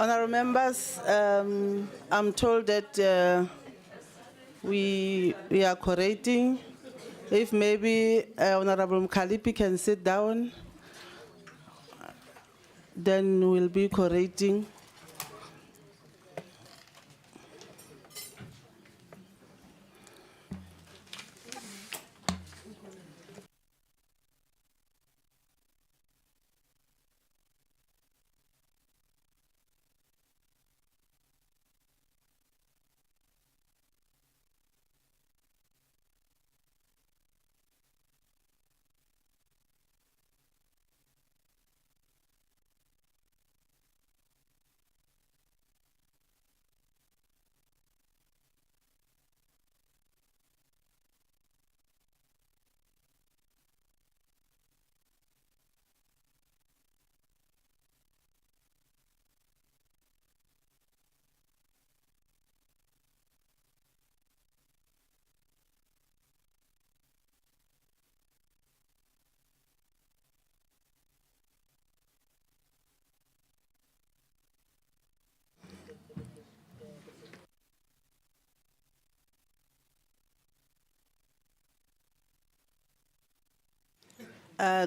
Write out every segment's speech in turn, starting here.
Honourable members, I'm told that we are correcting. If maybe Honourable Mkalipi can sit down, then we'll be correcting.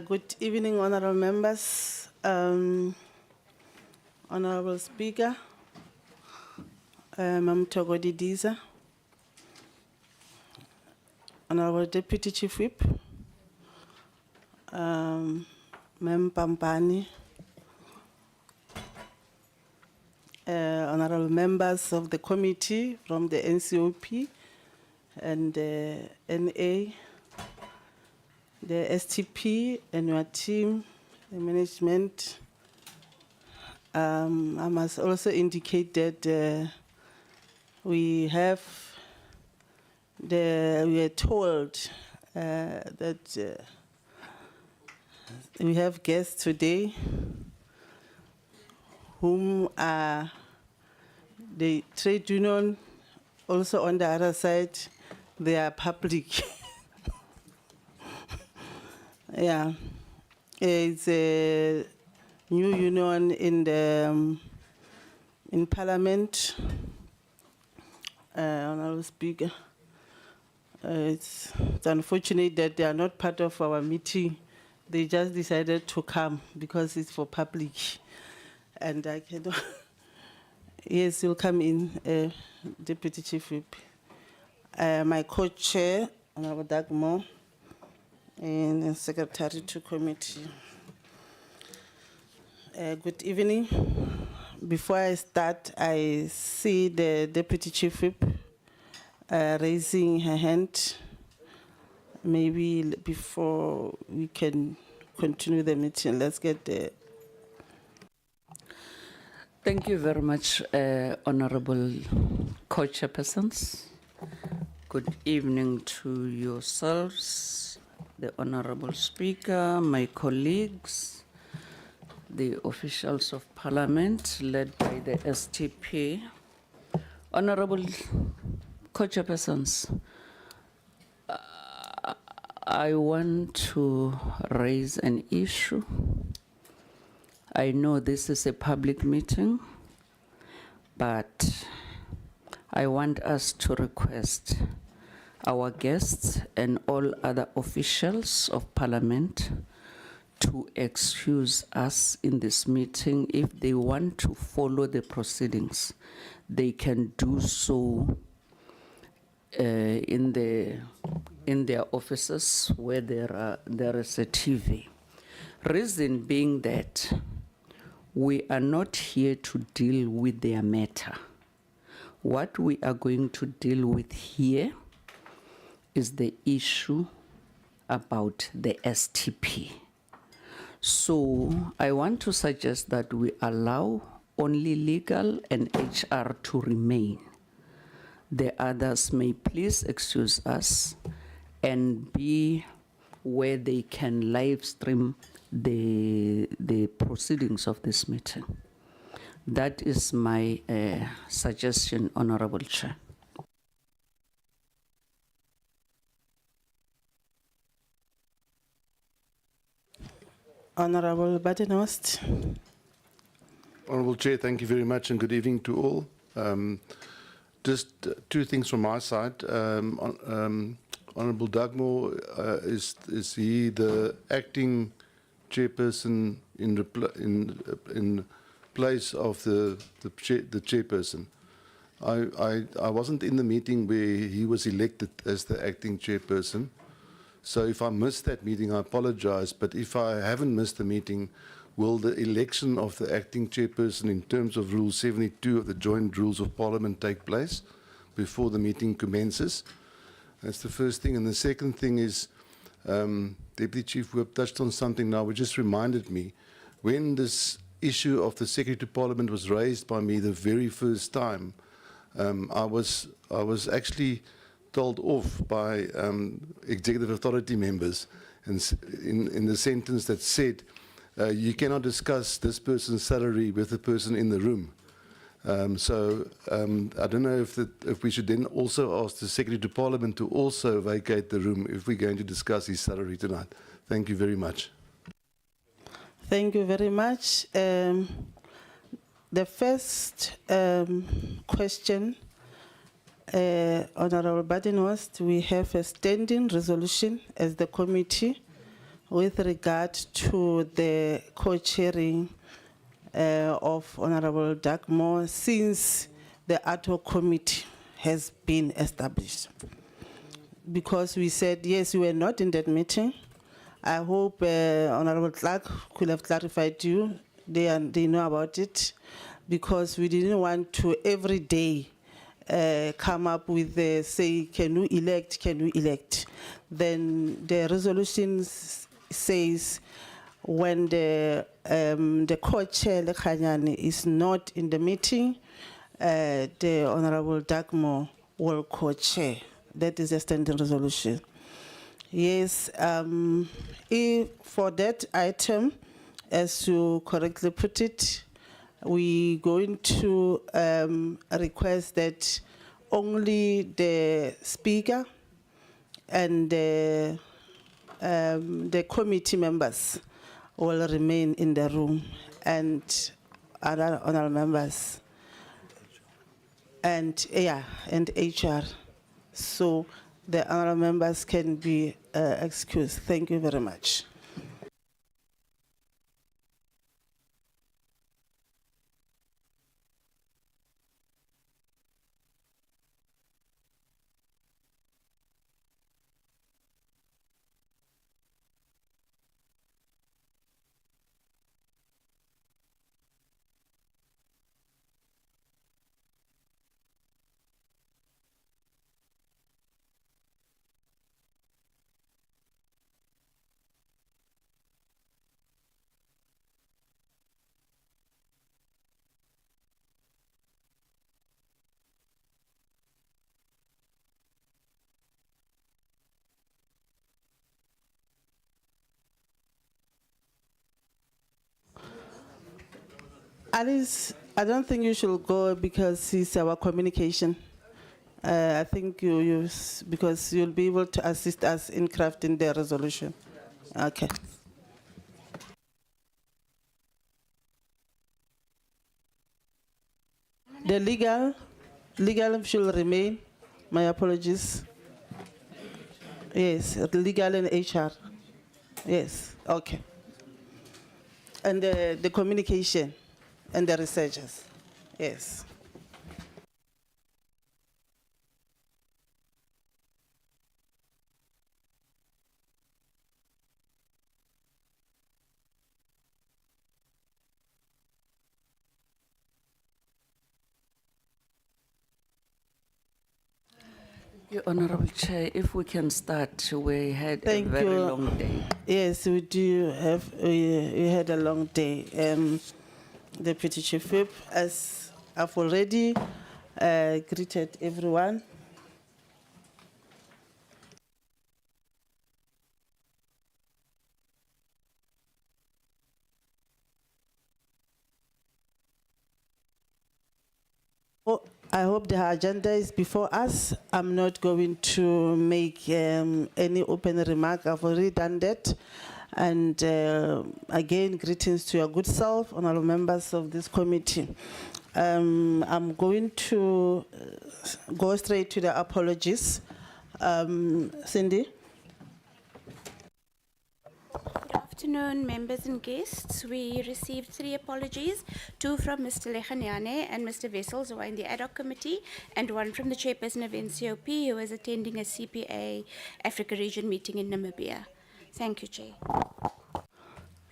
Good evening, honourable members, honourable Speaker, Mam Togodi Diza, honourable Deputy Chief Whip, Mem Pampani, honourable members of the committee from the NCOP and NA, the STP and your team, the management. I must also indicate that we are told that we have guests today whom are the trade union. Also on the other side, they are public. Yeah, it's a new union in Parliament. Honourable Speaker, it's unfortunate that they are not part of our meeting. They just decided to come because it's for public, and I cannot. Yes, you'll come in, Deputy Chief Whip. My co-chair, Honourable Dagmo, and the Secretary to Committee. Good evening. Before I start, I see the Deputy Chief Whip raising her hand. Maybe before we can continue the meeting, let's get the... Thank you very much, Honorable Co-Chairpersons. Good evening to yourselves, the Honorable Speaker, my colleagues, the officials of Parliament led by the STP. Honorable Co-Chairpersons, I want to raise an issue. I know this is a public meeting, but I want us to request our guests and all other officials of Parliament to excuse us in this meeting. If they want to follow the proceedings, they can do so in their offices where there is a TV. Reason being that we are not here to deal with their matter. What we are going to deal with here is the issue about the STP. So I want to suggest that we allow only legal and HR to remain. The others may please excuse us and be where they can live stream the proceedings of this meeting. That is my suggestion, Honorable Chair. Honorable Badenost. Honourable Chair, thank you very much and good evening to all. Just two things from my side. Honourable Dugmore, is he the acting chairperson in place of the chairperson? I wasn't in the meeting where he was elected as the acting chairperson. So if I missed that meeting, I apologize. But if I haven't missed the meeting, will the election of the acting chairperson in terms of Rule 72 of the Joint Rules of Parliament take place before the meeting commences? That's the first thing. And the second thing is, Deputy Chief Whip touched on something now which just reminded me. When this issue of the Secretary to Parliament was raised by me the very first time, I was actually told off by executive authority members and in the sentence that said, you cannot discuss this person's salary with the person in the room. I don't know if we should then also ask the Secretary to Parliament to also vacate the room if we're going to discuss his salary tonight. Thank you very much. Thank you very much. The first question, Honourable Badenhorst, we have a standing resolution as the committee with regard to the co-chairing of Honourable Dugmore since the ad hoc committee has been established. Because we said, yes, we were not in that meeting. I hope Honourable Clark could have clarified to you. They know about it, because we didn't want to every day come up with say, can we elect, can we elect? Then the resolution says when the co-chair, Lekhanyane, is not in the meeting, the Honourable Dugmore will co-chair. That is a standing resolution. Yes, if for that item, as you correctly put it, we're going to request that only the speaker and the committee members will remain in the room, and other honourable members, and and HR. So the honourable members can be excused. Thank you very much. Alice, I don't think you should go because it's our communication. I think because you'll be able to assist us in crafting the resolution. Okay. The legal should remain. My apologies. Yes, legal and HR. Yes, okay. And the communication and the researchers. Yes. Honourable Chair, if we can start, we had Thank a very you. long day. Yes, we do have, we had a long day. Deputy Chief Whip, as I've already greeted everyone. I hope the agenda is before us. I'm not going to make any open remark. I've already done that. And again, greetings to your good self, honorable members of this committee. I'm going to go straight to the apologies. Cindy? Good afternoon, members and guests. We received 3 apologies, 2 from Mr. Lechaniane and Mr. Wessels, who are in the ad hoc committee, and 1 from the chairperson of NCOP, who is attending a CPA Africa region meeting in Namibia. Thank you, Chair.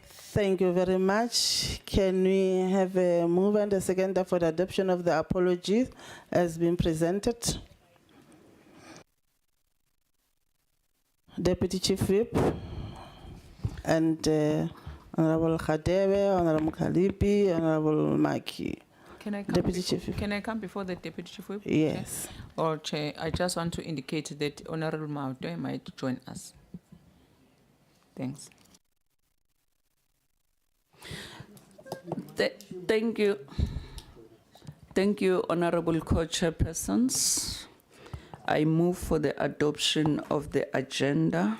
Thank you very much. Can we have a move and a seconder for the adoption of the apologies as been presented? Deputy Chief Whip and Honorable Khadebe, Honorable Khalipi, Honorable Maki. Can I come Deputy Chief Whip. Can I come before the Deputy Chief Whip? Yes. Or Chair, I just want to indicate that Honorable Maude might join us. Thanks. Thank you. Thank you, honorable co-chairpersons. I move for the adoption of the agenda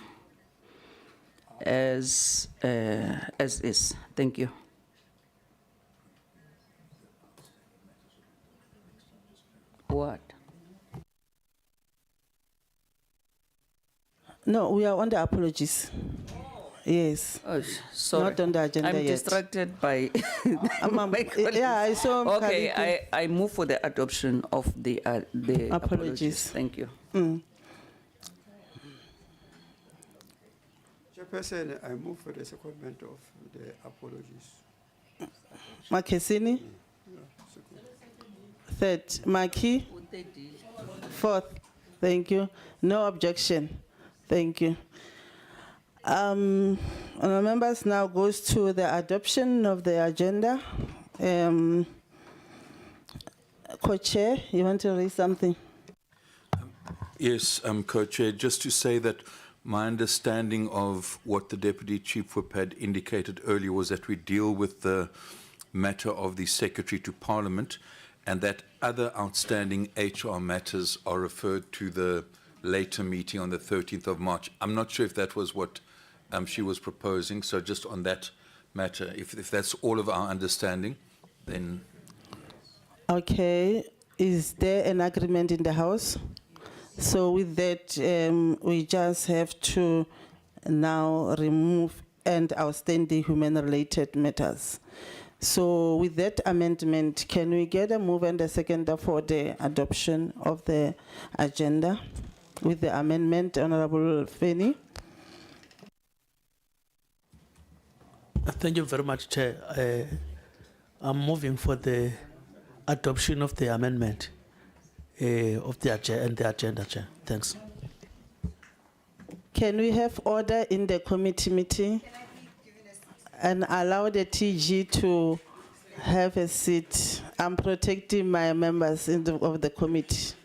as is. Thank you. What? No, we are on the apologies. Yes. Oh, sorry. Not on the agenda I'm yet. distracted by my colleagues. Yeah, I saw. Okay, Khalipi. I move for the adoption of the apologies. Thank you. Chairperson, I move for the secondment of the apologies. Makesini? Third. Maki? Fourth. Thank you. No objection. Thank you. Honourable members, now goes to the adoption of the agenda. Co-chair, you want to raise something? Yes, Co-Chair, just to say that my understanding of what the Deputy Chief Whip had indicated earlier was that we deal with the matter of the Secretary to Parliament, and that other outstanding HR matters are referred to the later meeting on the 13th of March. I'm not sure if that was what she was proposing, so just on that matter, if that's all of our understanding, then... Okay, is there an agreement in the House? So with that, we just have to now remove and outstanding human-related matters. So with that amendment, can we get a move and a seconder for the adoption of the agenda with the amendment, Honorable Feni? Thank you very much, Chair. I'm moving for the adoption of the amendment of the agenda, Chair. Thanks. Can we have order in the committee meeting and allow the TG to have a seat? I'm protecting my members of the committee.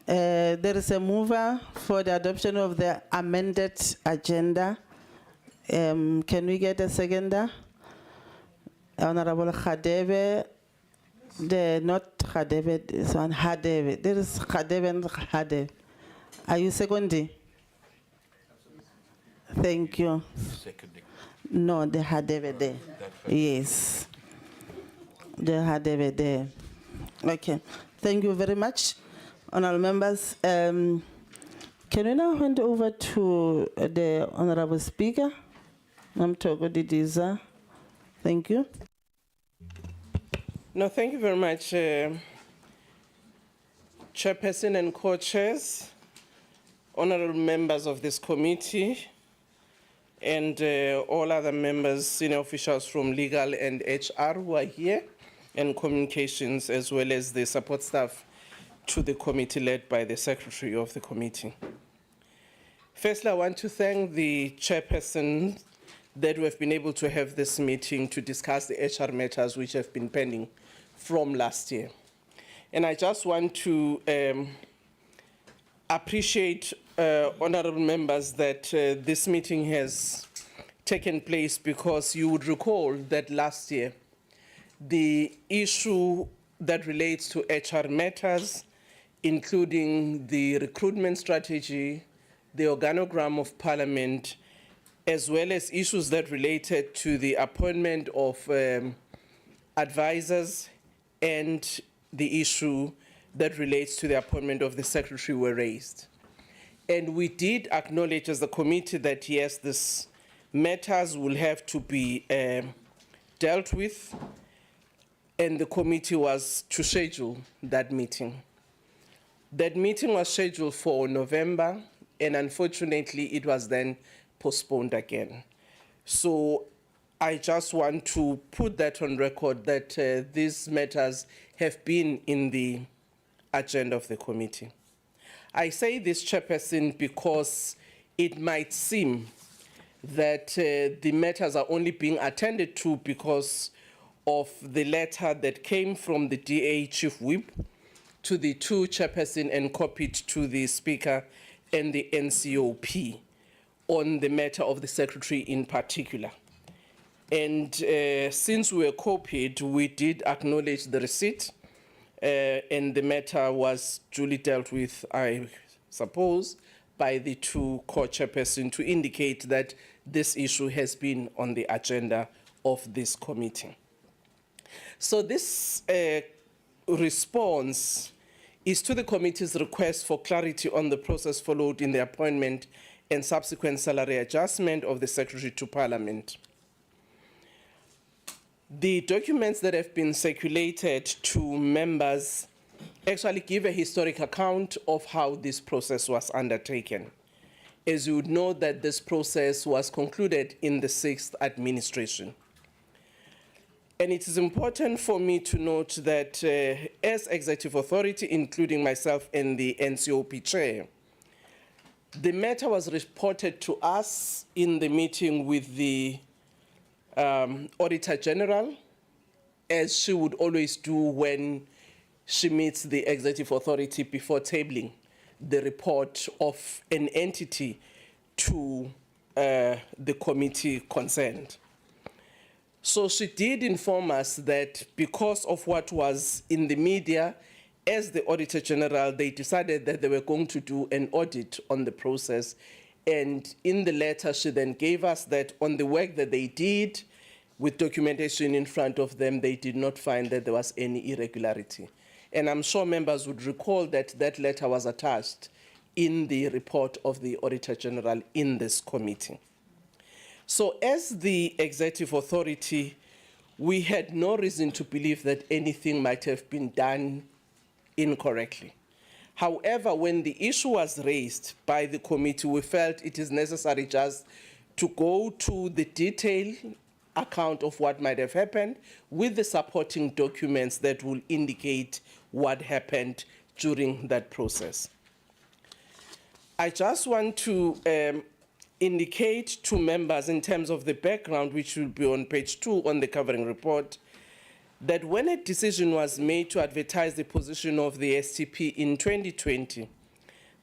There is a mover for the adoption of the amended agenda. Can we get a seconder? Honorable Khadebe, not Khadebe, this one, Hadebe. There is Khadebe and Hadebe. Are you seconding? Thank you. Seconding. No, the Hadebe there. Yes. The Hadebe there. Okay. Thank you very much. Honorable members, can we now hand over to the Honorable Speaker, Namtogo Didiza? Thank you. No, thank you very much, Chairperson and co-chairs, honorable members of this committee, and all other members, senior officials from legal and HR who are here, and communications, as well as the support staff to the committee led by the secretary of the committee. Firstly, I want to thank the chairperson that we have been able to have this meeting to discuss the HR matters which have been pending from last year. And I just want to appreciate honorable members that this meeting has taken place, because you would recall that last year, the issue that relates to HR matters including the recruitment strategy, the organogram of Parliament, as well as issues that related to the appointment of advisors and the issue that relates to the appointment of the secretary were raised. And we did acknowledge as the committee that yes, these matters will have to be dealt with, and the committee was to schedule that meeting. That meeting was scheduled for November, and unfortunately it was then postponed again. So I just want to put that on record that these matters have been in the agenda of the committee. I say this, Chairperson, because it might seem that the matters are only being attended to because of the letter that came from the DA Chief Whip to the two chairperson and copied to the Speaker and the NCOP on the matter of the Secretary in particular. And since we were copied, we did acknowledge the receipt, and the matter was duly dealt with, I suppose, by the two co-chairpersons to indicate that this issue has been on the agenda of this committee. So this response is to the committee's request for clarity on the process followed in the appointment and subsequent salary adjustment of the Secretary to Parliament. The documents that have been circulated to members actually give a historic account of how this process was undertaken. As you would know, that this process was concluded in the 6th administration. And it is important for me to note that as executive authority, including myself and the NCOP chair, the matter was reported to us in the meeting with the Auditor General, as she would always do when she meets the executive authority before tabling the report of an entity to the committee concerned. So she did inform us that because of what was in the media, as the Auditor General, they decided that they were going to do an audit on the process. And in the letter, she then gave us that on the work that they did, with documentation in front of them, they did not find that there was any irregularity. And I'm sure members would recall that that letter was attached in the report of the Auditor General in this committee. So as the executive authority, we had no reason to believe that anything might have been done incorrectly. However, when the issue was raised by the committee, we felt it is necessary just to go to the detailed account of what might have happened with the supporting documents that will indicate what happened during that process. I just want to indicate to members in terms of the background, which will be on page 2 on the covering report, that when a decision was made to advertise the position of the STP in 2020,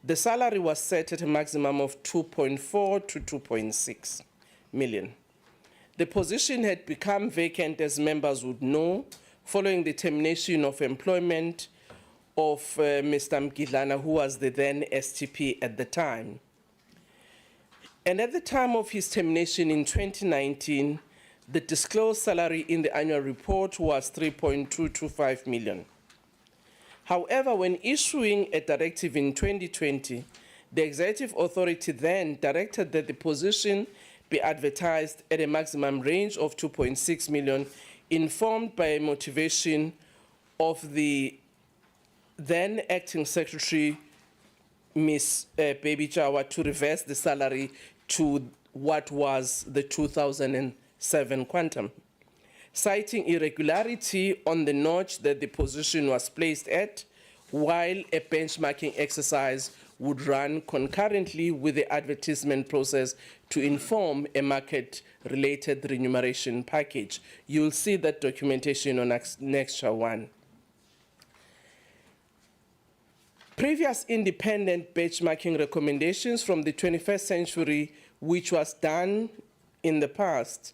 the salary was set at a maximum of 2.4 to 2.6 million. The position had become vacant, as members would know, following the termination of employment of Mr. Mgidlana, who was the then STP at the time. And at the time of his termination in 2019, the disclosed salary in the annual report was 3.225 million. However, when issuing a directive in 2020, the executive authority then directed that the position be advertised at a maximum range of 2.6 million, informed by a motivation of the then acting secretary, Ms. Baby Jawa, to reverse the salary to what was the 2007 quantum, citing irregularity on the notch that the position was placed at, while a benchmarking exercise would run concurrently with the advertisement process to inform a market-related remuneration package. You'll see that documentation on Annexure 1. Previous independent benchmarking recommendations from the 21st century, which was done in the past,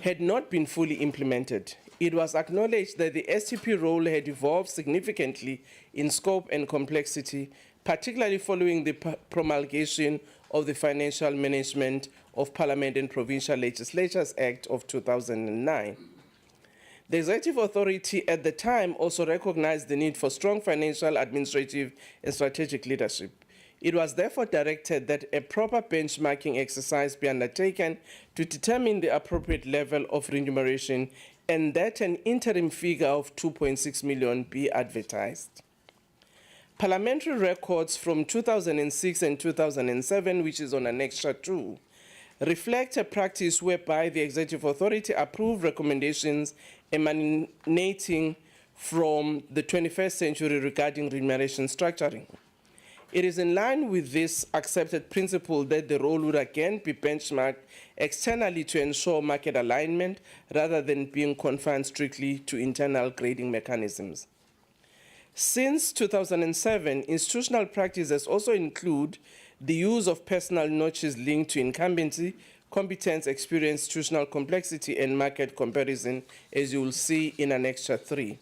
had not been fully implemented. It was acknowledged that the STP role had evolved significantly in scope and complexity, particularly following the promulgation of the Financial Management of Parliament and Provincial Legislatures Act of 2009. The Executive Authority at the time also recognized the need for strong financial, administrative, and strategic leadership. It was therefore directed that a proper benchmarking exercise be undertaken to determine the appropriate level of remuneration and that an interim figure of 2.6 million be advertised. Parliamentary records from 2006 and 2007, which is on Annexure 2, reflect a practice whereby the Executive Authority approved recommendations emanating from the 21st century regarding remuneration structuring. It is in line with this accepted principle that the role would again be benchmarked externally to ensure market alignment rather than being confined strictly to internal grading mechanisms. Since 2007, institutional practices also include the use of personal notches linked to incumbency, competence, experience, institutional complexity, and market comparison, as you will see in Annexure 3.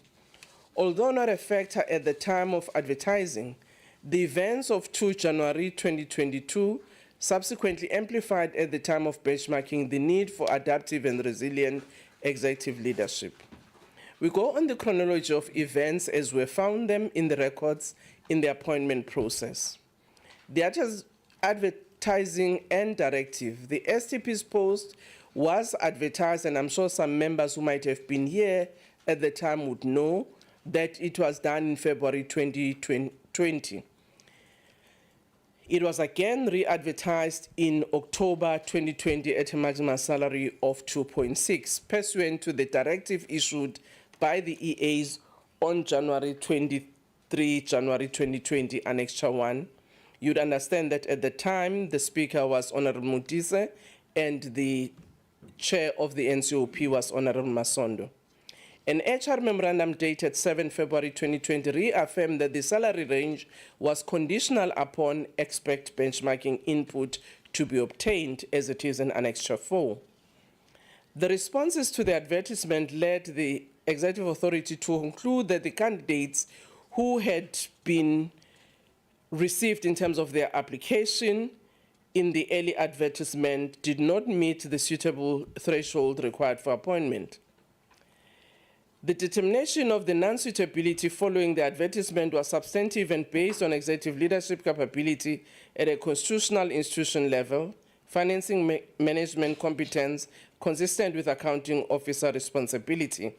Although not a factor at the time of advertising, the events of 2 January 2022 subsequently amplified at the time of benchmarking the need for adaptive and resilient executive leadership. We go on the chronology of events as we found them in the records in the appointment process. The advertising and directive. The STP's post was advertised, and I'm sure some members who might have been here at the time would know that it was done in February 2020. It was again re-advertised in October 2020 at a maximum salary of 2.6, pursuant to the directive issued by the EAs on January 2020, Annexure 1. You'd understand that at the time, the Speaker was Honorable Mutise and the Chair of the NCOP was Honorable Masondo. An HR memorandum dated 7 February 2020 reaffirmed that the salary range was conditional upon expect benchmarking input to be obtained, as it is in Annexure 4. The responses to the advertisement led the Executive Authority to conclude that the candidates who had been received in terms of their application in the early advertisement did not meet the suitable threshold required for appointment. The determination of the non-suitability following the advertisement was substantive and based on executive leadership capability at a constitutional institution level, financing management competence consistent with accounting officer responsibility,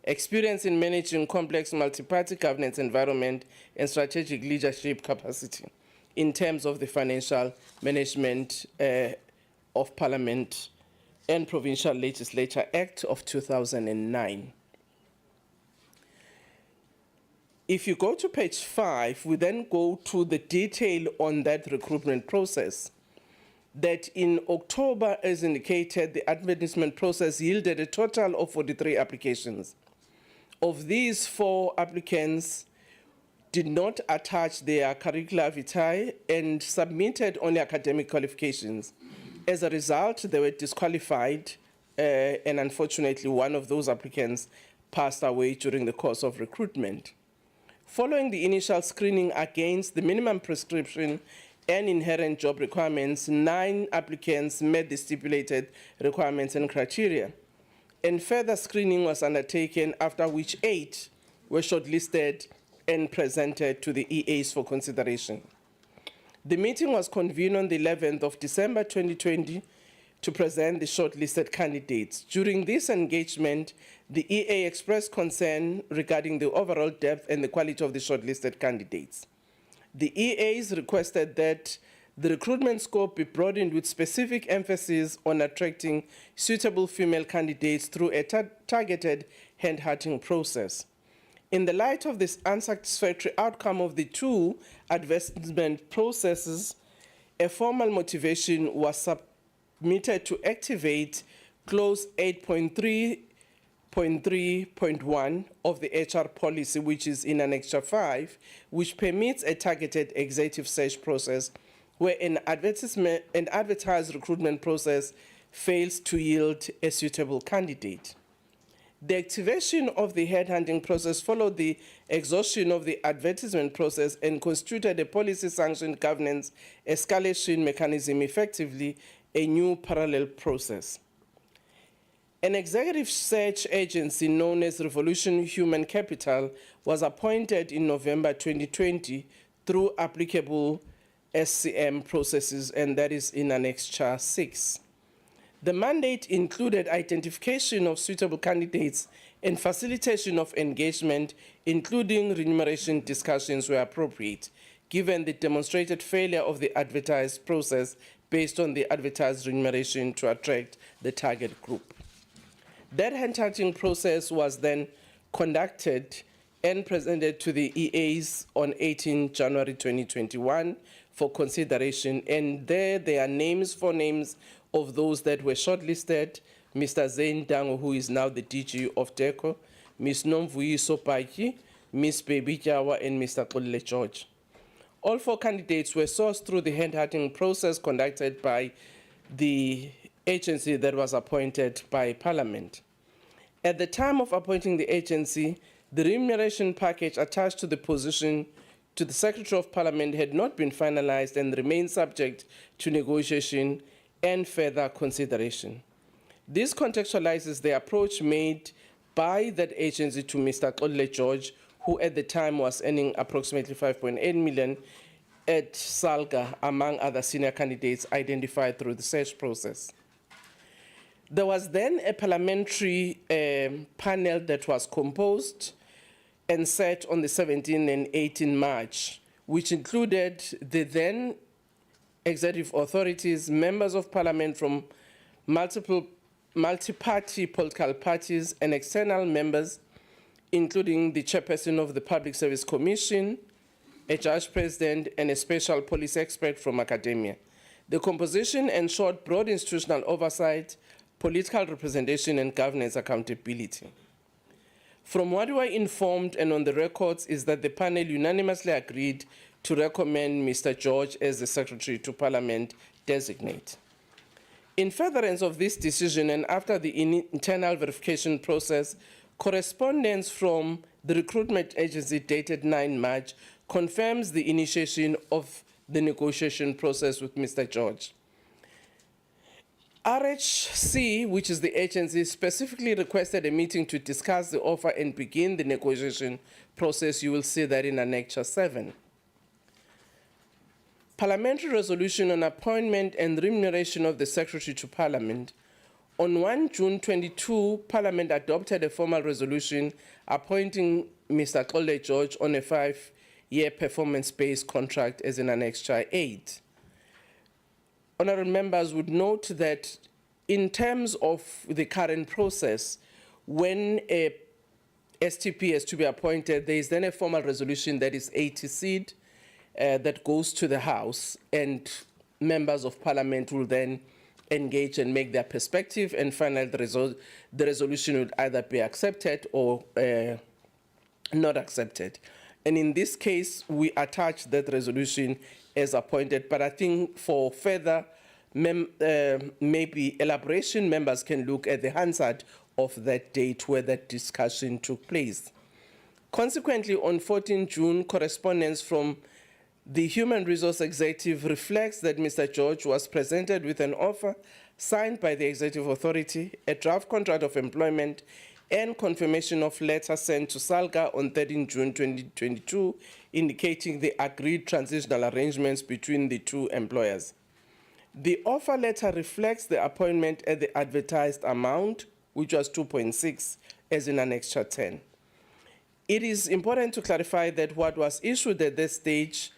experience in managing complex multi-party governance environment, and strategic leadership capacity in terms of the financial management of Parliament and Provincial Legislature Act of 2009. If you go to page 5, we then go to the detail on that recruitment process. That in October, as indicated, the advertisement process yielded a total of 43 applications. Of these, 4 applicants did not attach their curricula vitae and submitted only academic qualifications. As a result, they were disqualified, and unfortunately, one of those applicants passed away during the course of recruitment. Following the initial screening against the minimum prescription and inherent job requirements, 9 applicants met the stipulated requirements and criteria. And further screening was undertaken, after which 8 were shortlisted and presented to the EAs for consideration. The meeting was convened on the 11th of December 2020 to present the shortlisted candidates. During this engagement, the EA expressed concern regarding the overall depth and the quality of the shortlisted candidates. The EAs requested that the recruitment scope be broadened with specific emphasis on attracting suitable female candidates through a targeted hand-hunting process. In the light of this unsatisfactory outcome of the 2 advertisement processes, a formal motivation was submitted to activate clause 8.3.3.1 of the HR policy, which is in Annexure 5, which permits a targeted executive search process where an advertised recruitment process fails to yield a suitable candidate. The activation of the headhunting process followed the exhaustion of the advertisement process and constituted a policy-sanctioned governance escalation mechanism, effectively a new parallel process. An executive search agency known as Revolution Human Capital was appointed in November 2020 through applicable SCM processes, and that is in Annexure 6. The mandate included identification of suitable candidates and facilitation of engagement, including remuneration discussions where appropriate, given the demonstrated failure of the advertised process based on the advertised remuneration to attract the target group. That headhunting process was then conducted and presented to the EAs on 18 January 2021 for consideration, and there are names of those that were shortlisted: Mr. Zain Dango, who is now the DG of DECO, Ms. Nomvuyi Sopaki, Ms. Baby Jawa, and Mr. Xolile George. All 4 candidates were sourced through the headhunting process conducted by the agency that was appointed by Parliament. At the time of appointing the agency, the remuneration package attached to the position to the Secretary of Parliament had not been finalized and remained subject to negotiation and further consideration. This contextualizes the approach made by that agency to Mr. Xolile George, who at the time was earning approximately 5.8 million at SALGA, among other senior candidates identified through the search process. There was then a parliamentary panel that was composed and set on the 17th and 18 March, which included the then executive authorities, members of parliament from multi-party political parties, and external members, including the chairperson of the Public Service Commission, a judge president, and a special police expert from academia. The composition ensured broad institutional oversight, political representation, and governance accountability. From what we were informed and on the records is that the panel unanimously agreed to recommend Mr. George as the Secretary to Parliament designate. In furtherance of this decision and after the internal verification process, correspondence from the recruitment agency dated 9 March confirms the initiation of the negotiation process with Mr. George. RHC, which is the agency, specifically requested a meeting to discuss the offer and begin the negotiation process. You will see that in Annexure 7. Parliamentary resolution on appointment and remuneration of the Secretary to Parliament. On 1 June 22, Parliament adopted a formal resolution appointing Mr. Xolile George on a 5-year performance-based contract as in Annexure 8. Honourable members would note that in terms of the current process, when a STP is to be appointed, there is then a formal resolution that is 80-seed that goes to the House, and members of Parliament will then engage and make their perspective, and finally the resolution would either be accepted or not accepted. And in this case, we attach that resolution as appointed, but I think for further maybe elaboration, members can look at the Hansard of that date where that discussion took place. Consequently, on 14 June, correspondence from the Human Resource Executive reflects that Mr. George was presented with an offer signed by the Executive Authority, a draft contract of employment, and confirmation of letter sent to SALGA on 13 June 2022, indicating the agreed transitional arrangements between the two employers. The offer letter reflects the appointment at the advertised amount, which was 2.6, as in Annexure 10. It is important to clarify that what was issued at this stage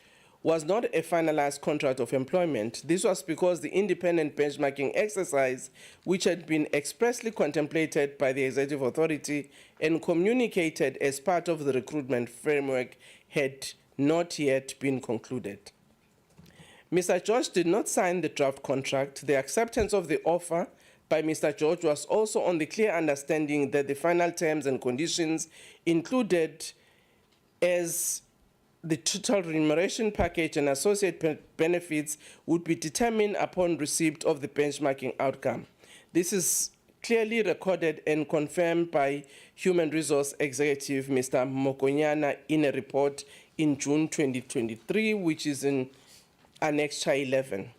was not a finalized contract of employment. This was because the independent benchmarking exercise, which had been expressly contemplated by the Executive Authority and communicated as part of the recruitment framework, had not yet been concluded. Mr. George did not sign the draft contract. The acceptance of the offer by Mr. George was also on the clear understanding that the final terms and conditions included as the total remuneration package and associated benefits would be determined upon receipt of the benchmarking outcome. This is clearly recorded and confirmed by Human Resource Executive Mr. Mokonyana in a report in June 2023, which is in Annexure 11.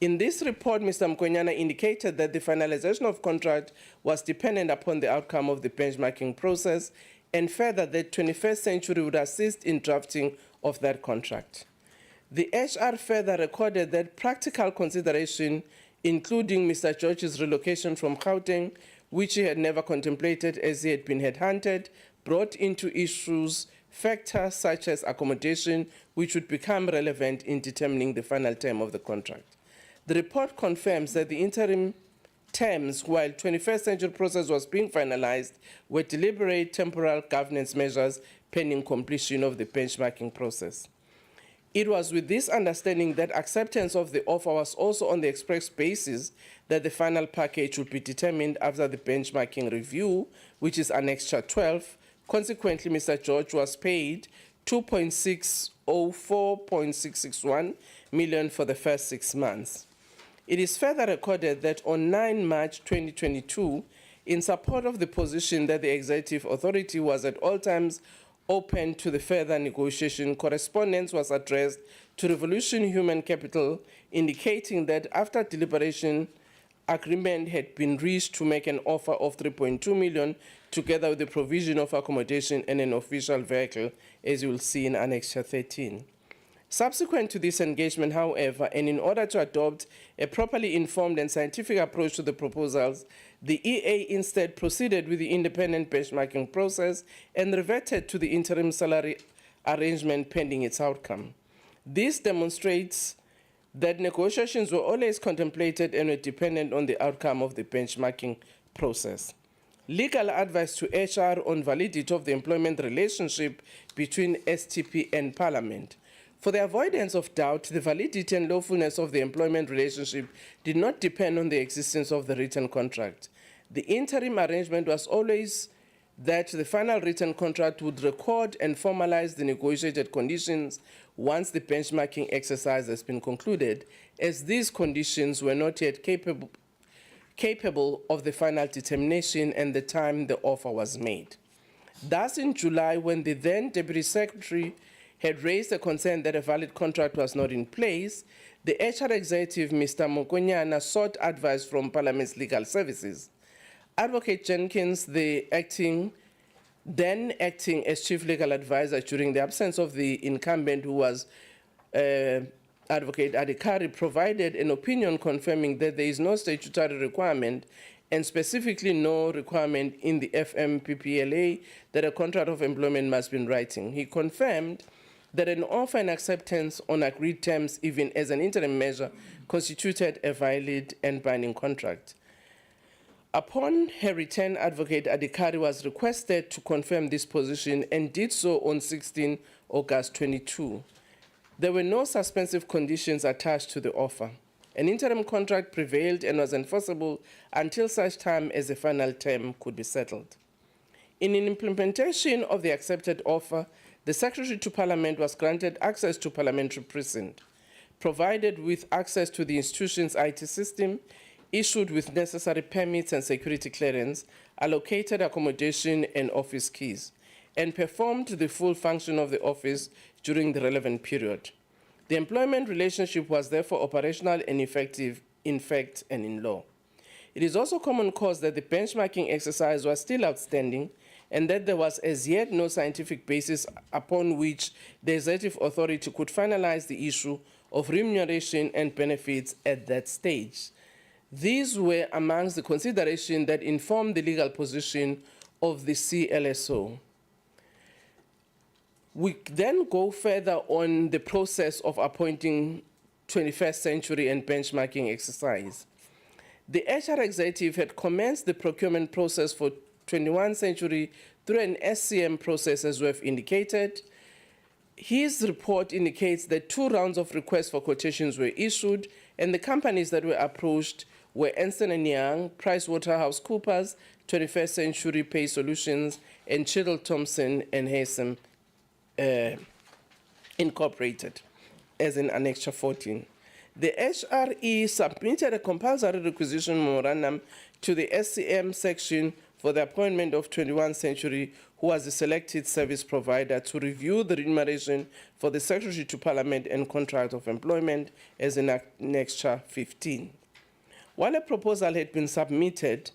In this report, Mr. Mokonyana indicated that the finalization of contract was dependent upon the outcome of the benchmarking process, and further that 21st Century would assist in drafting of that contract. The HR further recorded that practical consideration, including Mr. George's relocation from Gauteng, which he had never contemplated as he had been headhunted, brought into issues factors such as accommodation, which would become relevant in determining the final term of the contract. The report confirms that the interim terms, while 21st Century process was being finalized, were deliberate temporal governance measures pending completion of the benchmarking process. It was with this understanding that acceptance of the offer was also on the express basis that the final package would be determined after the benchmarking review, which is Annexure 12. Consequently, Mr. George was paid 2.604.661 million for the first 6 months. It is further recorded that on 9 March 2022, in support of the position that the Executive Authority was at all times open to the further negotiation, correspondence was addressed to Revolution Human Capital, indicating that after deliberation, agreement had been reached to make an offer of 3.2 million, together with the provision of accommodation and an official vehicle, as you will see in Annexure 13. Subsequent to this engagement, however, and in order to adopt a properly informed and scientific approach to the proposals, the EA instead proceeded with the independent benchmarking process and reverted to the interim salary arrangement pending its outcome. This demonstrates that negotiations were always contemplated and were dependent on the outcome of the benchmarking process. Legal advice to HR on validity of the employment relationship between STP and Parliament. For the avoidance of doubt, the validity and lawfulness of the employment relationship did not depend on the existence of the written contract. The interim arrangement was always that the final written contract would record and formalize the negotiated conditions once the benchmarking exercise has been concluded, as these conditions were not yet capable of the final determination and the time the offer was made. Thus, in July, when the then Deputy Secretary had raised a concern that a valid contract was not in place, the HR executive, Mr. Mokonyana, sought advice from Parliament's legal services. Advocate Jenkins, the then acting as chief legal advisor during the absence of the incumbent, who was Advocate Adhikari, provided an opinion confirming that there is no statutory requirement and specifically no requirement in the FMPPLA that a contract of employment must be in writing. He confirmed that an offer and acceptance on agreed terms, even as an interim measure, constituted a valid and binding contract. Upon her return, Advocate Adhikari was requested to confirm this position and did so on 16 August 22. There were no suspensive conditions attached to the offer. An interim contract prevailed and was enforceable until such time as the final term could be settled. In implementation of the accepted offer, the Secretary to Parliament was granted access to parliamentary precinct, provided with access to the institution's IT system, issued with necessary permits and security clearance, allocated accommodation and office keys, and performed the full function of the office during the relevant period. The employment relationship was therefore operational and effective in fact and in law. It is also common cause that the benchmarking exercise was still outstanding and that there was as yet no scientific basis upon which the executive authority could finalize the issue of remuneration and benefits at that stage. These were amongst the considerations that informed the legal position of the CLSO. We then go further on the process of appointing 21st Century and benchmarking exercise. The HR executive had commenced the procurement process for 21st Century through an SCM process, as we have indicated. His report indicates that 2 rounds of requests for quotations were issued, and the companies that were approached were Ernst & Young, PricewaterhouseCoopers, 21st Century Pay Solutions, and Chiddle Thompson and Haysom Incorporated, as in Annexure 14. The HRE submitted a compulsory requisition memorandum to the SCM section for the appointment of 21st Century, who was the selected service provider, to review the remuneration for the Secretary to Parliament and contract of employment as in Annexure 15. While a proposal had been submitted,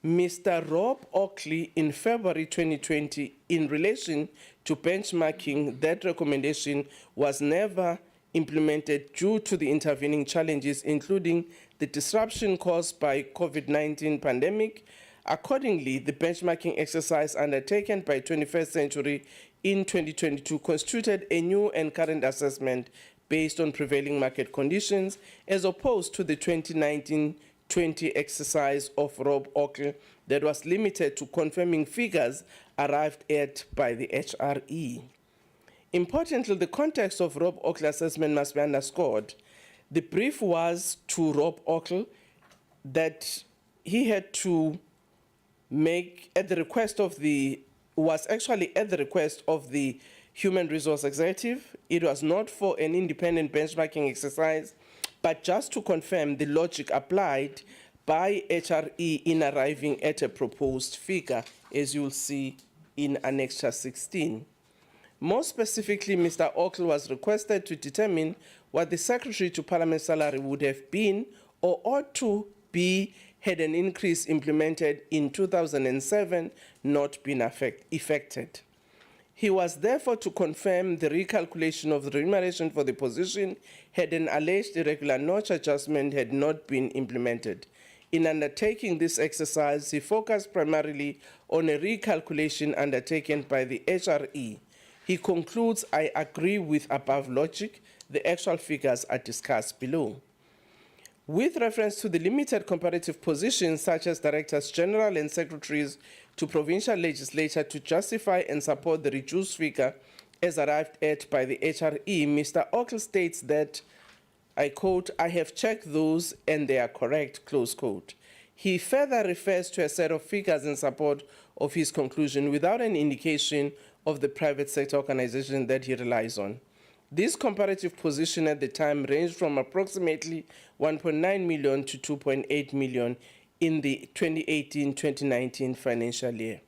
Mr. Rob Oakley in February 2020 in relation to benchmarking, that recommendation was never implemented due to the intervening challenges, including the disruption caused by COVID-19 pandemic. Accordingly, the benchmarking exercise undertaken by 21st Century in 2022 constituted a new and current assessment based on prevailing market conditions, as opposed to the 2019-20 exercise of Rob Oakley that was limited to confirming figures arrived at by the HRE. Importantly, the context of Rob Oakley assessment must be underscored. The brief was to Rob Oakley that he had to make at the request of the, was actually at the request of the Human Resource Executive. It was not for an independent benchmarking exercise, but just to confirm the logic applied by HRE in arriving at a proposed figure, as you'll see in Annexure 16. More specifically, Mr. Oakley was requested to determine what the Secretary to Parliament salary would have been or ought to be had an increase implemented in 2007 not been effected. He was therefore to confirm the recalculation of the remuneration for the position had an alleged irregular notch adjustment had not been implemented. In undertaking this exercise, he focused primarily on a recalculation undertaken by the HRE. He concludes, I agree with above logic. The actual figures are discussed below. With reference to the limited comparative positions, such as Directors General and Secretaries to Provincial Legislature, to justify and support the reduced figure as arrived at by the HRE, Mr. Oakley states that, I quote, I have checked those and they are correct, close quote. He further refers to a set of figures in support of his conclusion without an indication of the private sector organization that he relies on. This comparative position at the time ranged from approximately 1.9 million to 2.8 million in the 2018-2019 financial year.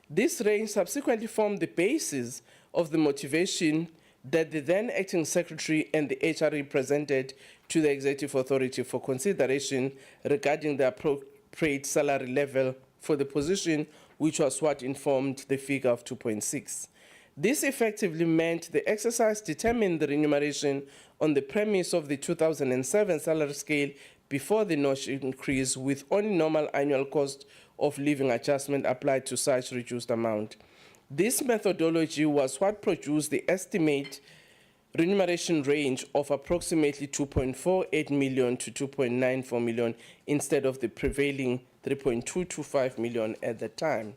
This range subsequently formed the basis of the motivation that the then acting secretary and the HRE presented to the Executive Authority for consideration regarding the appropriate salary level for the position, which was what informed the figure of 2.6. This effectively meant the exercise determined the remuneration on the premise of the 2007 salary scale before the notch increase, with only normal annual cost of living adjustment applied to such reduced amount. This methodology was what produced the estimate remuneration range of approximately 2.48 million to 2.94 million instead of the prevailing 3.225 million at the time.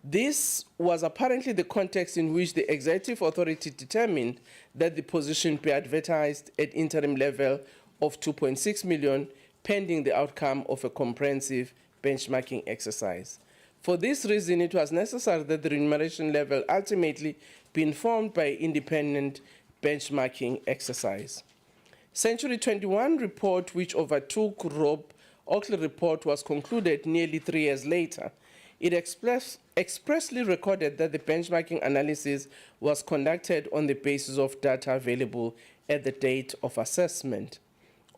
This was apparently the context in which the Executive Authority determined that the position be advertised at interim level of 2.6 million, pending the outcome of a comprehensive benchmarking exercise. For this reason, it was necessary that the remuneration level ultimately be informed by independent benchmarking exercise. Century 21 report, which overtook Rob Oakley report, was concluded nearly 3 years later. It expressly recorded that the benchmarking analysis was conducted on the basis of data available at the date of assessment.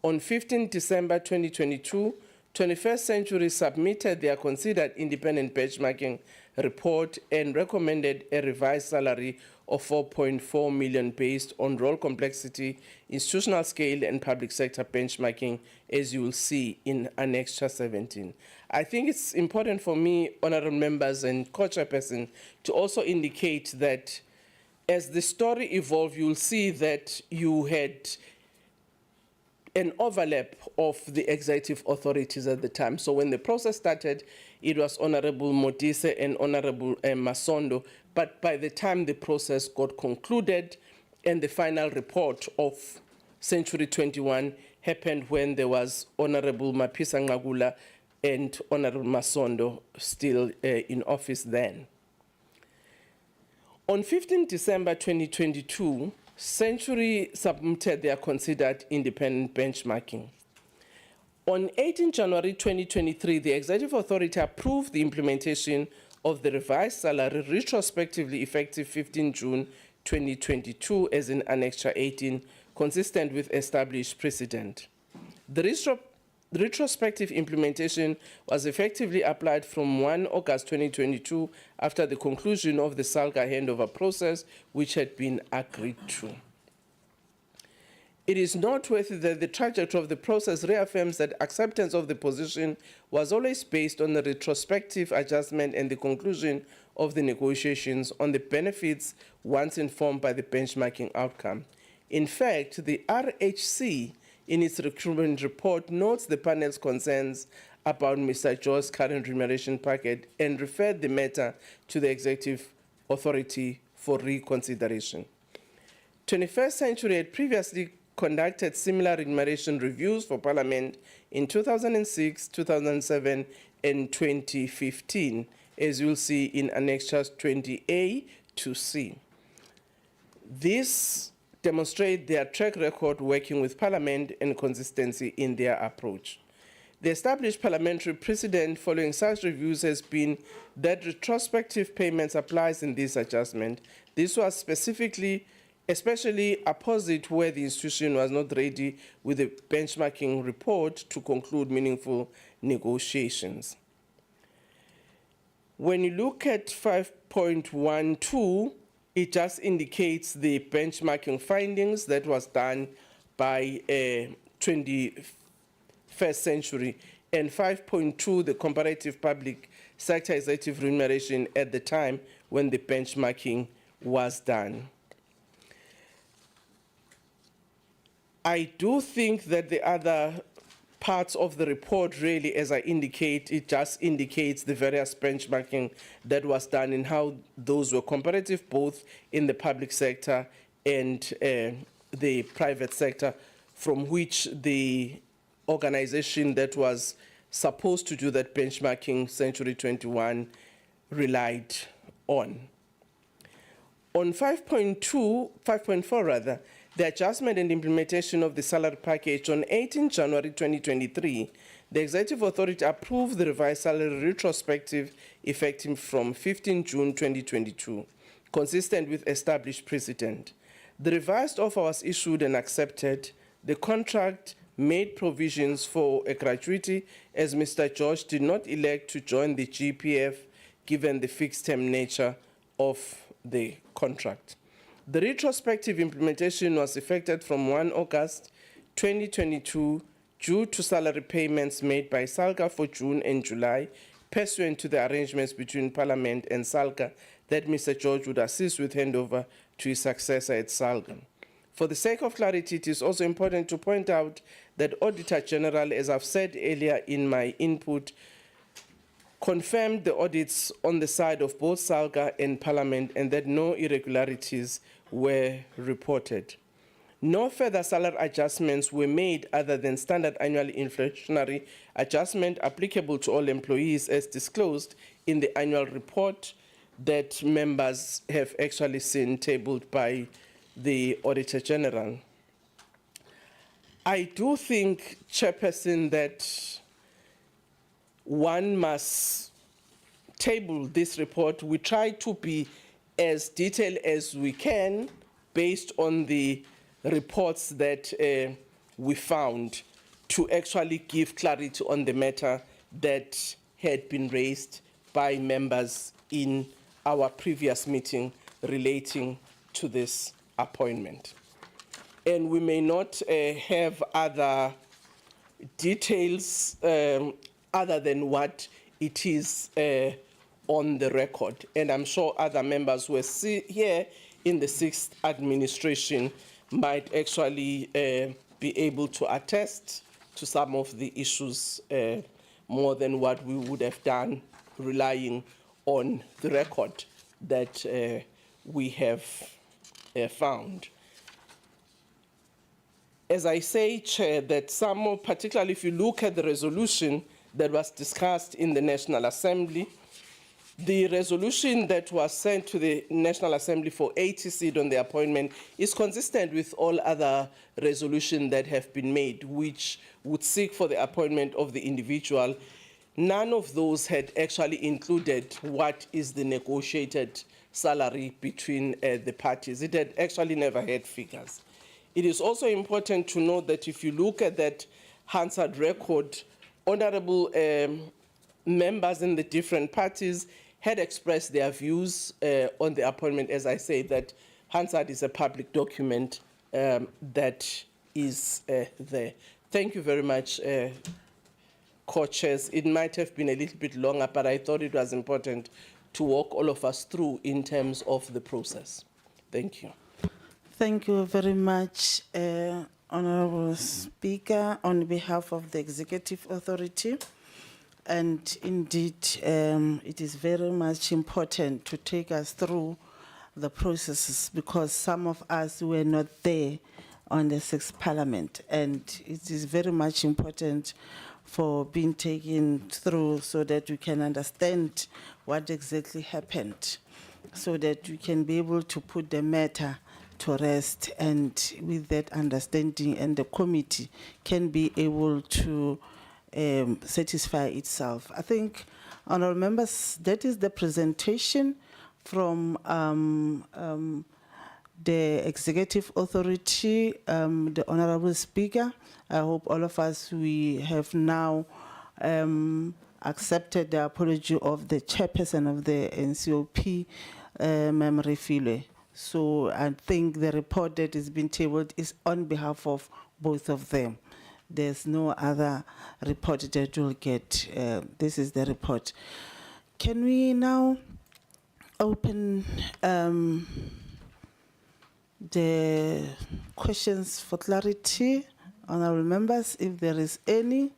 On 15 December 2022, 21st Century submitted their considered independent benchmarking report and recommended a revised salary of 4.4 million based on role complexity, institutional scale, and public sector benchmarking, as you will see in Annexure 17. I think it's important for me, honorable members and co-chairperson, to also indicate that as the story evolved, you'll see that you had an overlap of the executive authorities at the time. So when the process started, it was Honorable Modise and Honorable Masondo, but by the time the process got concluded and the final report of Century 21 happened when there was Honorable Mapisa Ngagula and Honorable Masondo still in office then. On 15 December 2022, Century submitted their considered independent benchmarking. On 18 January 2023, the Executive Authority approved the implementation of the revised salary retrospectively effective 15 June 2022 as in Annexure 18, consistent with established precedent. The retrospective implementation was effectively applied from 1 August 2022 after the conclusion of the SALGA handover process, which had been agreed to. It is noteworthy that the trajectory of the process reaffirms that acceptance of the position was always based on the retrospective adjustment and the conclusion of the negotiations on the benefits once informed by the benchmarking outcome. In fact, the RHC, in its recruitment report, notes the panel's concerns about Mr. George's current remuneration packet and referred the matter to the Executive Authority for reconsideration. 21st Century had previously conducted similar remuneration reviews for Parliament in 2006, 2007, and 2015, as you'll see in Annexures 20A to C. This demonstrates their track record working with Parliament and consistency in their approach. The established parliamentary precedent following such reviews has been that retrospective payments applies in this adjustment. This was especially opposite where the institution was not ready with the benchmarking report to conclude meaningful negotiations. When you look at 5.12, it just indicates the benchmarking findings that was done by 21st Century, and 5.2, the comparative public sector executive remuneration at the time when the benchmarking was done. I do think that the other parts of the report really, as I indicate, it just indicates the various benchmarking that was done and how those were comparative both in the public sector and the private sector, from which the organization that was supposed to do that benchmarking, Century 21, relied on. On 5.4 rather, the adjustment and implementation of the salary package on 18 January 2023, the Executive Authority approved the revised salary retrospective effective from 15 June 2022, consistent with established precedent. The revised offer was issued and accepted. The contract made provisions for a gratuity as Mr. George did not elect to join the GPF given the fixed-term nature of the contract. The retrospective implementation was effected from 1 August 2022 due to salary payments made by SALGA for June and July, pursuant to the arrangements between Parliament and SALGA that Mr. George would assist with handover to his successor at SALGA. For the sake of clarity, it is also important to point out that Auditor General, as I've said earlier in my input, confirmed the audits on the side of both SALGA and Parliament and that no irregularities were reported. No further salary adjustments were made other than standard annual inflationary adjustment applicable to all employees as disclosed in the annual report that members have actually seen tabled by the Auditor General. I do think, Chairperson, that one must table this report. We try to be as detailed as we can based on the reports that we found to actually give clarity on the matter that had been raised by members in our previous meeting relating to this appointment. And we may not have other details other than what it is on the record. And I'm sure other members who are here in the 6th administration might actually be able to attest to some of the issues more than what we would have done relying on the record that we have found. As I say, Chair, that some, particularly if you look at the resolution that was discussed in the National Assembly, The resolution that was sent to the National Assembly for 80 seat on the appointment is consistent with all other resolutions that have been made, which would seek for the appointment of the individual. None of those had actually included what is the negotiated salary between the parties. It had actually never had figures. It is also important to note that if you look at that Hansard record, honorable members in the different parties had expressed their views on the appointment. As I say, that Hansard is a public document that is there. Thank you very much, co-chairs. It might have been a little bit longer, but I thought it was important to walk all of us through in terms of the process. Thank you. Thank you very much, Honorable Speaker, on behalf of the Executive Authority. And indeed, it is very much important to take us through the processes because some of us were not there on the 6th Parliament. And it is very much important for being taken through so that we can understand what exactly happened, so that we can be able to put the matter to rest, and with that understanding, and the committee can be able to satisfy itself. I think, honourable members, that is the presentation from the Executive Authority, the Honourable Speaker. I hope all of us, we have now accepted the apology of the chairperson of the NCOP, Ma'am Refilwe. So I think the report that is being tabled is on behalf of both of them. There's no other report that you'll get. This is the report. Can we now open the questions for clarity, honourable members, if there is any,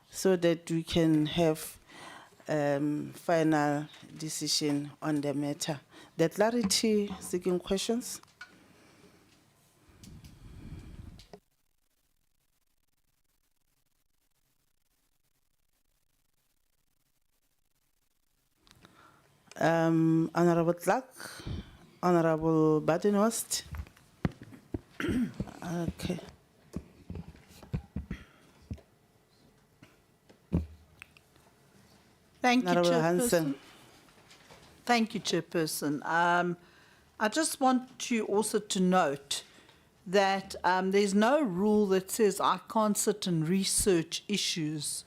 so that we can have final decision on the matter. The clarity seeking questions? Honourable Clark, Honourable Badenhorst. Okay. Thank you, Honourable Chairperson. Hansen. Thank you, Chairperson. I just want you also to note that there's no rule that says I can't sit and research issues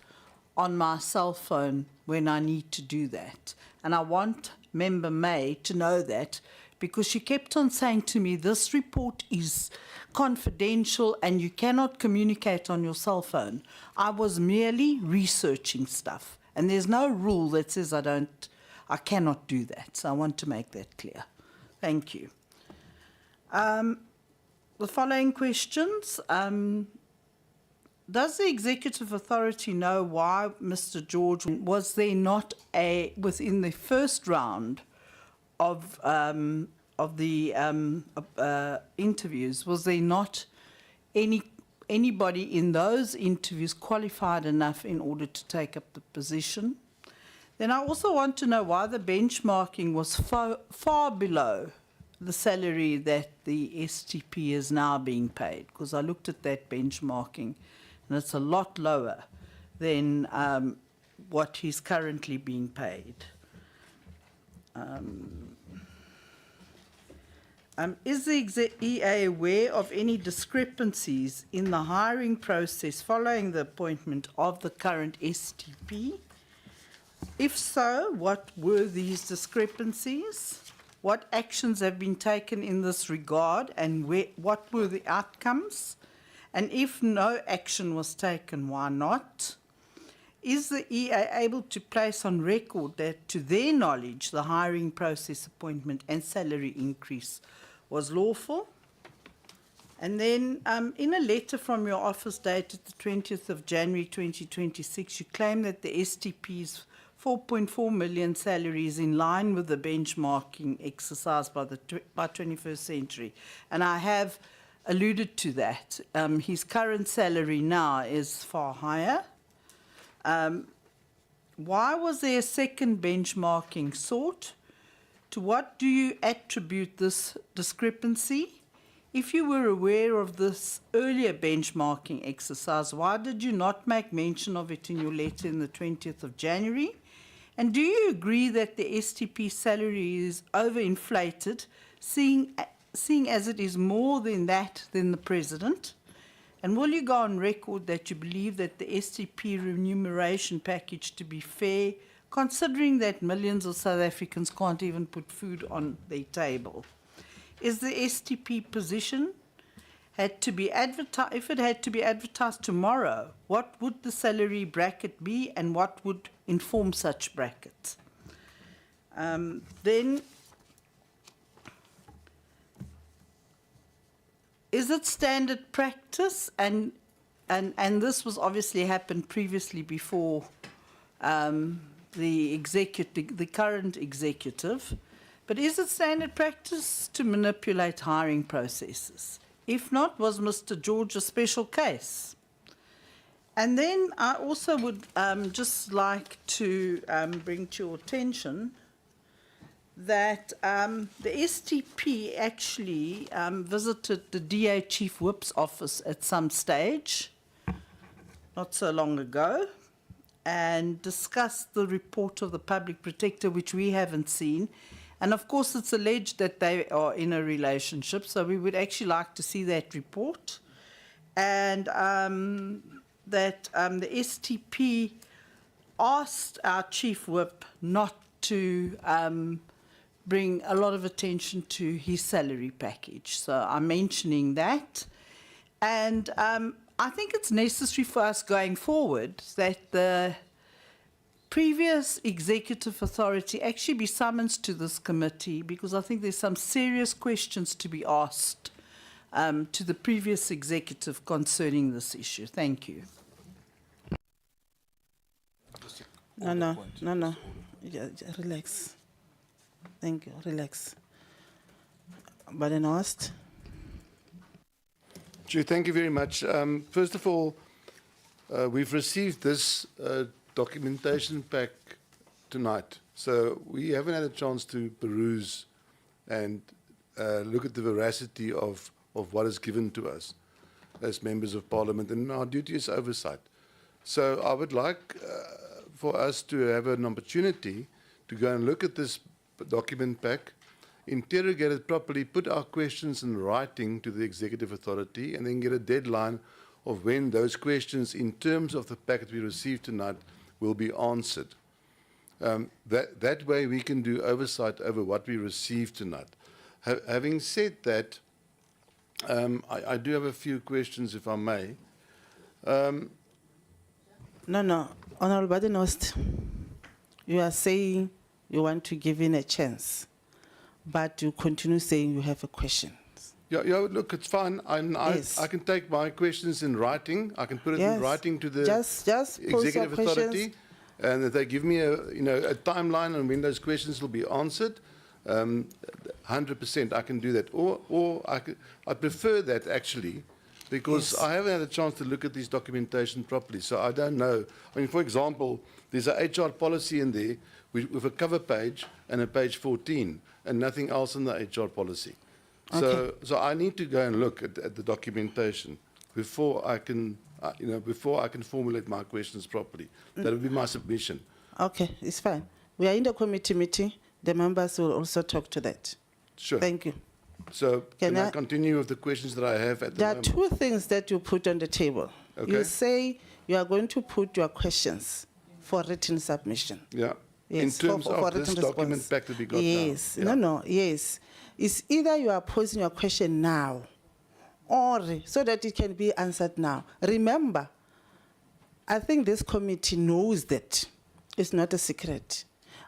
on my cell phone when I need to do that. And I want Member May to know that, because she kept on saying to me, this report is confidential and you cannot communicate on your cell phone. I was merely researching stuff, and there's no rule that says I cannot do that. So I want to make that clear. Thank you. The following questions. Does the Executive Authority know why Mr. George was there not within the first round of the interviews? Was there not anybody in those interviews qualified enough in order to take up the position? Then I also want to know why the benchmarking was far below the salary that the STP is now being paid, because I looked at that benchmarking and it's a lot lower than what he's currently being paid. Is the EA aware of any discrepancies in the hiring process following the appointment of the current STP? If so, what were these discrepancies? What actions have been taken in this regard, and what were the outcomes? And if no action was taken, why not? Is the EA able to place on record that, to their knowledge, the hiring process, appointment and salary increase was lawful? And then in a letter from your office dated the 20th of January 2026, you claim that the STP's 4.4 million salary is in line with the benchmarking exercise by 21st Century. And I have alluded to that. His current salary now is far higher. Why was there a second benchmarking sought? To what do you attribute this discrepancy? If you were aware of this earlier benchmarking exercise, why did you not make mention of it in your letter in the 20th of January? And do you agree that the STP salary is overinflated, seeing as it is more than that than the President? And will you go on record that you believe that the STP remuneration package to be fair, considering that millions of South Africans can't even put food on their table? Is the STP position had to be advertised, if it had to be advertised tomorrow, what would the salary bracket be and what would inform such brackets? Then, is it standard practice, and this was obviously happened previously before the current executive, but is it standard practice to manipulate hiring processes? If not, was Mr. George a special case? And then I also would just like to bring to your attention that the STP actually visited the DA Chief Whip's office at some stage, not so long ago, and discussed the report of the Public Protector, which we haven't seen. And of course, it's alleged that they are in a relationship, so we would actually like to see that report. And that the STP asked our Chief Whip not to bring a lot of attention to his salary package. So I'm mentioning that. And I think it's necessary for us going forward that the previous executive authority actually be summoned to this committee, because I think there's some serious questions to be asked to the previous executive concerning this issue. Thank you. No. Yeah, relax. Thank you. Relax. Badenhorst. Chair, thank you very much. First of all, we've received this documentation pack tonight, so we haven't had a chance to peruse and look at the veracity of what is given to us as members of Parliament, and our duty is oversight. So I would like for us to have an opportunity to go and look at this document pack, interrogate it properly, put our questions in writing to the executive authority, and then get a deadline of when those questions in terms of the packet we received tonight will be answered. That way we can do oversight over what we received tonight. Having said that, I do have a few questions, if I may. No. Honorable Badenhorst, you are saying you want to give in a chance, but you continue saying you have a question. Yeah, look, it's fine. Yes. I can take my questions in writing. I can put it Yes. in writing to the Just pose your executive authority, questions. and if they give me a timeline on when those questions will be answered, 100% I can do that. Or I prefer that actually, because Yes. I haven't had a chance to look at this documentation properly, so I don't know. I mean, for example, there's a HR policy in there with a cover page and a page 14, and nothing else in the HR policy. Okay. So I need to go and look at the documentation before I can, before I can formulate my questions properly. That would be my submission. Okay, it's fine. We are in the committee meeting. The members will also talk to that. Sure. Thank you. So Can can I I- continue with the questions that I have at the There are moment? two things that you put on the table. You Okay. say you are going to put your questions for written submission. Yeah. Yes, In terms for of this written document response. pack that we got Yes. now. No, yes. It's either you are posing your question now, or so that it can be answered now. Remember, I think this committee knows that it's not a secret.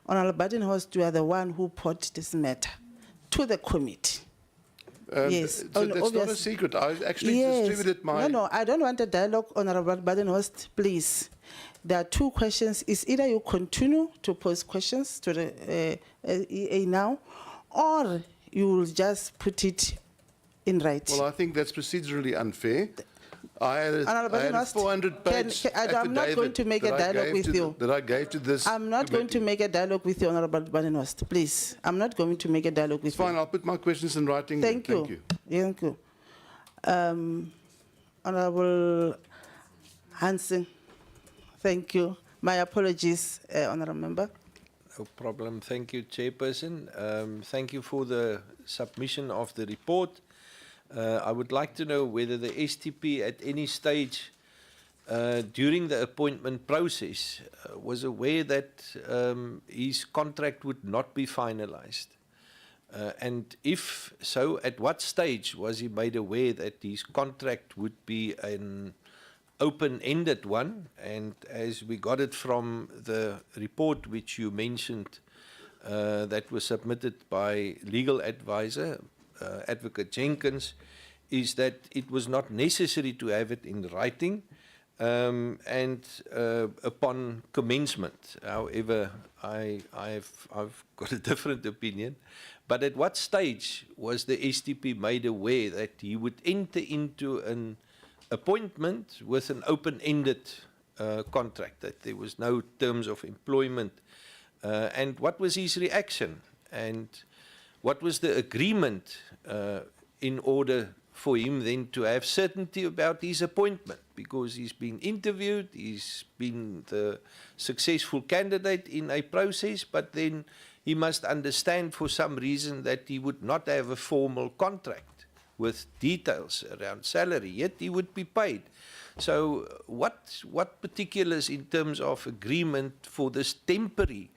Honorable Badenhorst, you are the one who put this matter to the committee. Yes. So that's not a Obvious- secret. I actually Yes. distributed my... No, I don't want a dialogue, Honorable Badenhorst, please. There are two questions. It's either you continue to pose questions to the EA now, or you will just put it in writing. Well, I think that's procedurally unfair. I had Honourable a Nast, 400-page I'm not going to make a dialogue with you. that I gave to this I'm not going to committee. make a dialogue with you, Honourable Baninwast, please. I'm not going to make a dialogue with It's fine, you. I'll put my questions in writing. then. Thank you. Thank you. Honourable Hansen, thank you. My apologies, Honourable Member. No problem. Thank you, Chairperson. Thank you for the submission of the report. I would like to know whether the STP at any stage during the appointment process was aware that his contract would not be finalized. And if so, at what stage was he made aware that his contract would be an open-ended one? And as we got it from the report which you mentioned that was submitted by legal advisor, Advocate Jenkins, is that it was not necessary to have it in writing and upon commencement. However, I've got a different opinion. But at what stage was the STP made aware that he would enter into an appointment with an open-ended contract, that there was no terms of employment? And what was his reaction? And what was the agreement in order for him then to have certainty about his appointment? Because he's been interviewed, he's been the successful candidate in a process, but then he must understand for some reason that he would not have a formal contract with details around salary, yet he would be paid. So what particulars in terms of agreement for this temporary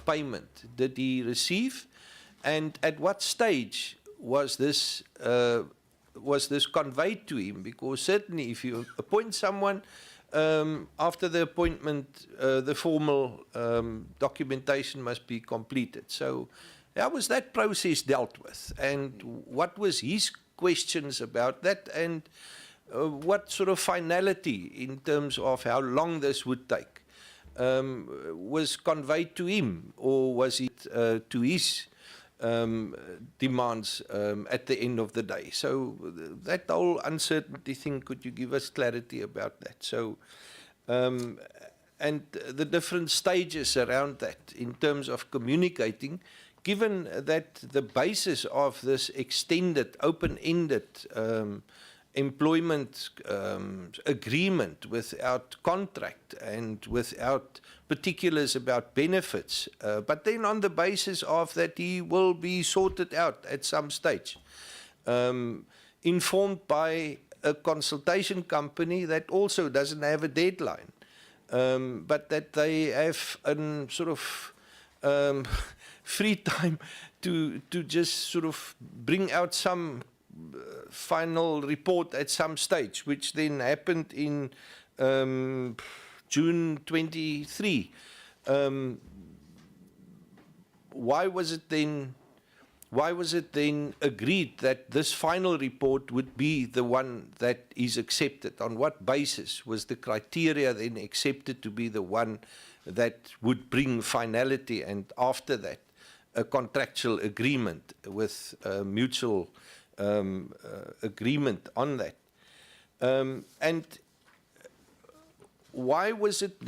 payment did he receive? And at what stage was this conveyed to him? Because certainly if you appoint someone, after the appointment, the formal documentation must be completed. So how was that process dealt with? And what was his questions about that? And what sort of finality in terms of how long this would take was conveyed to him? Or was it to his demands at the end of the day? So that whole uncertainty thing, could you give us clarity about that? So, and the different stages around that in terms of communicating, given that the basis of this extended, open-ended employment agreement without contract and without particulars about benefits, but then on the basis of that he will be sorted out at some stage, informed by a consultation company that also doesn't have a deadline, but that they have a sort of free time to just sort of bring out some final report at some stage, which then happened in June 23. Why was it then agreed that this final report would be the one that is accepted? On what basis was the criteria then accepted to be the one that would bring finality, and after that a contractual agreement with mutual agreement on that? And why was it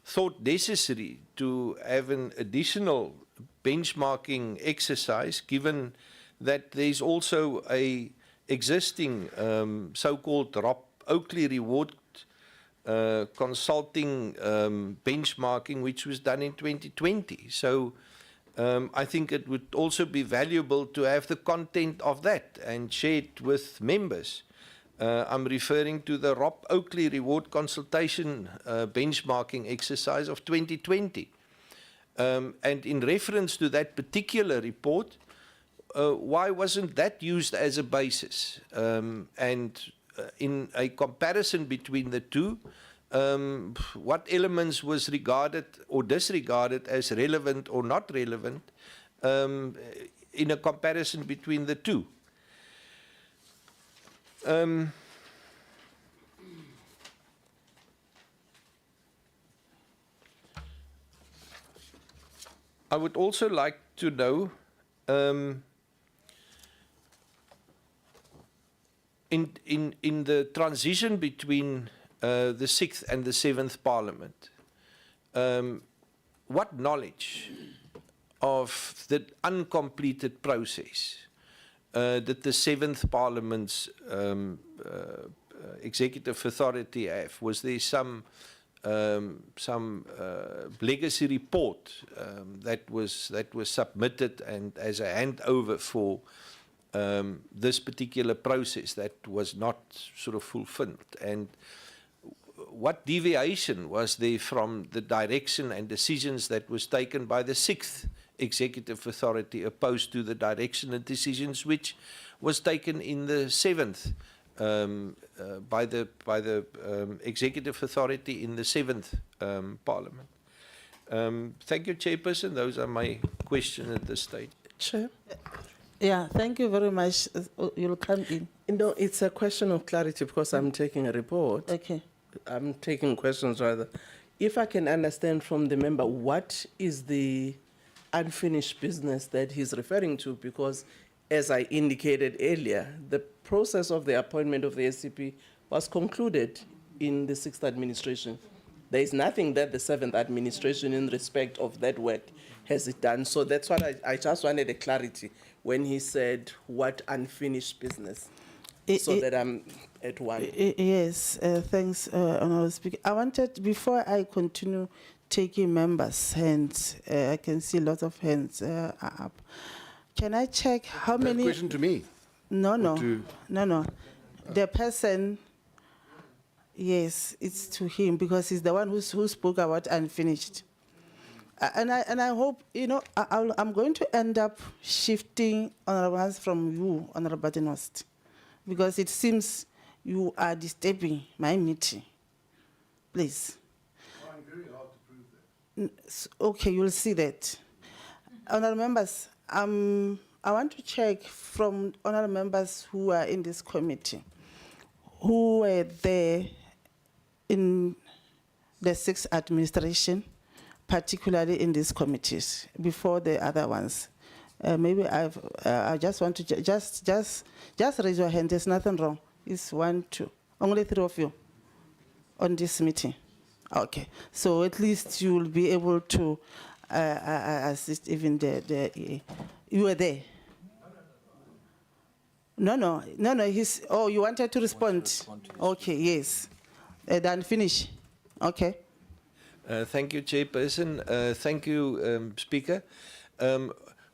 thought necessary to have an additional benchmarking exercise, given that there's also a existing so-called Rob Oakley reward consulting benchmarking, which was done in 2020. So I think it would also be valuable to have the content of that and share it with members. I'm referring to the Rob Oakley reward consultation benchmarking exercise of 2020. And in reference to that particular report, why wasn't that used as a basis? And in a comparison between the two, what elements was regarded or disregarded as relevant or not relevant in a comparison between the two? I would also like to know in the transition between the 6th and the 7th Parliament, what knowledge of the uncompleted process that the 7th Parliament's executive authority have? Was there some legacy report that was submitted and as a handover for this particular process that was not sort of fulfilled? And what deviation was there from the direction and decisions that was taken by the 6th executive authority opposed to the direction and decisions which was taken in the 7th by the executive authority in the 7th Parliament? Thank you, Chairperson. Those are my questions at this stage. Chair? Yeah, thank you very much. You'll come in. No, it's a question of clarity because I'm taking a report. Okay. I'm taking questions rather. If I can understand from the member, what is the unfinished business that he's referring to? Because as I indicated earlier, the process of the appointment of the SCP was concluded in the 6th administration. There is nothing that the 7th administration in respect of that work has it done. So that's what I just wanted a clarity when he said what unfinished business. So that I'm at one. Yes, thanks, Honourable Speaker. I wanted, before I continue taking members' hands, I can see lots of hands are up. Can I check how many? Question to me. No. to- No. The person, yes, it's to him because he's the one who spoke about unfinished. And I hope, I'm going to end up shifting honourable hands from you, Honourable Badenhorst, because it seems you are disturbing my meeting. Please. I'm very hard to prove that. Okay, you'll see that. Honourable members, I want to check from honourable members who are in this committee, who were there in the 6th administration, particularly in these committees, before the other ones. Maybe I just want to just raise your hand. There's nothing wrong. It's 1, 2, only 3 of you on this meeting. Okay, so at least you will be able to assist even you were there. No. You wanted to respond. Okay, yes. Then finish. Okay. Thank you, Chairperson. Thank you, Speaker.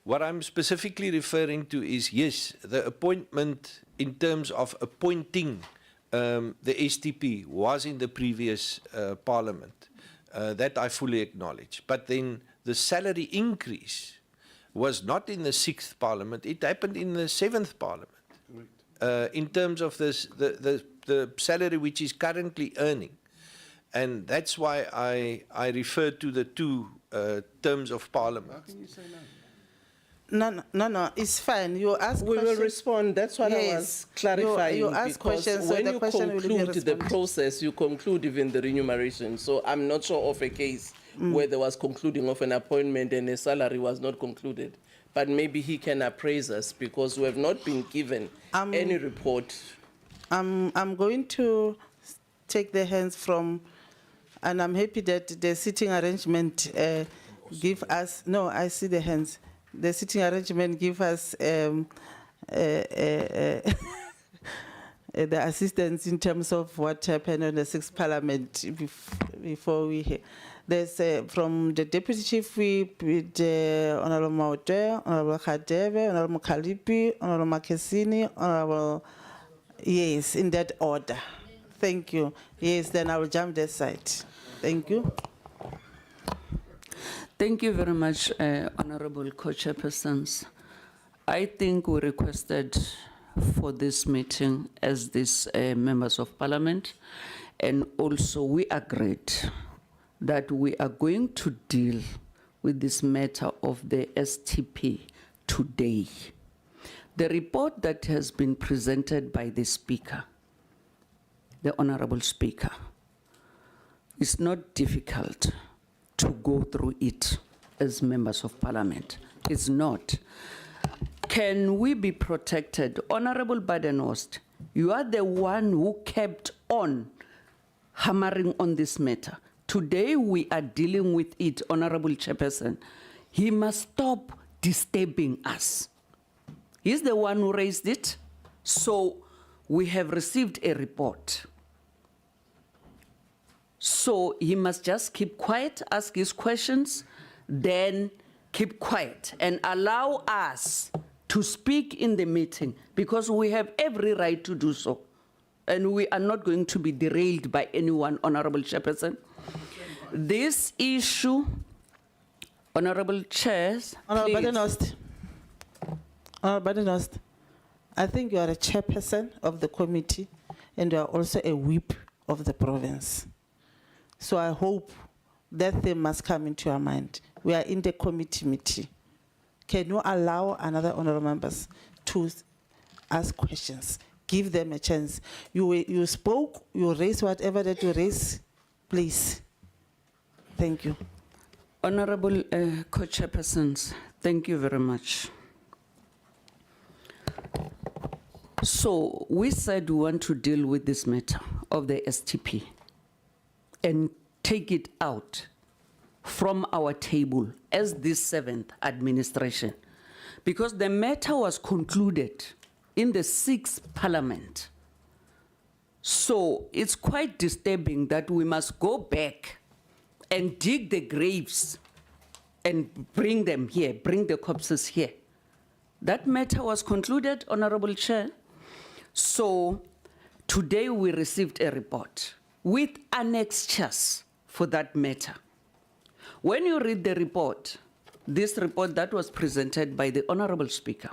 What I'm specifically referring to is, yes, the appointment in terms of appointing the STP was in the previous Parliament. That I fully acknowledge. But then the salary increase was not in the 6th Parliament. It happened in the 7th Parliament. In terms of this, the salary which is currently earning. And that's why I refer to the 2 terms of Parliament. How can you say no? No, it's fine. You ask We questions. will respond. That's what I was Yes. clarifying. You ask because questions, so when the you question will be conclude the responded. process, you conclude even the remuneration. So I'm not sure of a case where there was concluding of an appointment and a salary was not concluded. But maybe he can appraise us because we have not been given any report. I'm going to take the hands from, and I'm happy that the sitting arrangement give us, no, I see the hands. The sitting arrangement give us the assistance in terms of what happened on the 6th Parliament before we hear. There's from the Deputy Chief Whip with Honourable Maute, Honourable Khadebe, Honourable Kalipi, Honourable Makesini, Honourable, yes, in that order. Thank you. Yes, then I will jump that side. Thank you. Thank you very much, Honorable Co-Chairpersons. I think we requested for this meeting as these members of Parliament, and also we agreed that we are going to deal with this matter of the STP today. The report that has been presented by the Speaker, the Honorable Speaker, is not difficult to go through it as members of Parliament. It's not. Can we be protected? Honorable Badenhorst You are the one who kept on hammering on this matter. Today we are dealing with it, Honorable Chairperson. He must stop disturbing us. He's the one who raised it, so we have received a report. So he must just keep quiet, ask his questions, then keep quiet and allow us to speak in the meeting, because we have every right to do so. And we are not going to be derailed by anyone, Honorable Chairperson. This issue, Honorable Chairs, Honorable please. Badenost. Honorable Badenost, I think you are a chairperson of the committee and you are also a whip of the province. So I hope that thing must come into your mind. We are in the committee meeting. Can you allow another honorable members to ask questions? Give them a chance. You spoke, you raised whatever that you raised, please. Thank you. Honorable co-chairpersons, thank you very much. So we said we want to deal with this matter of the STP and take it out from our table as this 7th administration, because the matter was concluded in the 6th Parliament. So it's quite disturbing that we must go back and dig the graves and bring them here, bring the corpses here. That matter was concluded, Honorable Chair. So today we received a report with annexures for that matter. When you read the report, this report that was presented by the Honorable Speaker,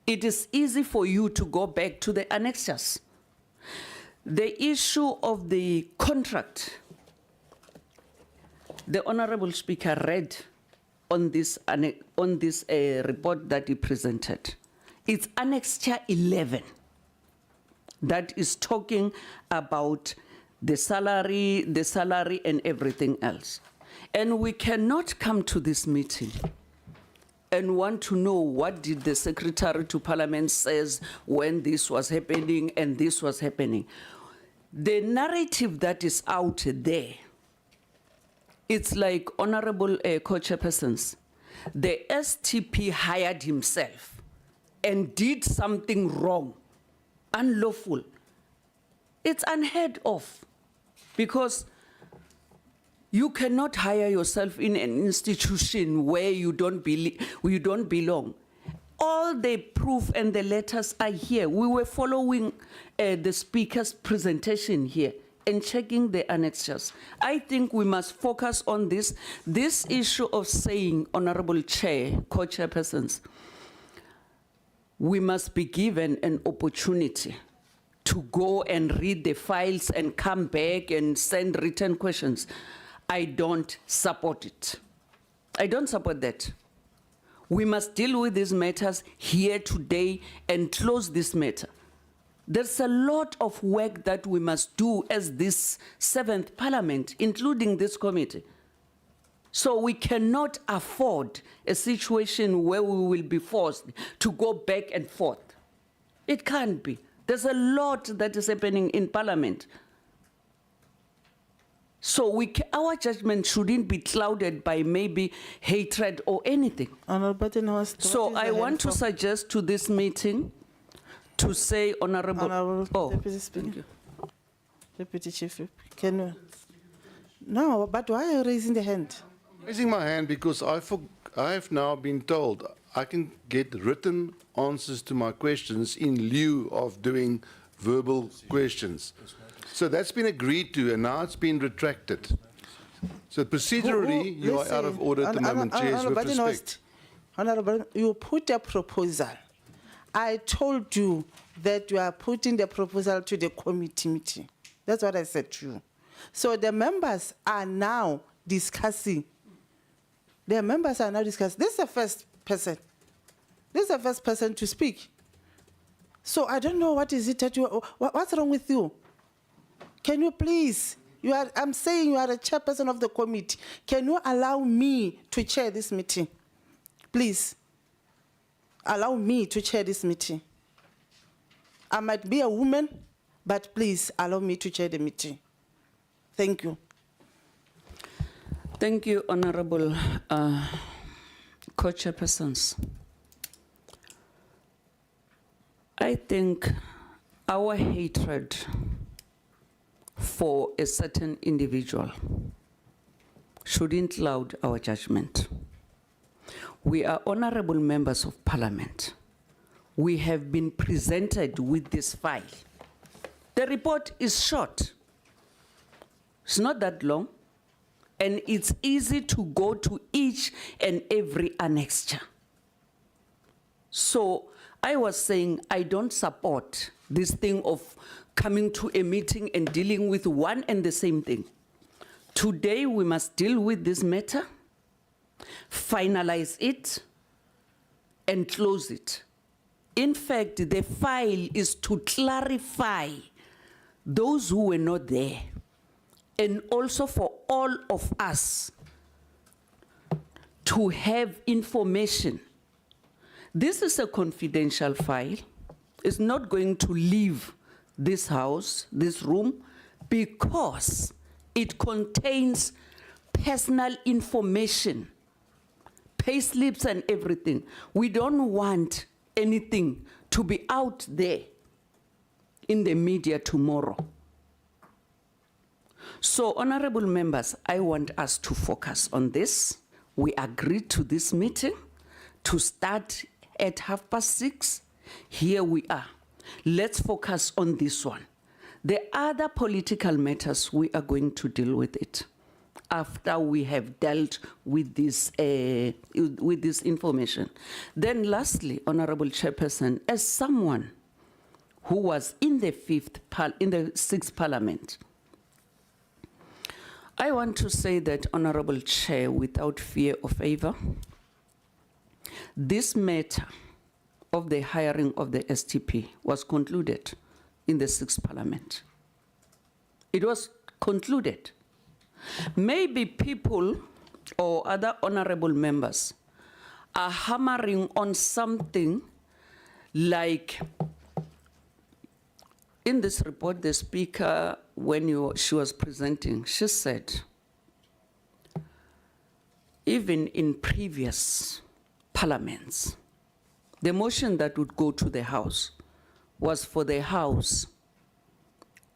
it is easy for you to go back to the annexures. The issue of the contract, the Honorable Speaker read on this report that he presented. It's Annexure 11 that is talking about the salary and everything else. And we cannot come to this meeting and want to know what did the Secretary to Parliament says when this was happening and this was happening. The narrative that is out there, it's like, Honorable co-chairpersons, the STP hired himself and did something wrong, unlawful. It's unheard of, because you cannot hire yourself in an institution where you don't belong. All the proof and the letters are here. We were following the Speaker's presentation here and checking the annexures. I think we must focus on this issue of saying, Honorable Chair, co-chairpersons, we must be given an opportunity to go and read the files and come back and send written questions. I don't support it. I don't support that. We must deal with these matters here today and close this matter. There's a lot of work that we must do as this 7th Parliament, including this committee. So we cannot afford a situation where we will be forced to go back and forth. It can't be. There's a lot that is happening in Parliament. So our judgment shouldn't be clouded by maybe hatred or anything. So I want to suggest to this meeting to say, Honorable Deputy Speaker. Thank you. Deputy Chief, can you? No, but why are you raising the hand? Raising my hand because I have now been told I can get written answers to my questions in lieu of doing verbal questions. So that's been agreed to, and now it's been retracted. So procedurally, you are out of order at the moment, Chairs, with respect. Honorable, you put a proposal. I told you that you are putting the proposal to the committee meeting. That's what I said to you. So the members are now discussing. The members are now discussing. This is the first person. This is the first person to speak. So I don't know what is it that what's wrong with you? Can you please, I'm saying you are a chairperson of the committee. Can you allow me to chair this meeting? Please, allow me to chair this meeting. I might be a woman, but please allow me to chair the meeting. Thank you. Thank you, Honorable Co-Chairpersons. I think our hatred for a certain individual shouldn't cloud our judgment. We are honorable members of parliament. We have been presented with this file. The report is short. It's not that long, and it's easy to go to each and every annexure. So I was saying I don't support this thing of coming to a meeting and dealing with one and the same thing. Today we must deal with this matter, finalize it, and close it. In fact, the file is to clarify those who were not there, and also for all of us to have information. This is a confidential file. It's not going to leave this house, this room, because it contains personal information, payslips and everything. We don't want anything to be out there in the media tomorrow. So, honorable members, I want us to focus on this. We agreed to this meeting to start at 6:30. Here we are. Let's focus on this one. The other political matters, we are going to deal with it after we have dealt with this information. Then lastly, Honorable Chairperson, as someone who was in the 6th Parliament, I want to say that, Honorable Chair, without fear of favor, this matter of the hiring of the STP was concluded in the 6th Parliament. It was concluded. Maybe people or other honorable members are hammering on something like, in this report, the speaker, when she was presenting, she said, even in previous parliaments, the motion that would go to the House was for the House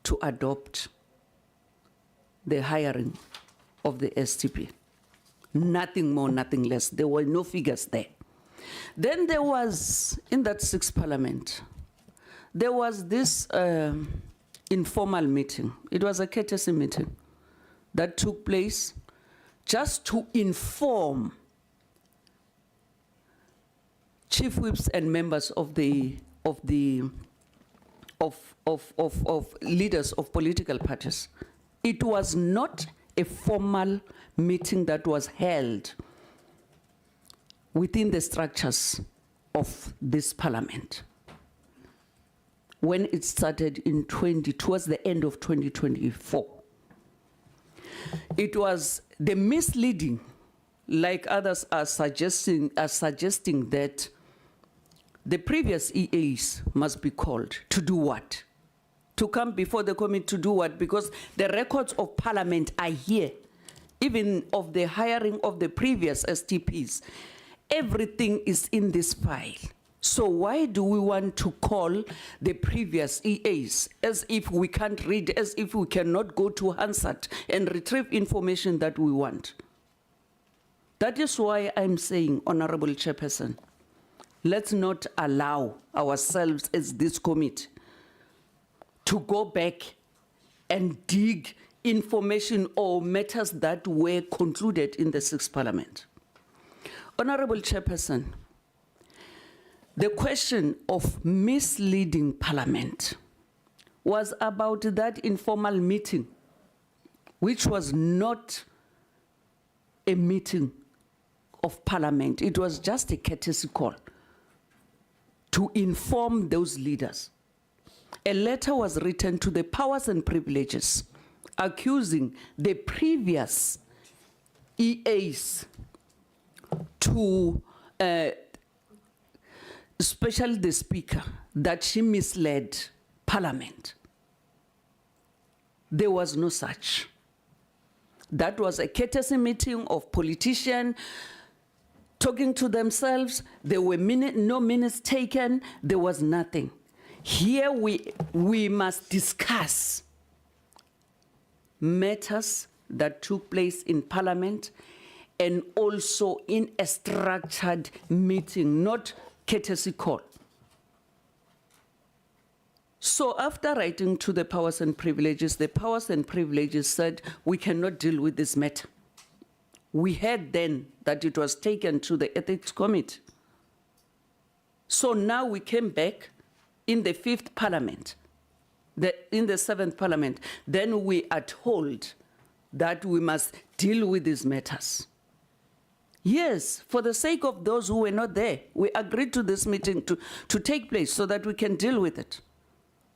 to adopt the hiring of the STP. Nothing more, nothing less. There were no figures there. Then there was, in that 6th Parliament, there was this informal meeting. It was a courtesy meeting that took place just to inform chief whips and members of leaders of political parties. It was not a formal meeting that was held within the structures of this parliament. When it started in towards the end of 2024. It was the misleading, like others are suggesting that the previous EAs must be called to do what? To come before the committee to do what? Because the records of parliament are here, even of the hiring of the previous STPs. Everything is in this file. So why do we want to call the previous EAs as if we can't read, as if we cannot go to Hansard and retrieve information that we want? That is why I'm saying, Honorable Chairperson, let's not allow ourselves as this committee to go back and dig information or matters that were concluded in the 6th Parliament. Honorable Chairperson, the question of misleading Parliament was about that informal meeting, which was not a meeting of Parliament. It was just a courtesy call to inform those leaders. A letter was written to the powers and privileges accusing the previous EAs to especially the Speaker, that she misled Parliament. There was no such. That was a courtesy meeting of politicians talking to themselves. There were no minutes taken. There was nothing. Here we must discuss matters that took place in Parliament and also in a structured meeting, not courtesy call. So after writing to the powers and privileges, the powers and privileges said, we cannot deal with this matter. We heard then that it was taken to the Ethics Committee. So now we came back in the 5th Parliament, in the 7th Parliament. Then we are told that we must deal with these matters. Yes, for the sake of those who were not there, we agreed to this meeting to take place so that we can deal with it.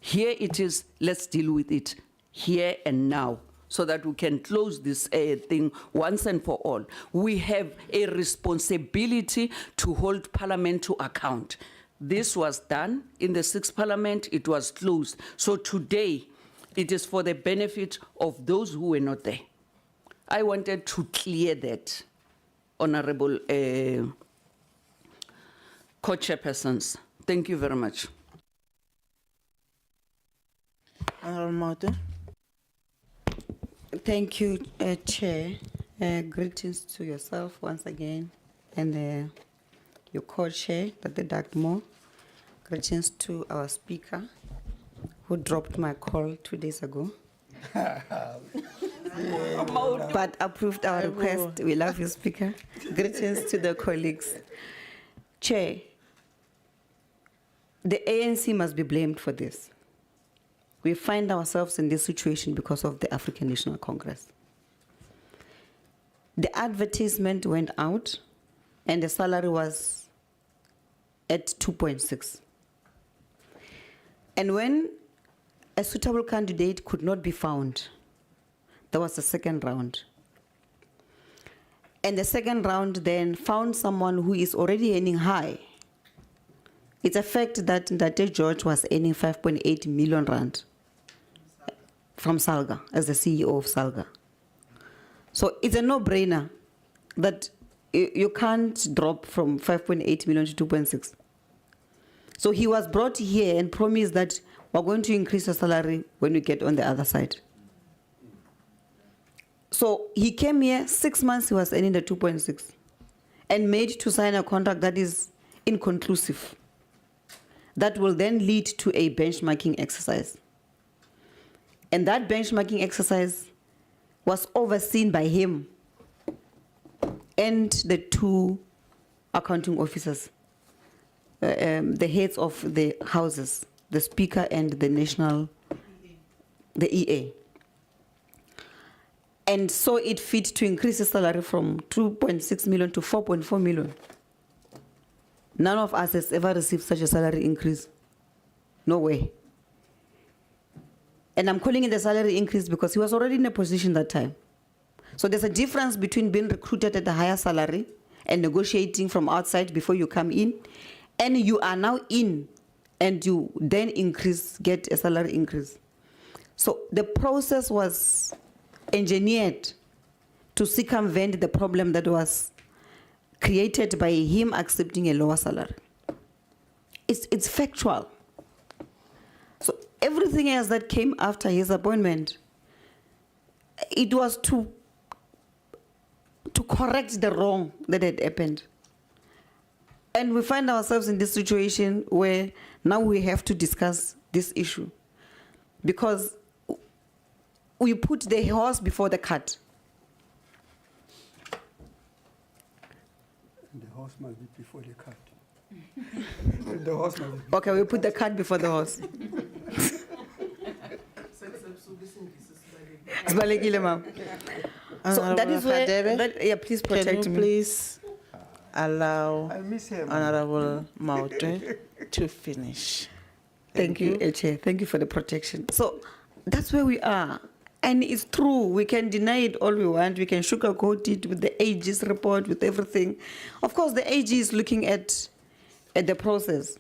Here it is, let's deal with it here and now so that we can close this thing once and for all. We have a responsibility to hold Parliament to account. This was done in the 6th Parliament, it was closed. So today, it is for the benefit of those who were not there. I wanted to clear that, Honorable co-chairpersons. Thank you very much. Honorable Maude. Thank you, Chair. Greetings to yourself once again and your co-chair, Dr. Dagmo. Greetings to our speaker who dropped my call 2 days ago. But approved our request. We love you, Speaker. Greetings to the colleagues. Chair, the ANC must be blamed for this. We find ourselves in this situation because of the African National Congress. The advertisement went out and the salary was at 2.6. And when a suitable candidate could not be found, there was a second round. And the second round then found someone who is already earning high. It's a fact that Xolile George was earning 5.8 million rand from Salga, as the CEO of Salga. So it's a no-brainer that you can't drop from 5.8 million to 2.6. So he was brought here and promised that we're going to increase the salary when we get on the other side. So he came here, 6 months he was earning the 2.6 and made to sign a contract that is inconclusive. That will then lead to a benchmarking exercise. And that benchmarking exercise was overseen by him and the 2 accounting officers, the heads of the houses, the Speaker and the EA. And so it fit to increase the salary from 2.6 million to 4.4 million. None of us has ever received such a salary increase. No way. And I'm calling it a salary increase because he was already in a position that time. So there's a difference between being recruited at a higher salary and negotiating from outside before you come in, and you are now in and you then get a salary increase. So the process was engineered to circumvent the problem that was created by him accepting a lower salary. It's factual. So everything else that came after his appointment, it was to correct the wrong that had happened. And we find ourselves in this situation where now we have to discuss this issue because we put the horse before the cart. The horse must be before the cart. The horse must be. Okay, we put the cart before the horse. So that is where, yeah, please protect Can you me. please allow I miss him. Honorable Maude to finish? Thank you, Chair. Thank you for the protection. So that's where we are. And it's true, we can deny it all we want, we can sugarcoat it with the AG's report, with everything. Of course, the AG is looking at at the process.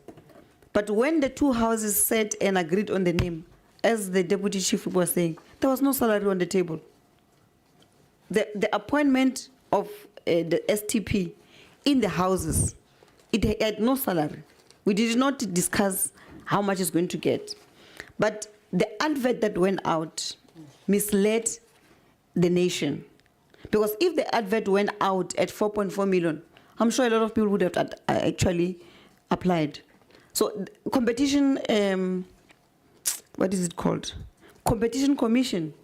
But when the two houses sat and agreed on the name, as the deputy chief was saying, there was no salary on the table. The appointment of the STP in the houses, it had no salary. We did not discuss how much it's going to get. But the advert that went out misled the nation. Because if the advert went out at 4.4 million, I'm sure a lot of people would have actually applied. So competition, what is it called? Competition Commission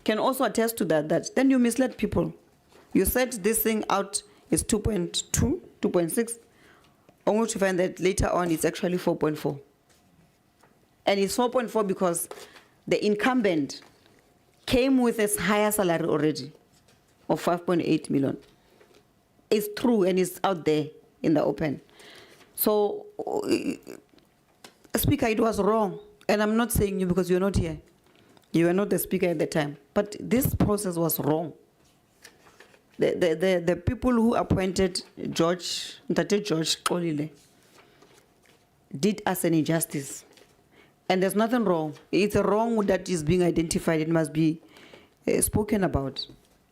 can also attest to that then you misled people. You said this thing out is 2.2, 2.6, only to find that later on it's actually 4.4. And it's 4.4 because the incumbent came with a higher salary already of 5.8 million. It's true and it's out there in the open. So, Speaker, it was wrong. And I'm not saying you because you're not here. You were not the speaker at the time. But this process was wrong. The people who appointed George Xolile did us an injustice. And there's nothing wrong. It's a wrong that is being identified. It must be spoken about.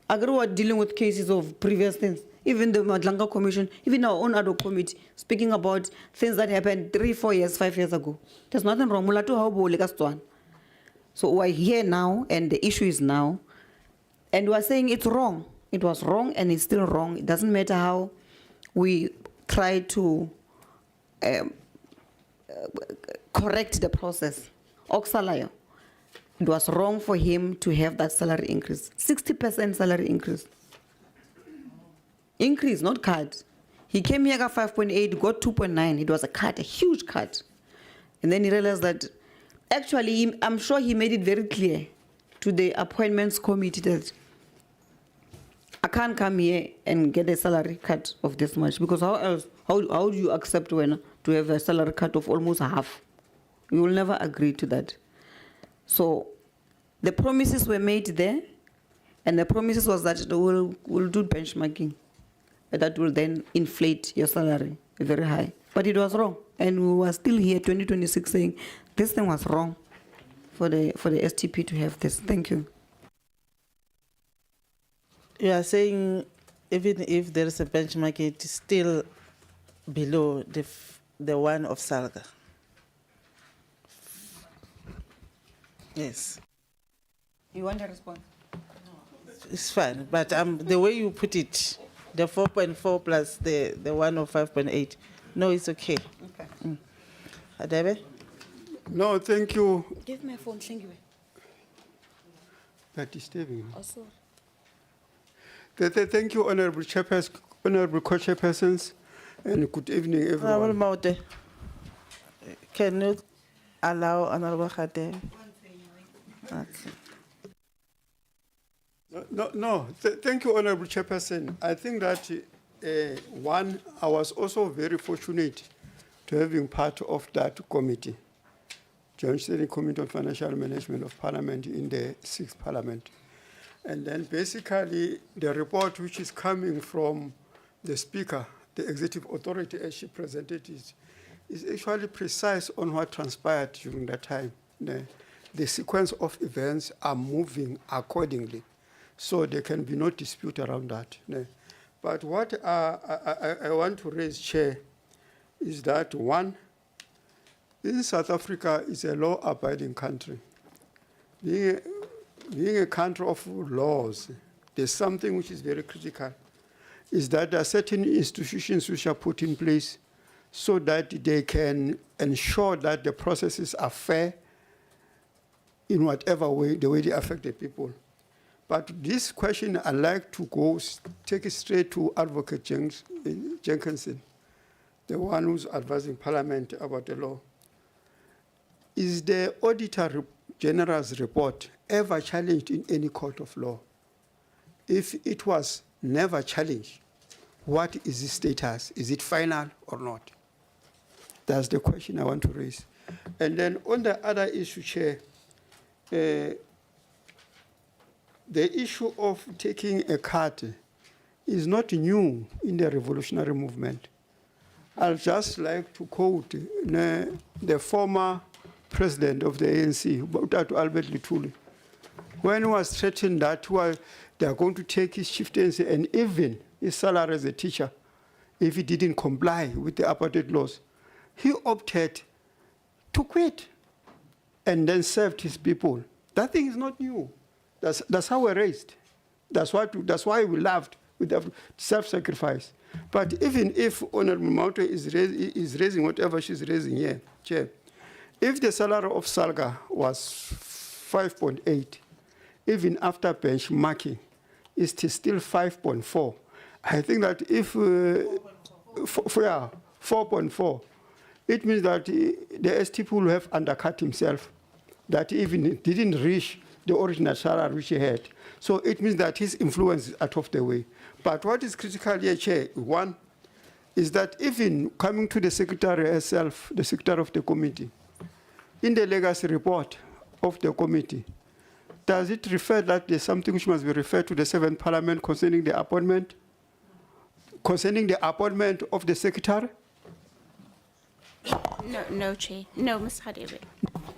I agree with dealing with cases of previous things. Even the Madlanga Commission, even our own ad hoc committee, speaking about things that happened 3, 4 years, 5 years ago. There's nothing wrong. So we're here now, and the issue is now. And we're saying it's wrong. It was wrong, and it's still wrong. It doesn't matter how we try to correct the process. Oxalayo, it was wrong for him to have that salary increase. 60% salary increase. Increase, not cut. He came here, got 5.8, got 2.9. It was a cut, a huge cut. And then he realized that, actually, I'm sure he made it very clear to the appointments committee that I can't come here and get a salary cut of this much, because how else, how do you accept to have a salary cut of almost half? We will never agree to that. So the promises were made there, and the promises was that we'll do benchmarking. That will then inflate your salary very high. But it was wrong. And we were still here 2026 saying this thing was wrong for the STP to have this. Thank you. You are saying even if there is a benchmark, it is still below the one of Salga. Yes. You want a response? It's fine, but the way you put it, the 4.4 plus the one of 5.8, no, it's okay. Okay. Adebe? No, thank you. Give me a phone, thank you. That is disturbing. Oh, sorry. Thank you, Honorable Co-Chairpersons, and good evening, Honorable everyone. Maute, can you allow Honorable Khate? Okay. No, thank you, Honorable Chairperson. I think that, one, I was also very fortunate to have been part of that committee, Joint Steering Committee on Financial Management of Parliament in the 6th Parliament. And then basically the report which is coming from the Speaker, the Executive Authority as she presented it, is actually precise on what transpired during that time. The sequence of events are moving accordingly, so there can be no dispute around that. But what I want to raise, Chair, is that one, in South Africa is a law-abiding country. Being a country of laws, there's something which is very critical, is that there are certain institutions which are put in place so that they can ensure that the processes are fair in whatever way, the way they affect the people. But this question, I'd like to take it straight to Advocate Jenkinson, the one who's advising Parliament about the law. Is the Auditor General's report ever challenged in any court of law? If it was never challenged, what is the status? Is it final or not? That's the question I want to raise. And then on the other issue, Chair, the issue of taking a cut is not new in the revolutionary movement. I'd just like to quote the former president of the ANC, Dr. Albert Lutuli, when he was threatened that they are going to take his chieftaincy and even his salary as a teacher if he didn't comply with the apartheid laws. He opted to quit and then served his people. That thing is not new. That's how we're raised. That's why we loved with the self-sacrifice. But even if Honorable Mauto is raising whatever she's raising here, Chair, if the salary of Salga was 5.8, even after benchmarking, it's still 5.4. I think that if 4.4, it means that the STP will have undercut himself, that even didn't reach the original salary which he had. So it means that his influence is out of the way. But what is critical here, Chair, one, is that even coming to the Secretary herself, the Secretary of the committee, in the legacy report of the committee, does it refer that there's something which must be referred to the 7th Parliament concerning the appointment? Concerning the appointment of the Secretary? No, Chair. No, Ms. Hadebe.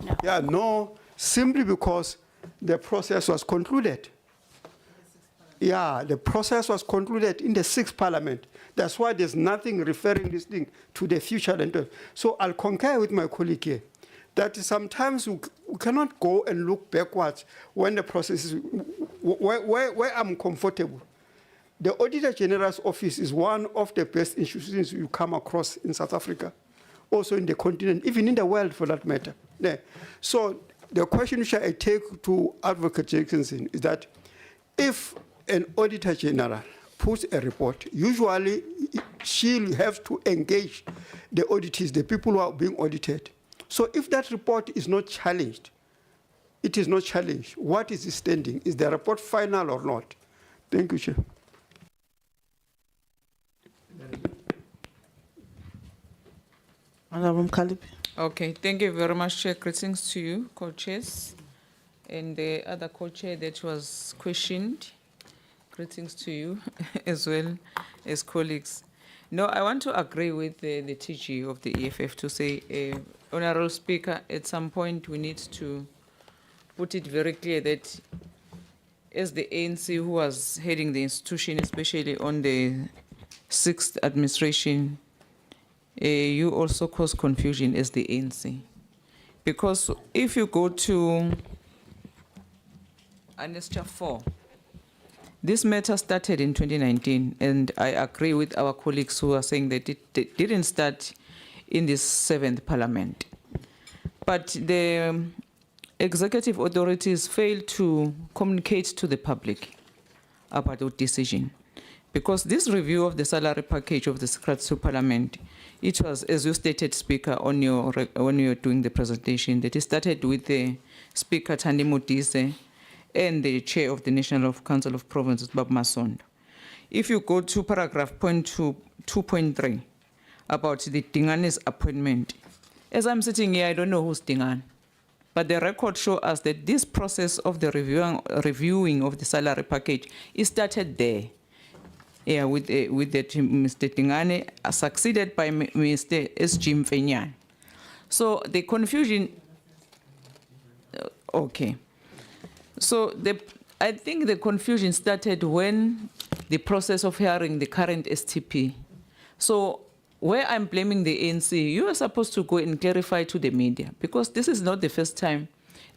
No. Yeah, no, simply because the process was concluded. Yeah, the process was concluded in the 6th Parliament. That's why there's nothing referring this thing to the future. So I'll concur with my colleague here that sometimes we cannot go and look backwards when the process is where I'm comfortable. The Auditor General's office is one of the best institutions you come across in South Africa, also in the continent, even in the world for that matter. Yeah. So the question which I take to Advocate Jackson is that if an Auditor General puts a report, usually she'll have to engage the auditors, the people who are being audited. So if that report is not challenged, it is not challenged, what is it standing? Is the report final or not? Thank you, Chair. Honorable Mkhalip. Okay, thank you very much, Chair. Greetings to you, co-chairs, and the other co-chair that was questioned. Greetings to you as well as colleagues. No, I want to agree with the TG of the EFF to say, Honorable Speaker, at some point we need to put it very clear that as the ANC who was heading the institution, especially on the 6th administration, you also cause confusion as the ANC. Because if you go to Annexure 4, this matter started in 2019, and I agree with our colleagues who are saying that it didn't start in this 7th Parliament. But the executive authorities failed to communicate to the public about the decision. Because this review of the salary package of the Secretary to Parliament, it was, as you stated, Speaker, when you were doing the presentation, that it started with the Speaker, Thandi Modise, and the Chair of the National Council of Provinces, Bob Masondo. If you go to paragraph 2.3 about the Dingane's appointment, as I'm sitting here, I don't know who's Dingan, but the record shows us that this process of the reviewing of the salary package is started there. Yeah, with the Mr. Dingane, succeeded by Mr. S.G. Mfenyan. So the confusion, okay. So I think the confusion started when the process of hiring the current STP. So where I'm blaming the ANC, you are supposed to go and clarify to the media, because this is not the first time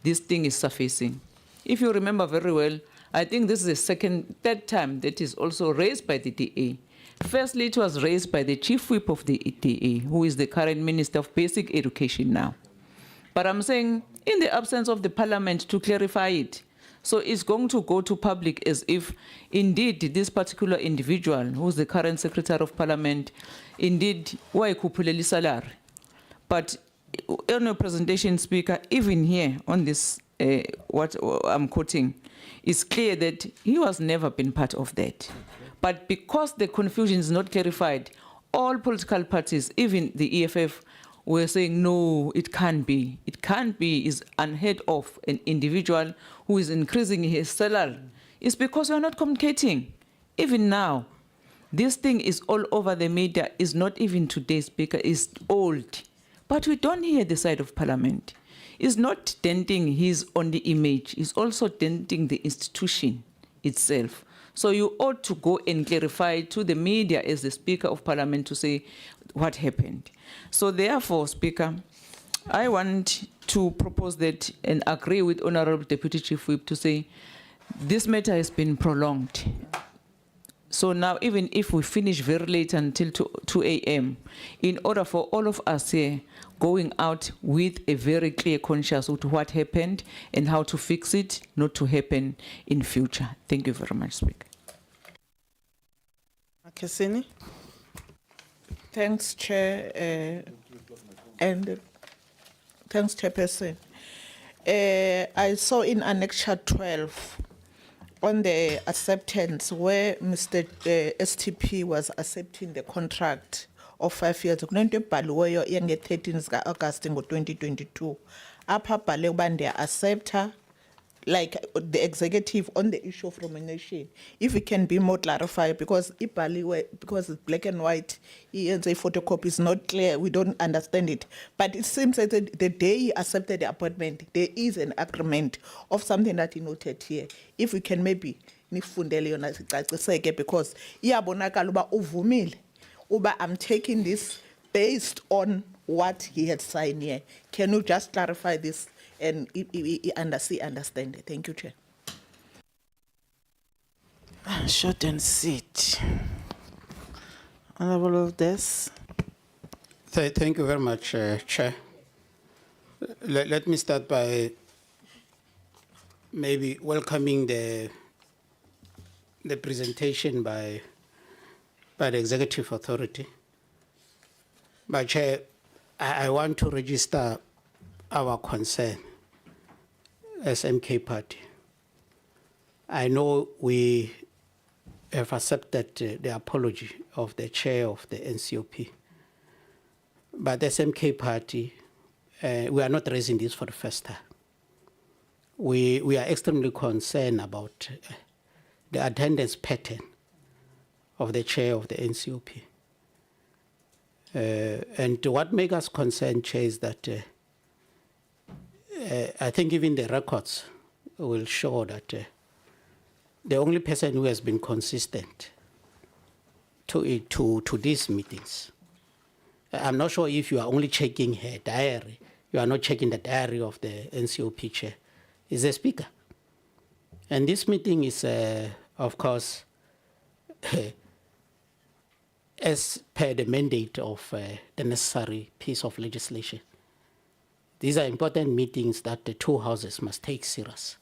this thing is surfacing. If you remember very well, I think this is the third time that is also raised by the DA. Firstly, it was raised by the Chief Whip of the DA, who is the current Minister of Basic Education now. But I'm saying, in the absence of the Parliament to clarify it, so it's going to go to public as if, indeed, this particular individual, who's the current Secretary of Parliament, indeed, why kupuleli salary. But in your presentation, Speaker, even here on this, what I'm quoting, it's clear that he was never been part of that. But because the confusion is not clarified, all political parties, even the EFF, were saying, no, it can't be. It can't be is unheard of an individual who is increasing his salary. It's because you're not communicating. Even now, This thing is all over the media, is not even today's speaker, is old. But we don't hear the side of Parliament. It's not denting his only image, it's also denting the institution itself. So you ought to go and clarify to the media as the Speaker of Parliament to say what happened. So therefore, Speaker, I want to propose that and agree with Honorable Deputy Chief Whip to say this matter has been prolonged. So now, even if we finish very late until 2 a.m., in order for all of us here going out with a very clear conscience of what happened and how to fix it, not to happen in future. Thank you very much, Speaker. Makasini. Thanks, Chair, and thanks, Chairperson. I saw in Annexure 12 on the acceptance where Mr. STP was accepting the contract of 5 years. Kunento ebhaliweyo yange-13 August 2022. Apha bhale uba ndiya-accepta, like the executive on the issue of remuneration. If it can be more clarified, because because it's black and white, a photocopy is not clear, we don't understand it. But it seems that the day he accepted the appointment, there is an agreement of something that he noted here. If we can maybe nifundele yona sicaciseke, because iyabonakala uba uvumile uba I'm taking this based on what he had signed here. Can you just clarify this and understand it? Thank you, Chair. Short and sit. Honorable of this. Thank you very much, Chair. Let me start by maybe welcoming the presentation by the Executive Authority. But Chair, I want to register our concern as MK Party. I know we have accepted the apology of the chair of the NCOP. But as MK Party, we are not raising this for the first time. We are extremely concerned about the attendance pattern of the chair of the NCOP. And what makes us concerned, Chair, is that I think even the records will show that the only person who has been consistent to these meetings, I'm not sure if you are only checking her diary, you are not checking the diary of the NCOP chair, is the Speaker. And this meeting is, of course, as per the mandate of the necessary piece of legislation. These are important meetings that the two houses must take serious.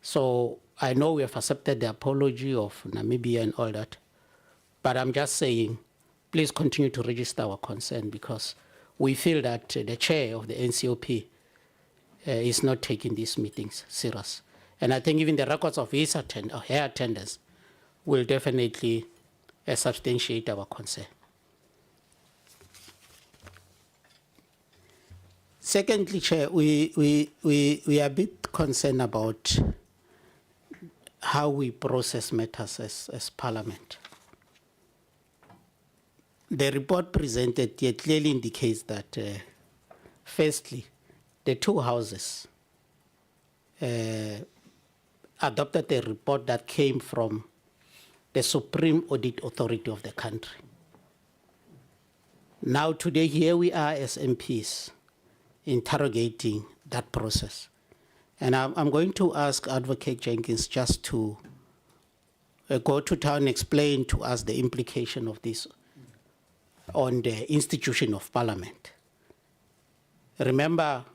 So I know we have accepted the apology of Namibia and all that, but I'm just saying, please continue to register our concern, because we feel that the chair of the NCOP is not taking these meetings serious. And I think even the records of his her attendance will definitely substantiate our concern. Secondly, Chair, we are a bit concerned about how we process matters as Parliament. The report presented here clearly indicates that, firstly, the two houses adopted a report that came from the Supreme Audit Authority of the country. Now, today, here we are as MPs interrogating that process. And I'm going to ask Advocate Jenkins just to go to town and explain to us the implication of this on the institution of Parliament. Remember,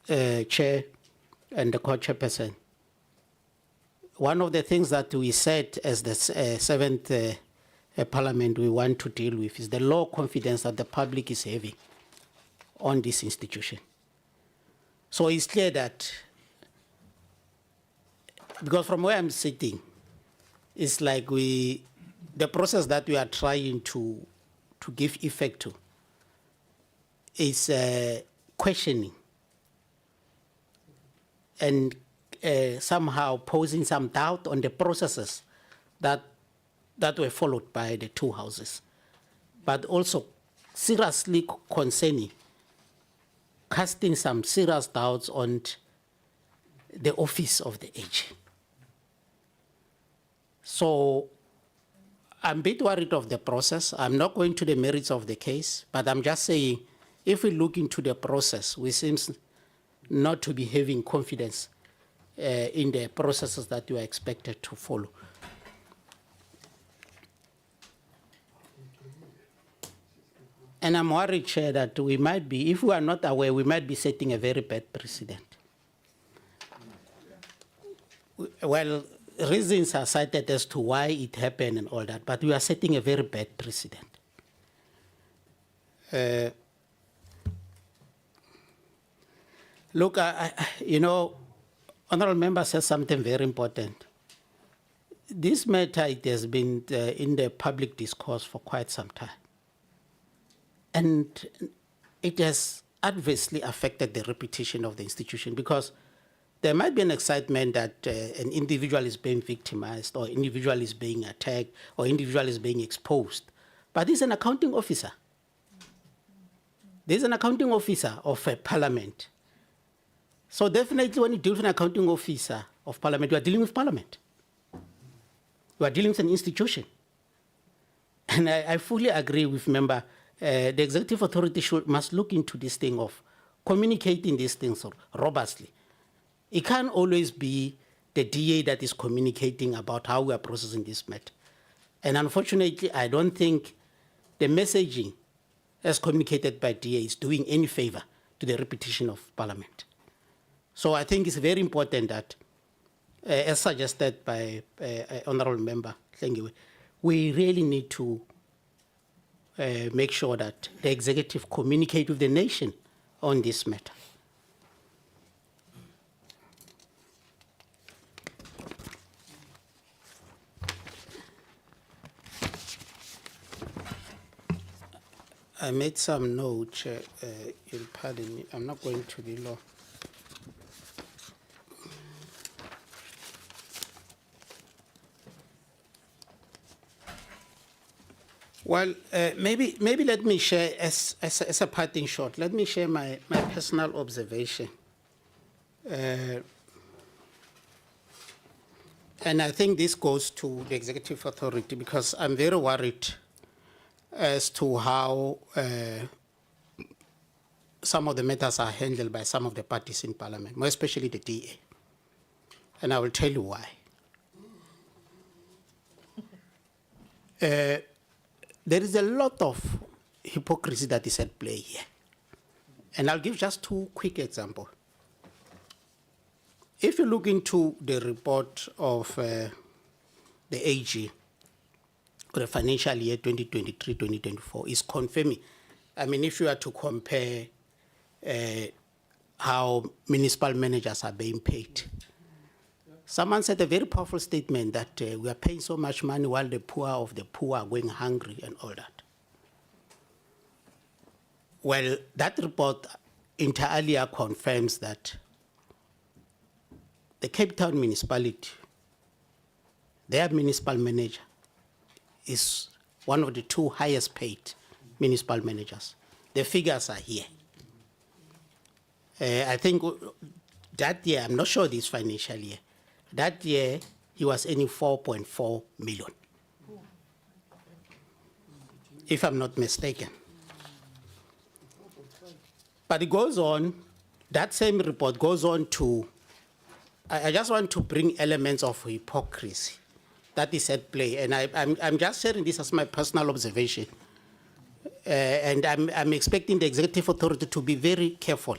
Chair and the co-chairperson, one of the things that we said as the seventh Parliament we want to deal with is the low confidence that the public is having on this institution. So it's clear that, because from where I'm sitting, it's like the process that we are trying to give effect to is questioning and somehow posing some doubt on the processes that that were followed by the two houses, but also seriously concerning, casting some serious doubts on the office of the AG. So I'm a bit worried of the process. I'm not going to the merits of the case, but I'm just saying, if we look into the process, we seem not to be having confidence in the processes that you are expected to follow. And I'm worried, Chair, that we might be, if we are not aware, we might be setting a very bad precedent. Well, reasons are cited as to why it happened and all that, but we are setting a very bad precedent. Look, honorable member says something very important. This matter, it has been in the public discourse for quite some time. And it has adversely affected the reputation of the institution, because there might be an excitement that an individual is being victimized, or individual is being attacked, or individual is being exposed. But he's an accounting officer. There's an accounting officer of a parliament. So definitely when you deal with an accounting officer of parliament, you are dealing with parliament. You are dealing with an institution. And I fully agree with member, the executive authority must look into this thing of communicating these things robustly. It can't always be the DA that is communicating about how we are processing this matter. And unfortunately, I don't think the messaging as communicated by DA is doing any favor to the reputation of Parliament. So I think it's very important that, as suggested by Honourable Member Hlengiwe, we really need to make sure that the executive communicate with the nation on this matter. I made some notes, you'll pardon me, I'm not going to be long. Well, maybe let me share, as a parting shot, let me share my personal observation. And I think this goes to the executive authority, because I'm very worried as to how some of the matters are handled by some of the parties in Parliament, more especially the DA. And I will tell you why. There is a lot of hypocrisy that is at play here. And I'll give just two quick examples. If you look into the report of the AG for the financial year 2023-2024, is confirming. I mean, if you are to compare how municipal managers are being paid, someone said a very powerful statement that we are paying so much money while the poor of the poor are going hungry and all that. Well, that report inter alia confirms that the Cape Town municipality, their municipal manager, is one of the two highest paid municipal managers. The figures are here. I think that year, I'm not sure this financial year, that year he was earning 4.4 million, if I'm not mistaken. But it goes on, that same report goes on to, I just want to bring elements of hypocrisy that is at play. And I'm just sharing this as my personal observation. And I'm expecting the executive authority to be very careful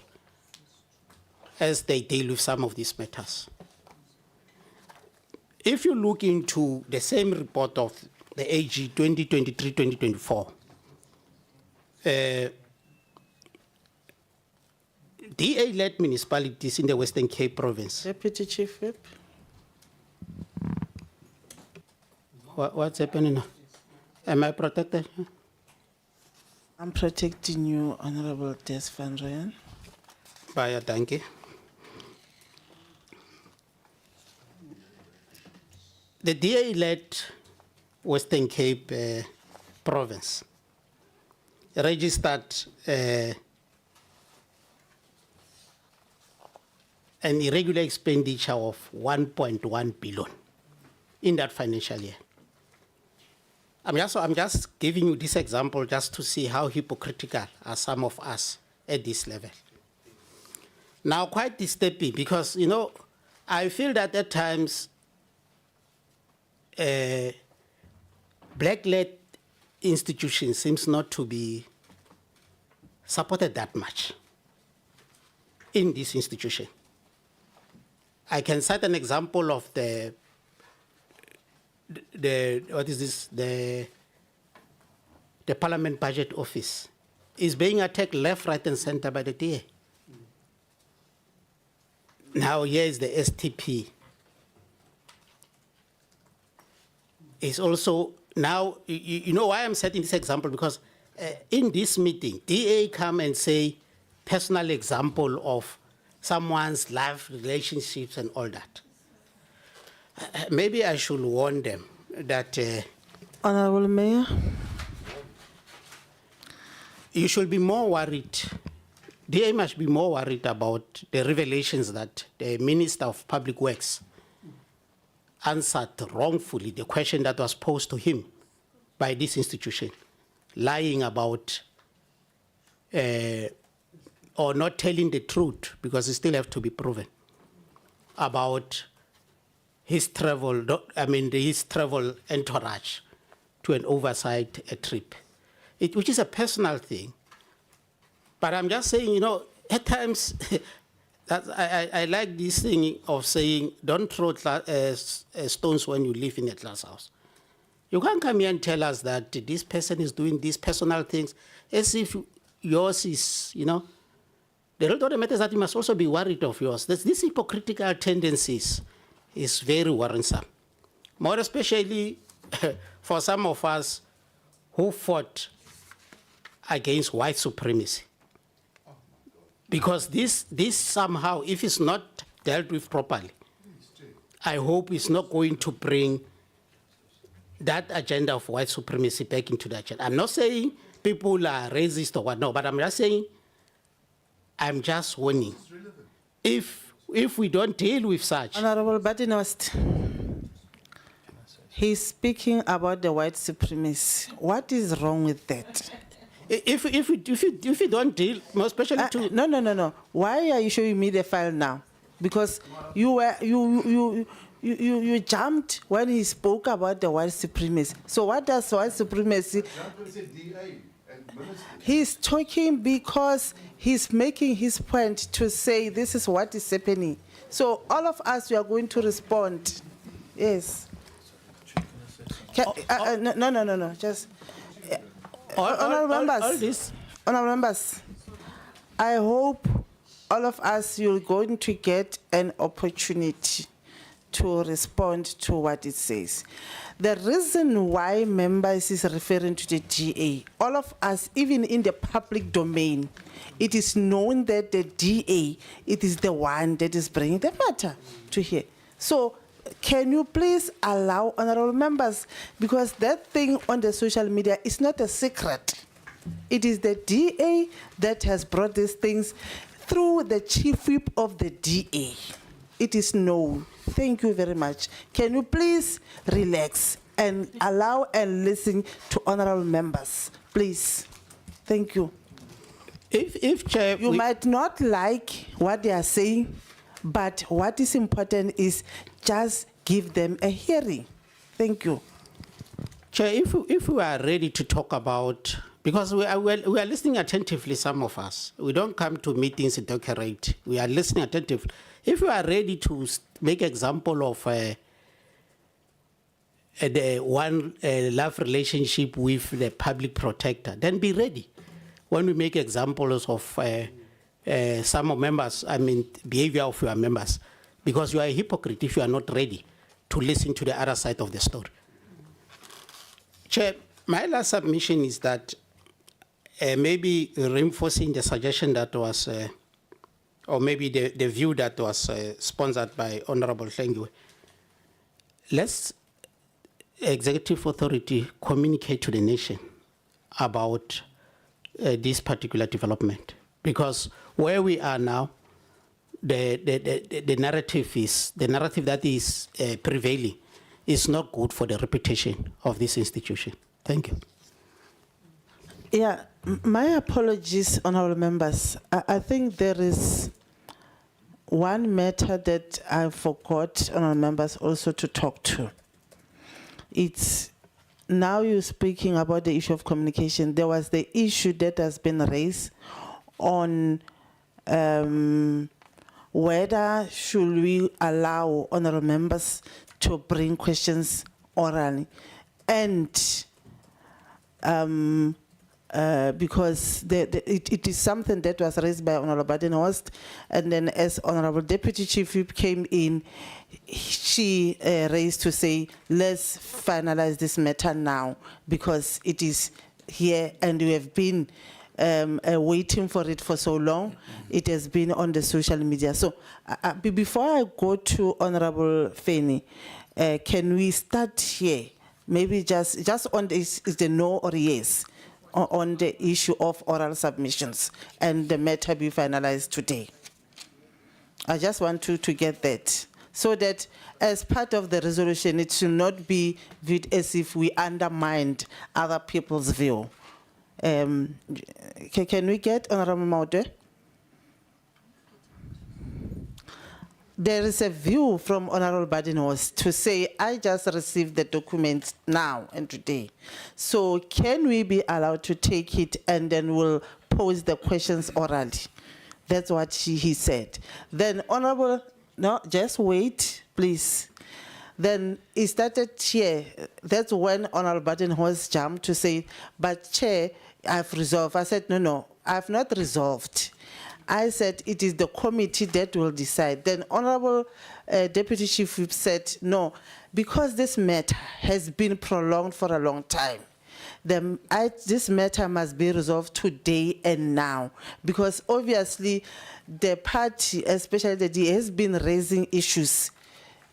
as they deal with some of these matters. If you look into the same report of the AG 2023-2024, DA-led municipalities in the Western Cape province. Deputy Chief Whip. What's happening now? Am I protected? I'm protecting you, Honorable Des Van Rijn. Baya, thank you. The DA-led Western Cape province registered an irregular expenditure of 1.1 billion in that financial year. I'm just giving you this example just to see how hypocritical are some of us at this level. Now, quite disturbing because, you know, I feel that at times black-led institutions seems not to be supported that much in this institution. I can cite an example of the Parliament Budget Office is being attacked left, right, and center by the DA. Now here is the STP. It's also now you know why I'm setting this example because in this meeting, DA come and say personal example of someone's life relationships and all that. Maybe I should warn them that Honorable Mayor. you should be more worried. DA must be more worried about the revelations that the Minister of Public Works answered wrongfully the question that was posed to him by this institution, lying about or not telling the truth, because it still have to be proven, about his travel, his travel entourage to an oversight trip, which is a personal thing. But I'm just saying, you know, at times, I like this thing of saying, don't throw stones when you live in a glass house. You can't come here and tell us that this person is doing these personal things as if yours is, you know. The result of the matter is that you must also be worried of yours. These hypocritical tendencies is very worrisome. More especially for some of us who fought against white supremacy. Because this somehow, if it's not dealt with properly, I hope it's not going to bring that agenda of white supremacy back into the agenda. I'm not saying people are racist or what, no, but I'm just saying, I'm just warning. If we don't deal with such. Honorable Batinost, he's speaking about the white supremacy. What is wrong with that? If you don't deal, more especially to No. Why are you showing me the file now? Because you jumped when he spoke about the white supremacy. So what does white supremacy? He's talking because he's making his point to say this is what is happening. So all of us, we are going to respond. Yes. No. Just. Honorable members, I hope all of us, you're going to get an opportunity to respond to what it says. The reason why members is referring to the DA, all of us, even in the public domain, it is known that the DA, it is the one that is bringing the matter to here. So can you please allow honorable members, because that thing on the social media is not a secret. It is the DA that has brought these things through the chief whip of the DA. It is known. Thank you very much. Can you please relax and allow and listen to honorable members, please? Thank you. If Chair, you might not like what they are saying, but what is important is just give them a hearing. Thank you. Chair, if we are ready to talk about, because we are listening attentively, some of us. We don't come to meetings and decorate. We are listening attentively. If we are ready to make example of the one love relationship with the public protector, then be ready. When we make examples of some members, behavior of your members, because you are a hypocrite if you are not ready to listen to the other side of the story. Chair, my last submission is that maybe reinforcing the suggestion that was, or maybe the view that was sponsored by Honorable Hlengiwe. Let's executive authority communicate to the nation about this particular development? Because where we are now, the narrative that is prevailing is not good for the reputation of this institution. Thank you. Yeah, my apologies, honorable members. I think there is one matter that I forgot, honorable members, also to talk to. It's now you're speaking about the issue of communication. There was the issue that has been raised on whether should we allow honorable members to bring questions orally, and because it is something that was raised by Honorable Badenhorst, and then as Honorable Deputy Chief Whip came in, she raised to say, let's finalize this matter now, because it is here and we have been waiting for it for so long. It has been on the social media. So before I go to Honorable Fanny, can we start here? Maybe just on this, is the no or yes on the issue of oral submissions and the matter be finalized today. I just want to get that, so that as part of the resolution, it should not be viewed as if we undermined other people's view. Can we get Honorable Maude? There is a view from Honorable Badenhorst to say, I just received the documents now and today. So can we be allowed to take it and then we'll pose the questions orally? That's what he said. Then Honorable, no, just wait, please. Then it started here. That's when Honorable Badenhorst jumped to say, but Chair, I've resolved. I said, no, I've not resolved. I said it is the committee that will decide. Then Honorable Deputy Chief Whip said, no, because this matter has been prolonged for a long time, this matter must be resolved today and now, because obviously the party, especially the DA, has been raising issues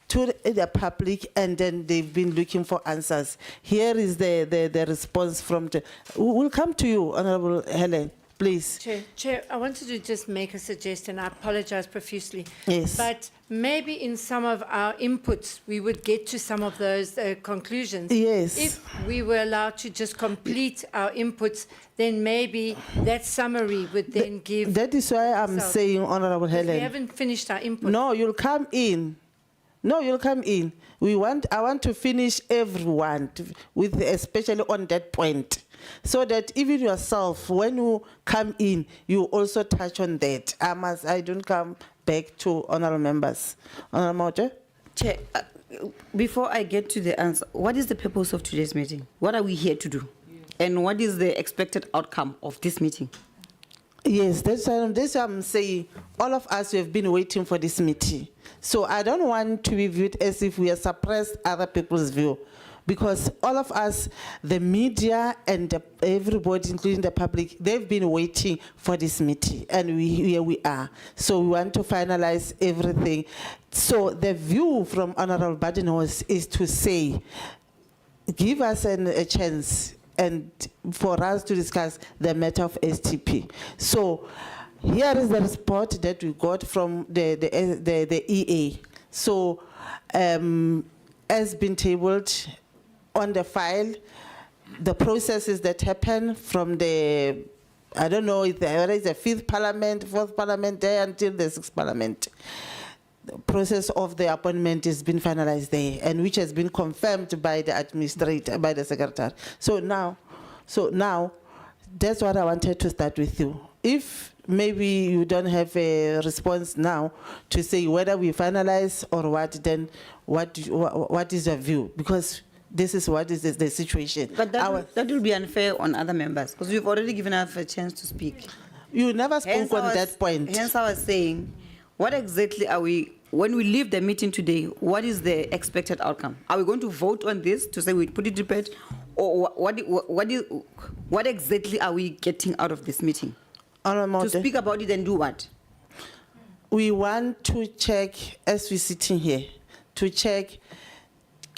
to the public, and then they've been looking for answers. Here is the response from the, we'll come to you, Honorable Helen. Please. Chair, I wanted to just make a suggestion. I apologize profusely. Yes. But maybe in some of our inputs, we would get to some of those conclusions. Yes. If we were allowed to just complete our inputs, then maybe that summary would then give. That is why I'm saying, Honorable Helen. We haven't finished our input. No, you'll come in. No, you'll come in. I want to finish everyone with, especially on that point, so that even yourself, when you come in, you also touch on that. I don't come back to honorable members. Honorable Maude? Chair, before I get to the answer, what is the purpose of today's meeting? What are we here to do? And what is the expected outcome of this meeting? Yes, that's what I'm saying. All of us have been waiting for this meeting. So I don't want to be viewed as if we are suppressed other people's view, because all of us, the media and everybody, including the public, they've been waiting for this meeting, and here we are. So we want to finalize everything. So the view from Honorable Badenhorst is to say, give us a chance and for us to discuss the matter of STP. So here is the report that we got from the EA. So has been tabled on the file, the processes that happen from the, I don't know if there is a fifth parliament, fourth parliament there until the sixth parliament. The process of the appointment has been finalized there, and which has been confirmed by the administrator, by the secretary. So now, that's what I wanted to start with you. If maybe you don't have a response now to say whether we finalize or what, then what is your view? Because this is what is the situation. But that will be unfair on other members, because you've already given us a chance to speak. You never spoke on that point. Hence I was saying, what exactly are we, when we leave the meeting today, what is the expected outcome? Are we going to vote on this to say we put it to bed? Or what exactly are we getting out of this meeting? To speak about it and do what? We want to check, as we're sitting here, to check,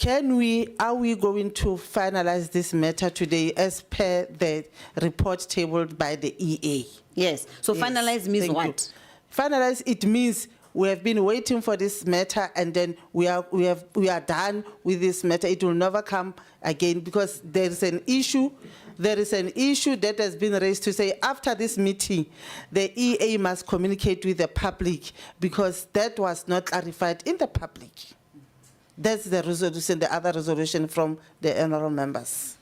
are we going to finalize this matter today as per the report tabled by the EA? Yes, so Yes, finalize means thank you. what? Finalize, it means we have been waiting for this matter and then we are done with this matter. It will never come again because there is an issue that has been raised to say after this meeting, the EA must communicate with the public because that was not clarified in the public. That's the resolution, the other resolution from the honorable members.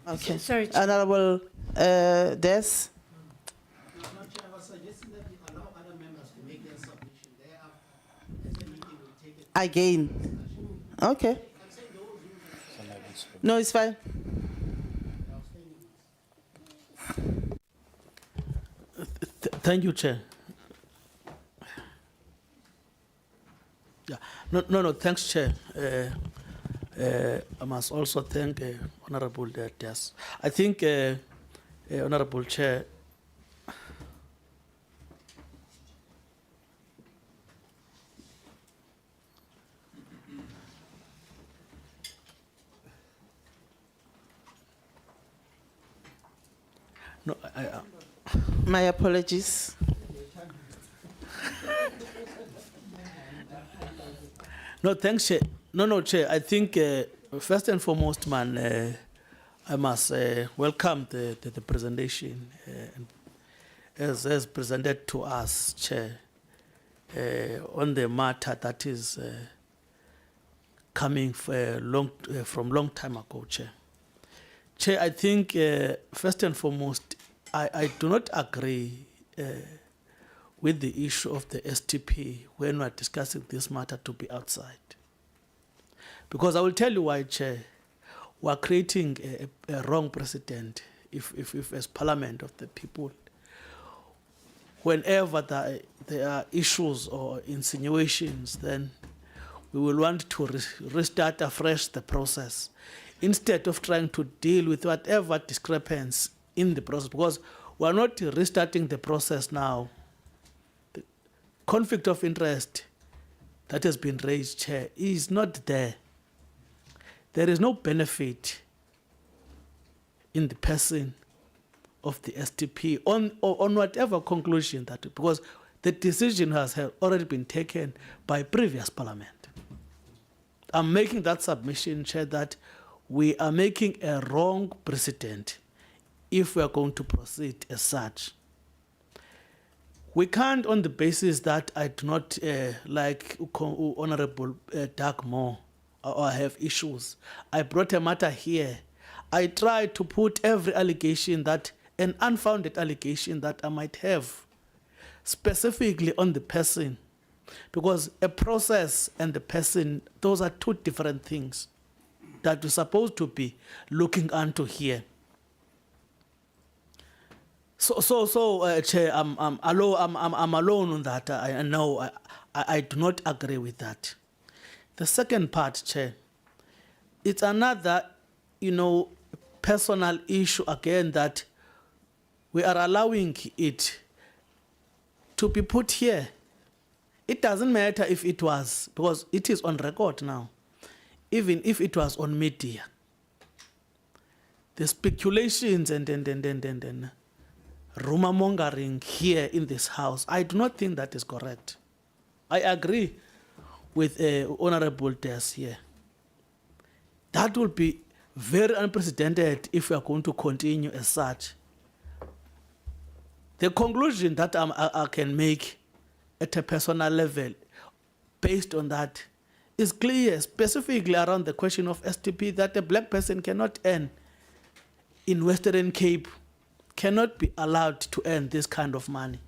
Okay. Sorry, Chair. Honorable Des. Again. Okay. No, it's fine. Thank you, Chair. Yeah. No, thanks, Chair. I must also thank Honorable Des. I think, Honorable Chair, no, My apologies. No, thanks, Chair. No, Chair. I think first and foremost, man, I must welcome the presentation as presented to us, Chair, on the matter that is coming from long time ago, Chair. Chair, I think first and foremost, I do not agree with the issue of the STP when we're discussing this matter to be outside. Because I will tell you why, Chair, we're creating a wrong precedent if as Parliament of the people, whenever there are issues or insinuations, then we will want to restart afresh the process instead of trying to deal with whatever discrepancy in the process, because we're not restarting the process now. The conflict of interest that has been raised, Chair, is not there. There is no benefit in the person of the STP on whatever conclusion that, because the decision has already been taken by previous Parliament. I'm making that submission, Chair, that we are making a wrong precedent if we are going to proceed as such. We can't, on the basis that I do not like Honorable Doug Moore or have issues. I brought a matter here. I tried to put every allegation an unfounded allegation that I might have, specifically on the person, because a process and the person, those are two different things that we're supposed to be looking into here. So, Chair, I'm alone on that. I know I do not agree with that. The second part, Chair, it's another, personal issue again that we are allowing it to be put here. It doesn't matter if it was, because it is on record now, even if it was on media. The speculations and rumor mongering here in this house, I do not think that is correct. I agree with Honorable Des here. That will be very unprecedented if we are going to continue as such. The conclusion that I can make at a personal level based on that is clear, specifically around the question of STP, that a black person cannot earn in Western Cape, cannot be allowed to earn this kind of money.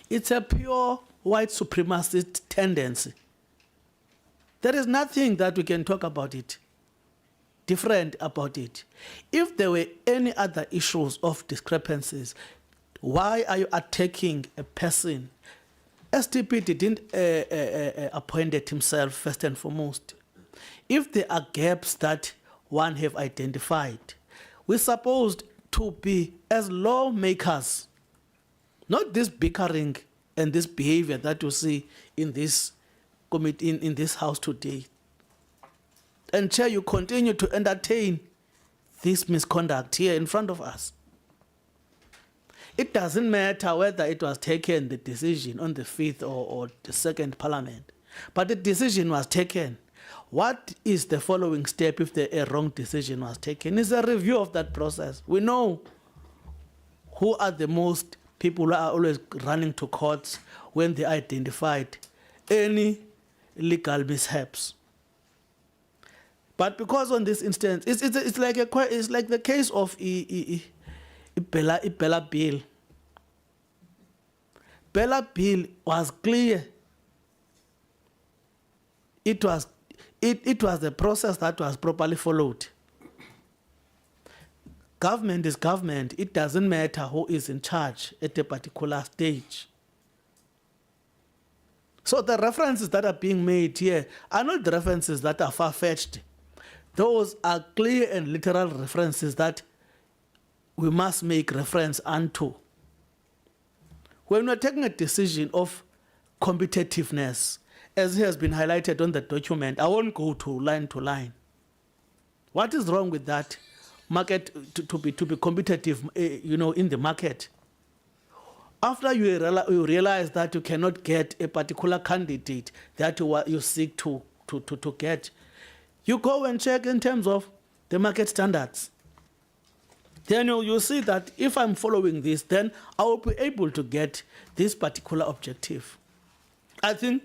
It's a pure white supremacist tendency. There is nothing that we can talk about it, different about it. If there were any other issues of discrepancies, why are you attacking a person? STP didn't appoint it himself first and foremost. If there are gaps that one have identified, we're supposed to be, as lawmakers, not this bickering and this behavior that you see in this committee in this house today. And Chair, you continue to entertain this misconduct here in front of us. It doesn't matter whether it was taken, the decision on the 5th or the 2nd Parliament, but the decision was taken. What is the following step if a wrong decision was taken? It's a review of that process. We know who are the most people who are always running to courts when they identified any legal mishaps. But because on this instance, it's like the case of Bella Bill. Bella Bill was clear. It was the process that was properly followed. Government is government. It doesn't matter who is in charge at a particular stage. So the references that are being made here are not the references that are far-fetched. Those are clear and literal references that we must make reference unto. When we're taking a decision of competitiveness, as has been highlighted on the document, I won't go to line. What is wrong with that? Market to be competitive, in the market. After you realize that you cannot get a particular candidate that you seek to get, you go and check in terms of the market standards. Then you see that if I'm following this, then I will be able to get this particular objective. I think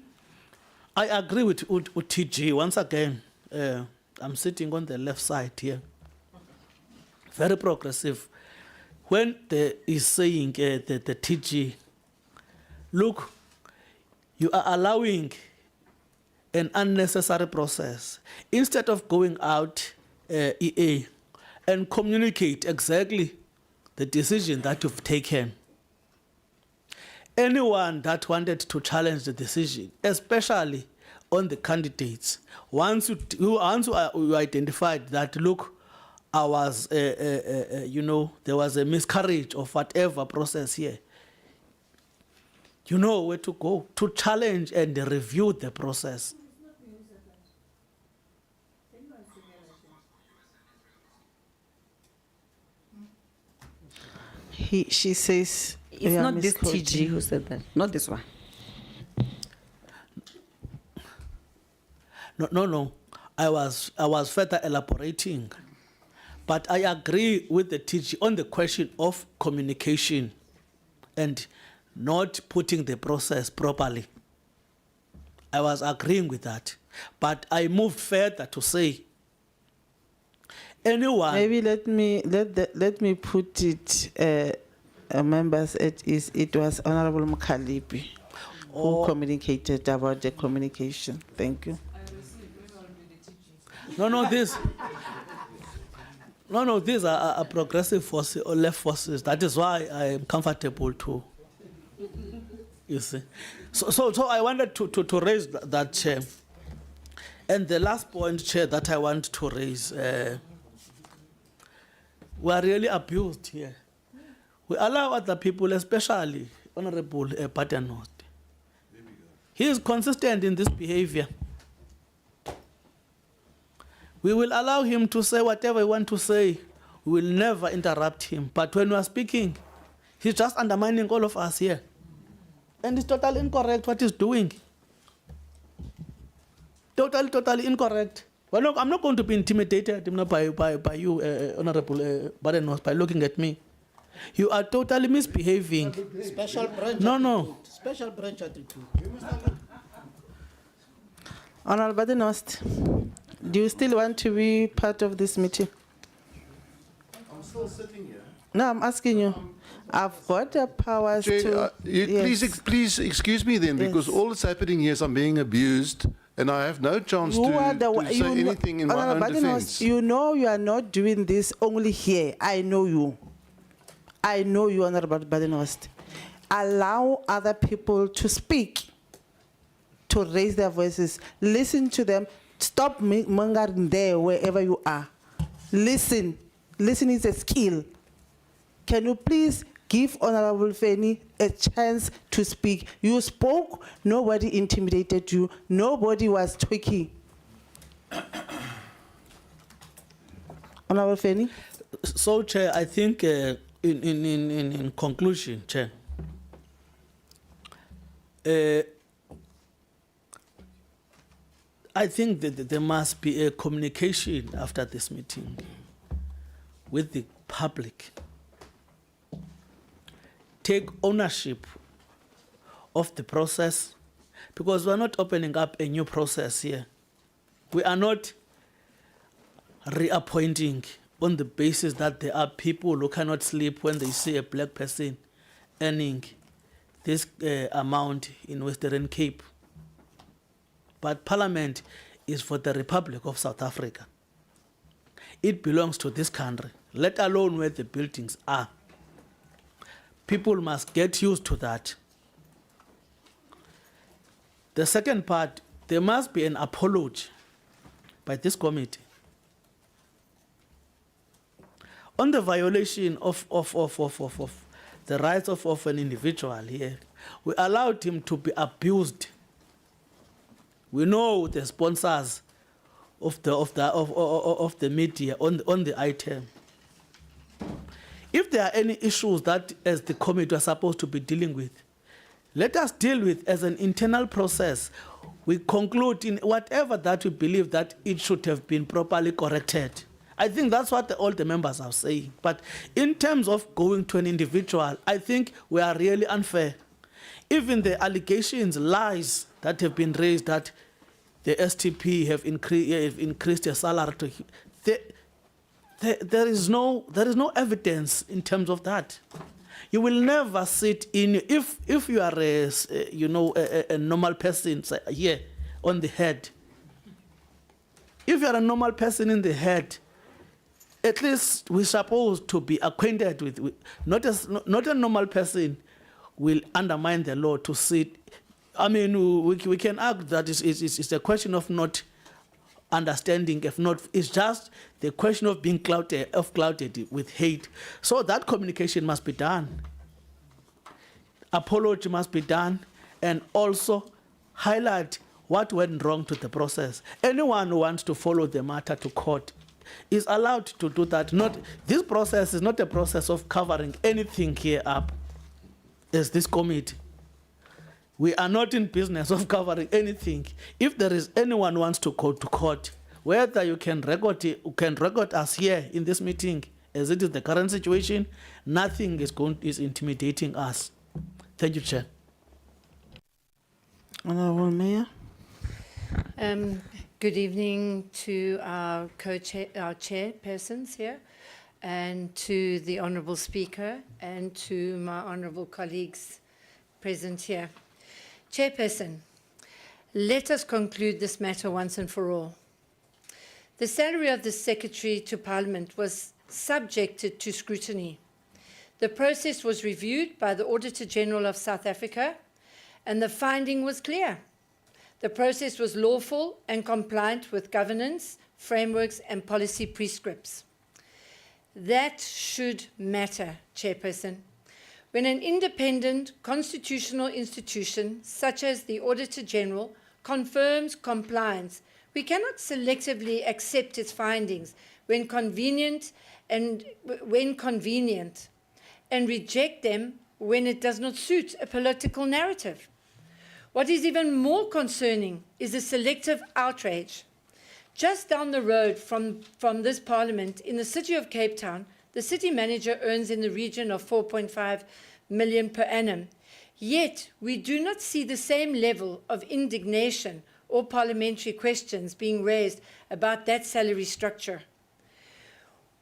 I agree with TG. Once again, I'm sitting on the left side here. Very progressive. When he's saying the TG, look, you are allowing an unnecessary process. Instead of going out EA and communicate exactly the decision that you've taken. Anyone that wanted to challenge the decision, especially on the candidates, once you identified that, look, I was, there was a miscarriage of whatever process here, you know where to go to challenge and review the process. She says... It's not this TG who said that, not this one. No. I was further elaborating. But I agree with the TG on the question of communication and not putting the process properly. I was agreeing with that. But I moved further to say, anyone... Maybe let me put it, members, it was Honorable Mkhalibi who communicated about the communication. Thank you. These are progressive forces or left forces. That is why I am comfortable to, you see. So I wanted to raise that, Chair. And the last point, Chair, that I want to raise, we are really abused here. We allow other people, especially Honorable Paternoster. He is consistent in this behavior. We will allow him to say whatever he wants to say. We will never interrupt him. But when we are speaking, he's just undermining all of us here. And it's totally incorrect what he's doing. Totally incorrect. Well, look, I'm not going to be intimidated by you, Honorable Badenos, by looking at me. You are totally misbehaving. Special branch No. attitude. Special branch attitude. Honorable Badenost, do you still want to be part of this meeting? I'm still sitting here. No, I'm asking you. I've got the powers to... Please excuse me then, because all that's happening here is I'm being abused, and I have no chance to say anything in my own defense. You know you are not doing this only here. I know you. I know you, Honorable Badenost. Allow other people to speak, to raise their voices. Listen to them. Stop mongering there wherever you are. Listen. Listen is a skill. Can you please give Honorable Fanny a chance to speak. You spoke, nobody intimidated you, nobody was tweaking. Honorable Fanny? So, Chair, I think in conclusion, Chair, I think that there must be a communication after this meeting with the public. Take ownership of the process, because we're not opening up a new process here. We are not reappointing on the basis that there are people who cannot sleep when they see a black person earning this amount in Western Cape. But Parliament is for the Republic of South Africa. It belongs to this country, let alone where the buildings are. People must get used to that. The second part, there must be an apology by this committee on the violation of the rights of an individual here. We allowed him to be abused. We know the sponsors of the media on the item. If there are any issues that as the committee are supposed to be dealing with, let us deal with as an internal process. We conclude in whatever that we believe that it should have been properly corrected. I think that's what all the members are saying. But in terms of going to an individual, I think we are really unfair. Even the allegations, lies that have been raised that the STP have increased their salary to him, there is no evidence in terms of that. You will never sit in, if you are a normal person here on the head. If you are a normal person in the head, at least we're supposed to be acquainted with not a normal person will undermine the law to sit. I mean, we can argue that it's a question of not understanding, if not, it's just the question of being clouded with hate. So that communication must be done. Apology must be done, and also highlight what went wrong to the process. Anyone who wants to follow the matter to court is allowed to do that. This process is not a process of covering anything here up as this committee. We are not in business of covering anything. If there is anyone who wants to go to court, whether you can record us here in this meeting, as it is the current situation, nothing is intimidating us. Thank you, Chair. Honorable Mayor? Good evening to our chairpersons here, and to the Honourable Speaker, and to my honourable colleagues present here. Chairperson, let us conclude this matter once and for all. The salary of the Secretary to Parliament was subjected to scrutiny. The process was reviewed by the Auditor General of South Africa, and the finding was clear. The process was lawful and compliant with governance, frameworks, and policy prescripts. That should matter, Chairperson. When an independent constitutional institution, such as the Auditor General, confirms compliance, we cannot selectively accept its findings when convenient, and reject them when it does not suit a political narrative. What is even more concerning is the selective outrage. Just down the road from this Parliament, in the city of Cape Town, the city manager earns in the region of 4.5 million per annum. Yet, we do not see the same level of indignation or parliamentary questions being raised about that salary structure.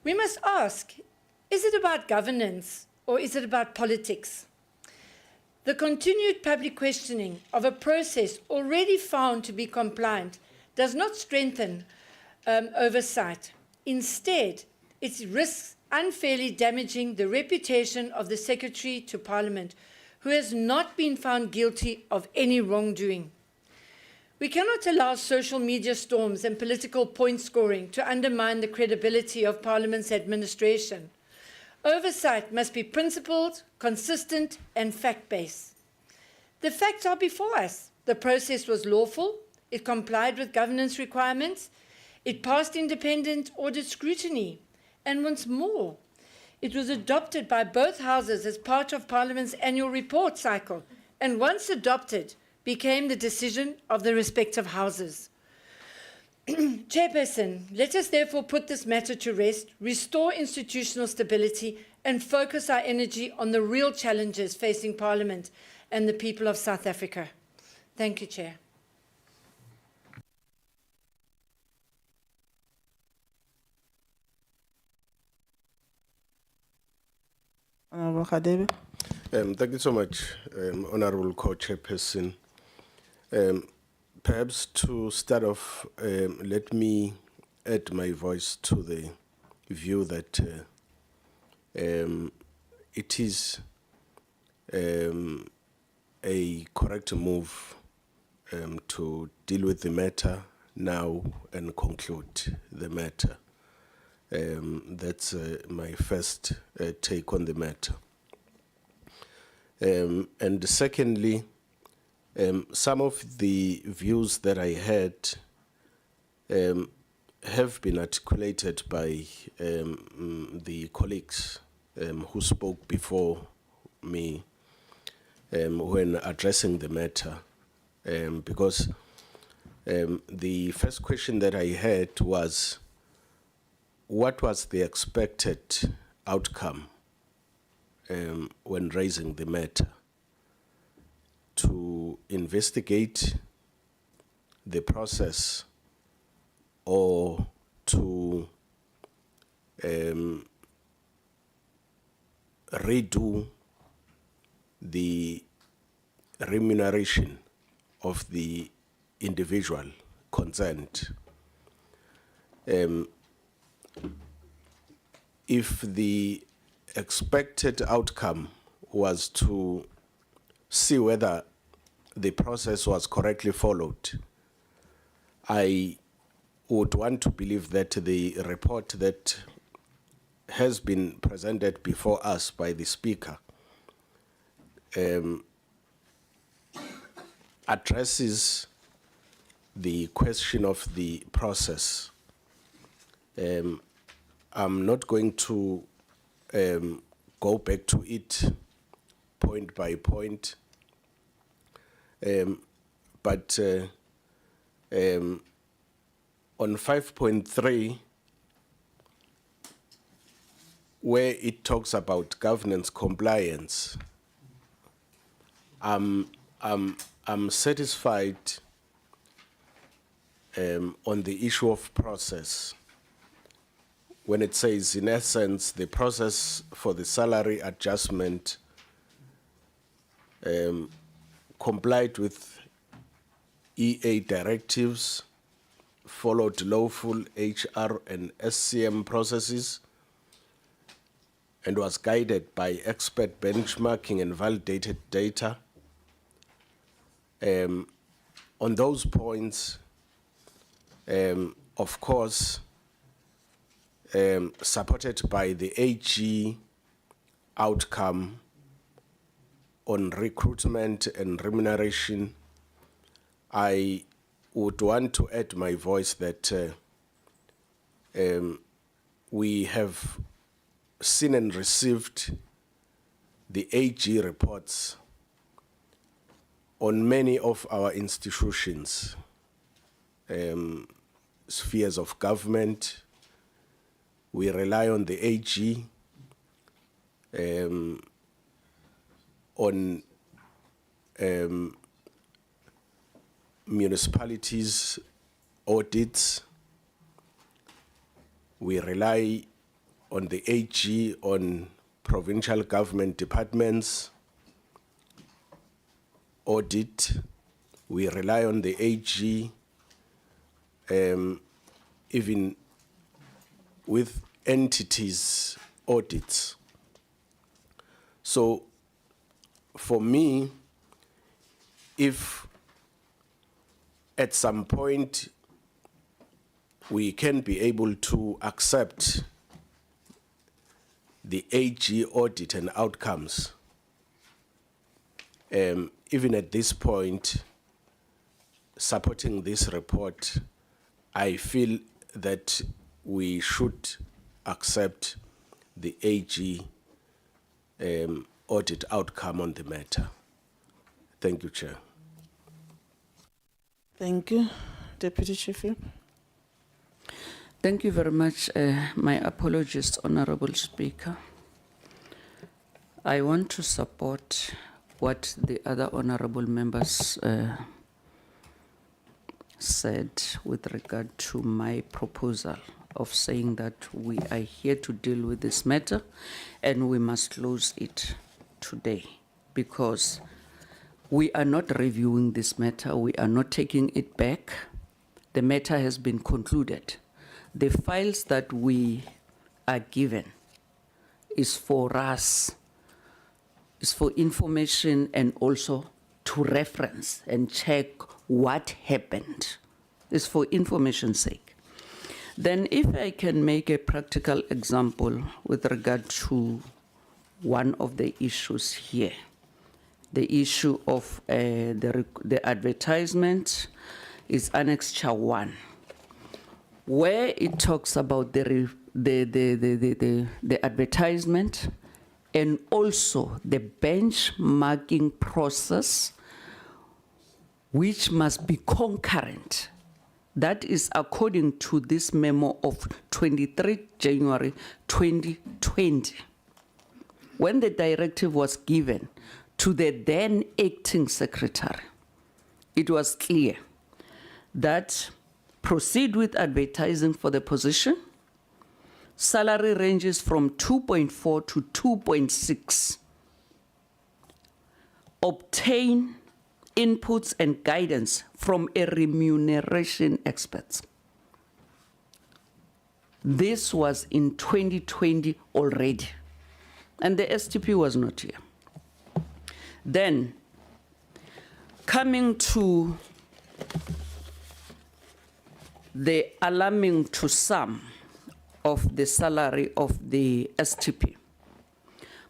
We must ask, is it about governance or is it about politics? The continued public questioning of a process already found to be compliant does not strengthen oversight. Instead, it risks unfairly damaging the reputation of the Secretary to Parliament, who has not been found guilty of any wrongdoing. We cannot allow social media storms and political point scoring to undermine the credibility of Parliament's administration. Oversight must be principled, consistent, and fact-based. The facts are before us. The process was lawful, it complied with governance requirements, it passed independent audit scrutiny, and once more, it was adopted by both houses as part of Parliament's annual report cycle, and once adopted, became the decision of the respective houses. Chairperson, let us therefore put this matter to rest, restore institutional stability, and focus our energy on the real challenges facing Parliament and the people of South Africa. Thank you, Chair. Honourable Khadebe. Thank you so much, Honourable Co-Chairperson. Perhaps to start off, let me add my voice to the view that it is a correct move to deal with the matter now and conclude the matter. That's my first take on the matter. And secondly, some of the views that I had have been articulated by the colleagues who spoke before me when addressing the matter. Because the first question that I had was, what was the expected outcome when raising the matter? To investigate the process or to redo the remuneration of the individual concerned. If the expected outcome was to see whether the process was correctly followed, I would want to believe that the report that has been presented before us by the Speaker addresses the question of the process. I'm not going to go back to it point by point, but on 5.3, where it talks about governance compliance, I'm satisfied on the issue of process, when it says, in essence, the process for the salary adjustment complied with EA directives, followed lawful HR and SCM processes, and was guided by expert benchmarking and validated data. On those points, of course, supported by the AG outcome on recruitment and remuneration, I would want to add my voice that we have seen and received the AG reports on many of our institutions, spheres of government. We rely on the AG, on municipalities' audits. We rely on the AG, on provincial government departments' audit. We rely on the AG, even with entities' audits. So for me, if at some point we can be able to accept the AG audit and outcomes, even at this point, supporting this report, I feel that we should accept the AG audit outcome on the matter. Thank you, Chair. Thank you. Deputy Chief Whip. Thank you very much. My apologies, Honorable Speaker. I want to support what the other honorable members said with regard to my proposal of saying that we are here to deal with this matter and we must close it today, because we are not reviewing this matter, we are not taking it back. The matter has been concluded. The files that we are given is for us, is for information and also to reference and check what happened. It's for information's sake. Then if I can make a practical example with regard to one of the issues here, the issue of the advertisement is Annexure 1, where it talks about the advertisement and also the benchmarking process, which must be concurrent. That is according to this memo of 23 January 2020. When the directive was given to the then acting secretary, it was clear that proceed with advertising for the position. Salary ranges from 2.4 to 2.6. Obtain inputs and guidance from a remuneration expert. This was in 2020 already, and the STP was not here. Then, coming to the alarming to some of the salary of the STP.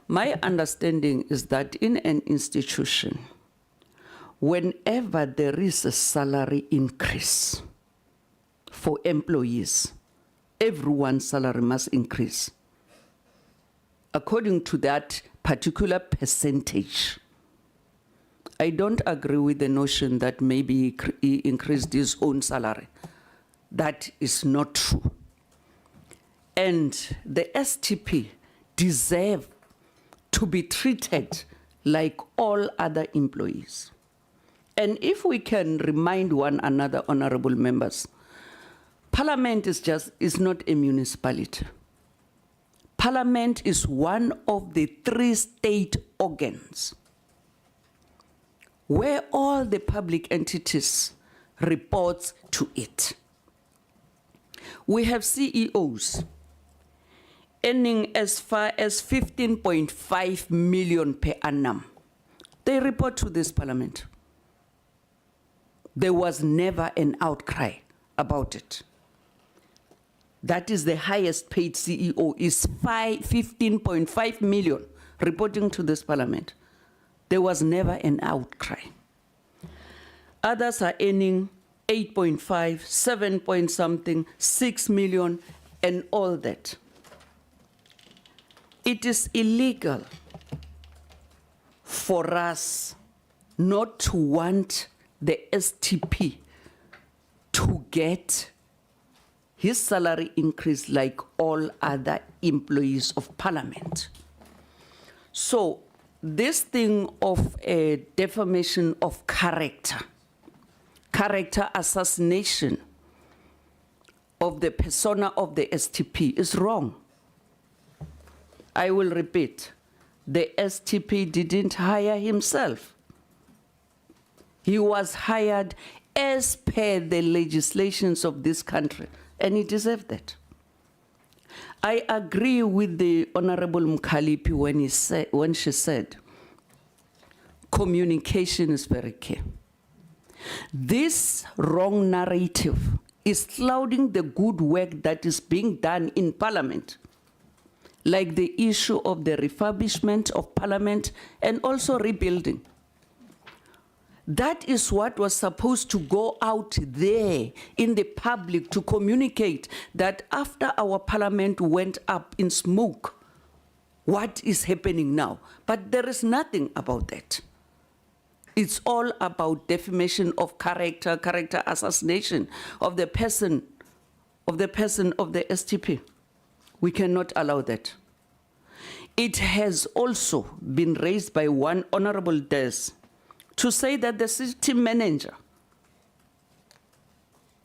My understanding is that in an institution, whenever there is a salary increase for employees, everyone's salary must increase according to that particular percentage. I don't agree with the notion that maybe he increased his own salary. That is not true. And the STP deserve to be treated like all other employees. And if we can remind one another, honorable members, Parliament is not a municipality. Parliament is one of the 3 state organs where all the public entities report to it. We have CEOs earning as far as 15.5 million per annum. They report to this Parliament. There was never an outcry about it. That is the highest paid CEO, is 15.5 million reporting to this Parliament. There was never an outcry. Others are earning 8.5, 7 point something, 6 million, and all that. It is illegal for us not to want the STP to get his salary increase like all other employees of Parliament. So this thing of a defamation of character assassination of the persona of the STP is wrong. I will repeat, the STP didn't hire himself. He was hired as per the legislations of this country, and he deserved that. I agree with the Honorable Mkhalipi when she said, communication is very key. This wrong narrative is clouding the good work that is being done in Parliament. like the issue of the refurbishment of Parliament and also rebuilding. That is what was supposed to go out there in the public to communicate that after our Parliament went up in smoke, what is happening now? But there is nothing about that. It's all about defamation of character, character assassination of the person of the STP. We cannot allow that. It has also been raised by one Honorable Des to say that the city manager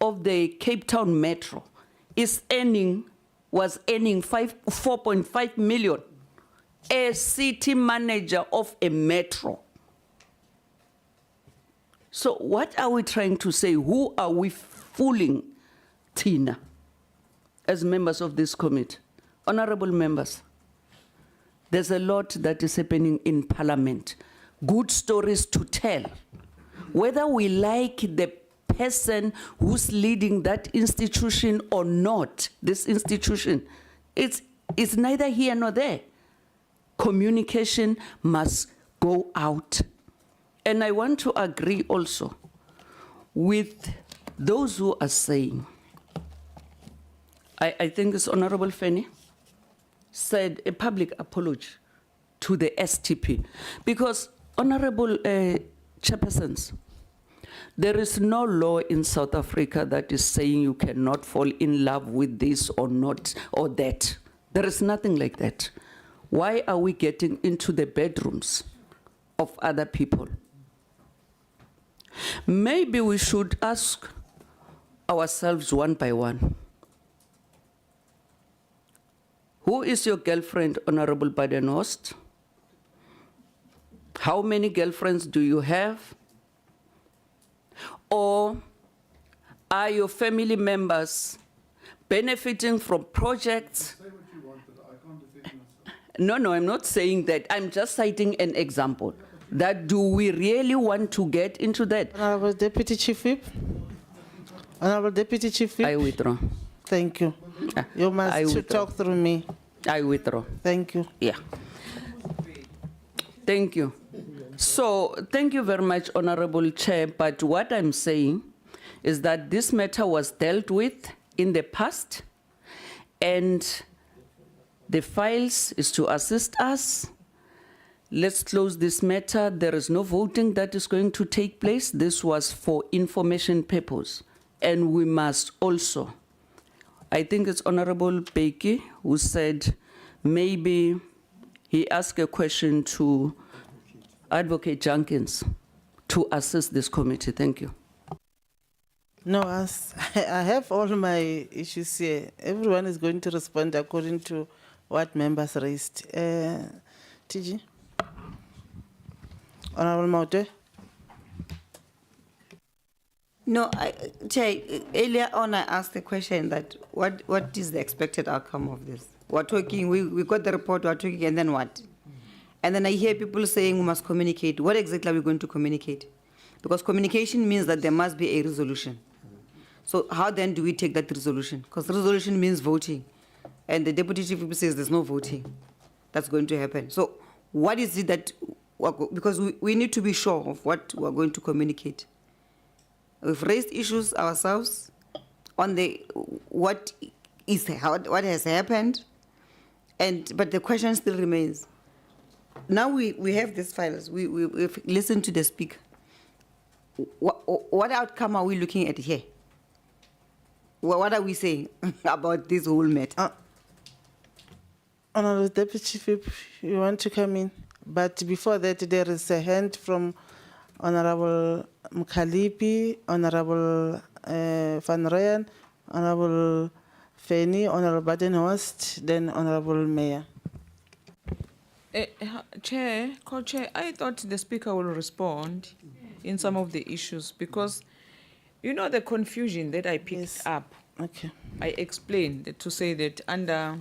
of the Cape Town Metro was earning 4.5 million. A city manager of a metro. So what are we trying to say? Who are we fooling, Tina, as members of this committee? Honorable members, there's a lot that is happening in Parliament. Good stories to tell. Whether we like the person who's leading that institution or not, this institution, it's neither here nor there. Communication must go out. And I want to agree also with those who are saying, I think it's Honorable Fanny, said a public apology to the STP. Because, Honorable Chairpersons, there is no law in South Africa that is saying you cannot fall in love with this or not, or that. There is nothing like that. Why are we getting into the bedrooms of other people? Maybe we should ask ourselves one by one. Who is your girlfriend, Honorable Badenhorst? How many girlfriends do you have? Or are your family members benefiting from projects? No, I'm not saying that. I'm just citing an example. That do we really want to get into that? Honorable Deputy Chief Whip. Honorable Deputy Chief Whip. I withdraw. Thank you. You must talk through me. I withdraw. Thank you. Yeah. Thank you. So, thank you very much, Honorable Chair, but what I'm saying is that this matter was dealt with in the past, and the files is to assist us. Let's close this matter. There is no voting that is going to take place. This was for information purpose. And we must also, I think it's Honorable Becky who said maybe he asked a question to Advocate Jenkins to assist this committee. Thank you. No, I have all my issues here. Everyone is going to respond according to what members raised. TG? Honorable Maute? No, Chair, earlier on I asked the question that what is the expected outcome of this? We're talking, we got the report, we're talking, and then what? And then I hear people saying we must communicate. What exactly are we going to communicate? Because communication means that there must be a resolution. So how then do we take that resolution? Because resolution means voting. And the Deputy Chief Whip says there's no voting that's going to happen. So what is it that, because we need to be sure of what we're going to communicate. We've raised issues ourselves on what has happened, but the question still remains. Now we have these files. We've listened to the speaker. What outcome are we looking at here? What are we saying about this whole matter? Honorable Deputy Whip, you want to come in? But before that, there is a hand from Honorable Mkhalipi, Honorable Van Ryan, Honorable Fanny, Honorable Badenhorst, then Honorable Mayor. Chair, Co-Chair, I thought the Speaker will respond in some of the issues because, you know, the confusion that I picked up. Okay. I explained to say that under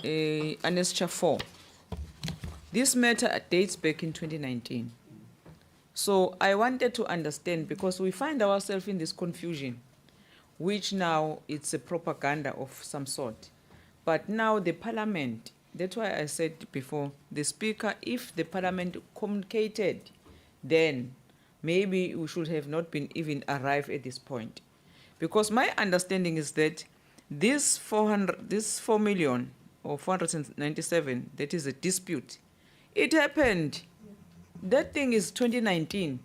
Annexure 4, this matter dates back in 2019. So I wanted to understand because we find ourselves in this confusion, which now it's a propaganda of some sort. But now the parliament, that's why I said before, the speaker, if the parliament communicated, then maybe we should have not been even arrived at this point. Because my understanding is that this 4 million or 497, that is a dispute. It happened. That thing is 2019.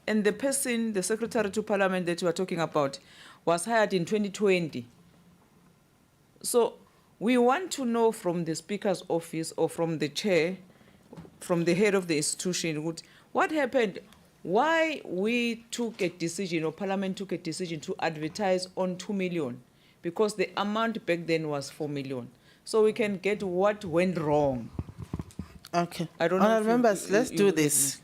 And the person, the secretary to parliament that you are talking about, was hired in 2020. So we want to know from the speaker's office or from the chair, from the head of the institution, what happened, why we took a decision, or parliament took a decision to advertise on 2 million, because the amount back then was 4 million. So we can get what went wrong. Okay. I don't know. Honourable members, let's do this.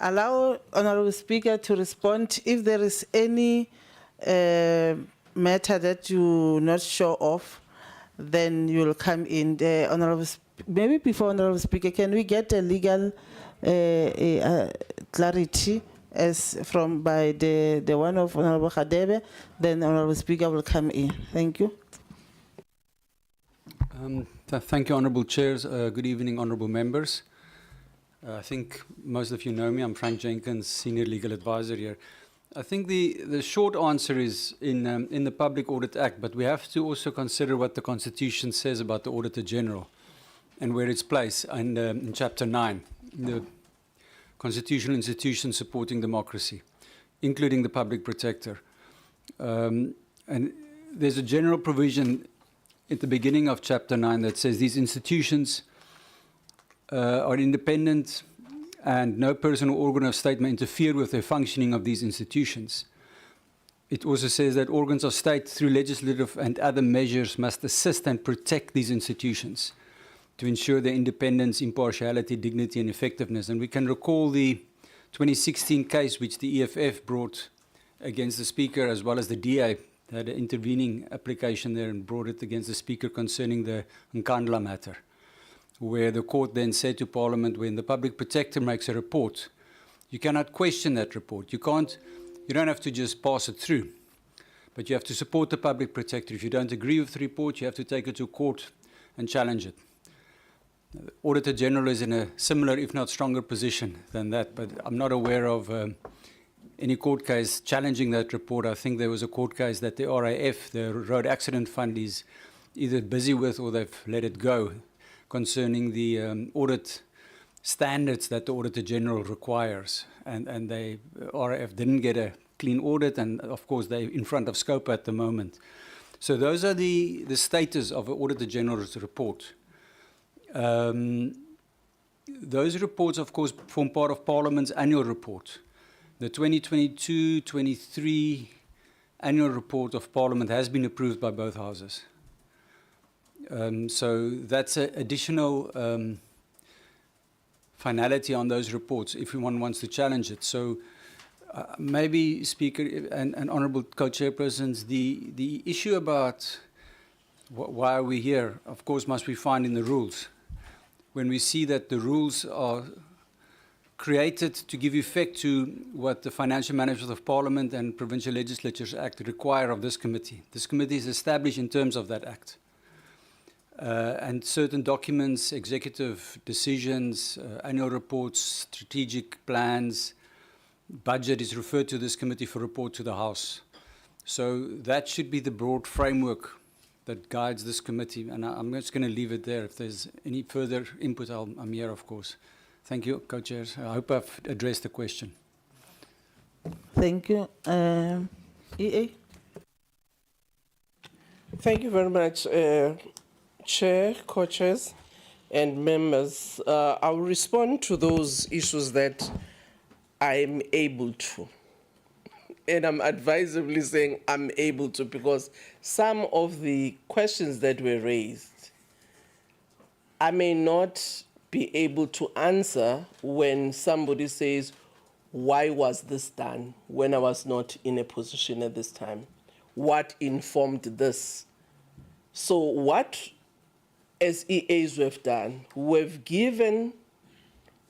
Allow Honourable Speaker to respond. If there is any matter that you're not sure of, then you'll come in. Maybe before Honourable Speaker, can we get a legal clarity as from by the one of Honourable Khadebe? Then Honourable Speaker will come in. Thank you. Thank you, Honourable Chairs. Good evening, Honourable Members. I think most of you know me. I'm Frank Jenkins, Senior Legal Advisor here. I think the short answer is in the Public Audit Act, but we have to also consider what the Constitution says about the Auditor General and where it's placed in Chapter 9, the constitutional institutions supporting democracy, including the Public Protector. And there's a general provision at the beginning of Chapter 9 that says these institutions are independent and no person or organ of state may interfere with the functioning of these institutions. It also says that organs of state, through legislative and other measures, must assist and protect these institutions to ensure their independence, impartiality, dignity, and effectiveness. And we can recall the 2016 case which the EFF brought against the Speaker, as well as the DA had an intervening application there and brought it against the Speaker concerning the Nkandla matter, where the court then said to Parliament, when the Public Protector makes a report, you cannot question that report. You don't have to just pass it through, but you have to support the Public Protector. If you don't agree with the report, you have to take it to court and challenge it. The Auditor General is in a similar, if not stronger, position than that, but I'm not aware of any court case challenging that report. I think there was a court case that the RAF, the Road Accident Fund, is either busy with or they've let it go, concerning the audit standards that the Auditor General requires. And the RAF didn't get a clean audit, and of course they're in front of scope at the moment. So those are the status of the Auditor General's report. Those reports, of course, form part of Parliament's annual report. The 2022-23 annual report of Parliament has been approved by both houses. So that's an additional finality on those reports if one wants to challenge it. So maybe, Speaker and Honourable Co-Chairpersons, the issue about why are we here, of course, must be found in the rules. When we see that the rules are created to give effect to what the Financial Management of Parliament and Provincial Legislatures Act require of this committee. This committee is established in terms of that act. And certain documents, executive decisions, annual reports, strategic plans, budget is referred to this committee for report to the House. So that should be the broad framework that guides this committee. And I'm just going to leave it there. If there's any further input, I'm here, of course. Thank you, Co-Chairs. I hope I've addressed the question. Thank you. EA? Thank you very much, Chair, Co-Chairs, and members. I will respond to those issues that I'm able to. And I'm advisably saying I'm able to, because some of the questions that were raised, I may not be able to answer when somebody says, why was this done when I was not in a position at this time? What informed this? So what, as EAs we've done, we've given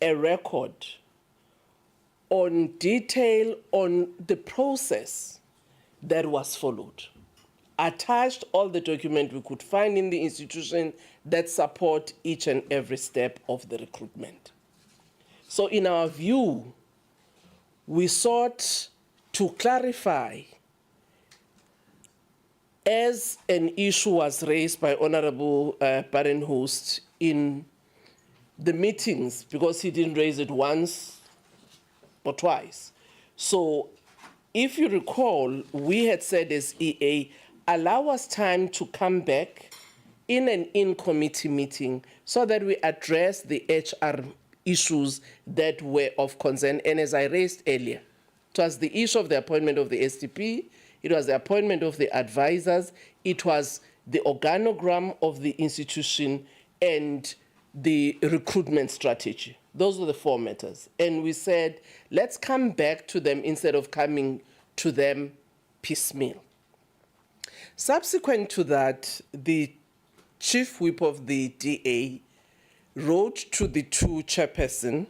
a record on detail on the process that was followed. attached all the documents we could find in the institution that support each and every step of the recruitment. So in our view, we sought to clarify, as an issue was raised by Honorable Barenhost in the meetings, because he didn't raise it once or twice. So if you recall, we had said as EA, allow us time to come back in an in-committee meeting so that we address the HR issues that were of concern. And as I raised earlier, it was the issue of the appointment of the STP, it was the appointment of the advisors, it was the organogram of the institution, and the recruitment strategy. Those were the 4 matters. And we said, let's come back to them instead of coming to them piecemeal. Subsequent to that, the chief whip of the DA wrote to the 2 chairpersons,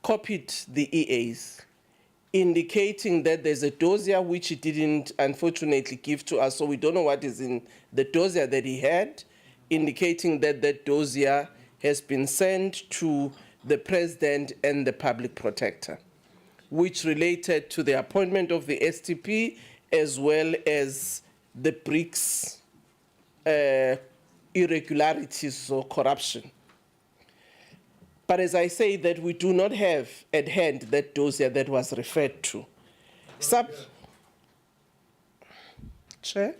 copied the EAs, indicating that there's a dossier which he didn't unfortunately give to us, so we don't know what is in the dossier that he had, indicating that that dossier has been sent to the president and the public protector, which related to the appointment of the STP as well as the BRICS irregularities or corruption. But as I say, that we do not have at hand that dossier that was referred to. Chair,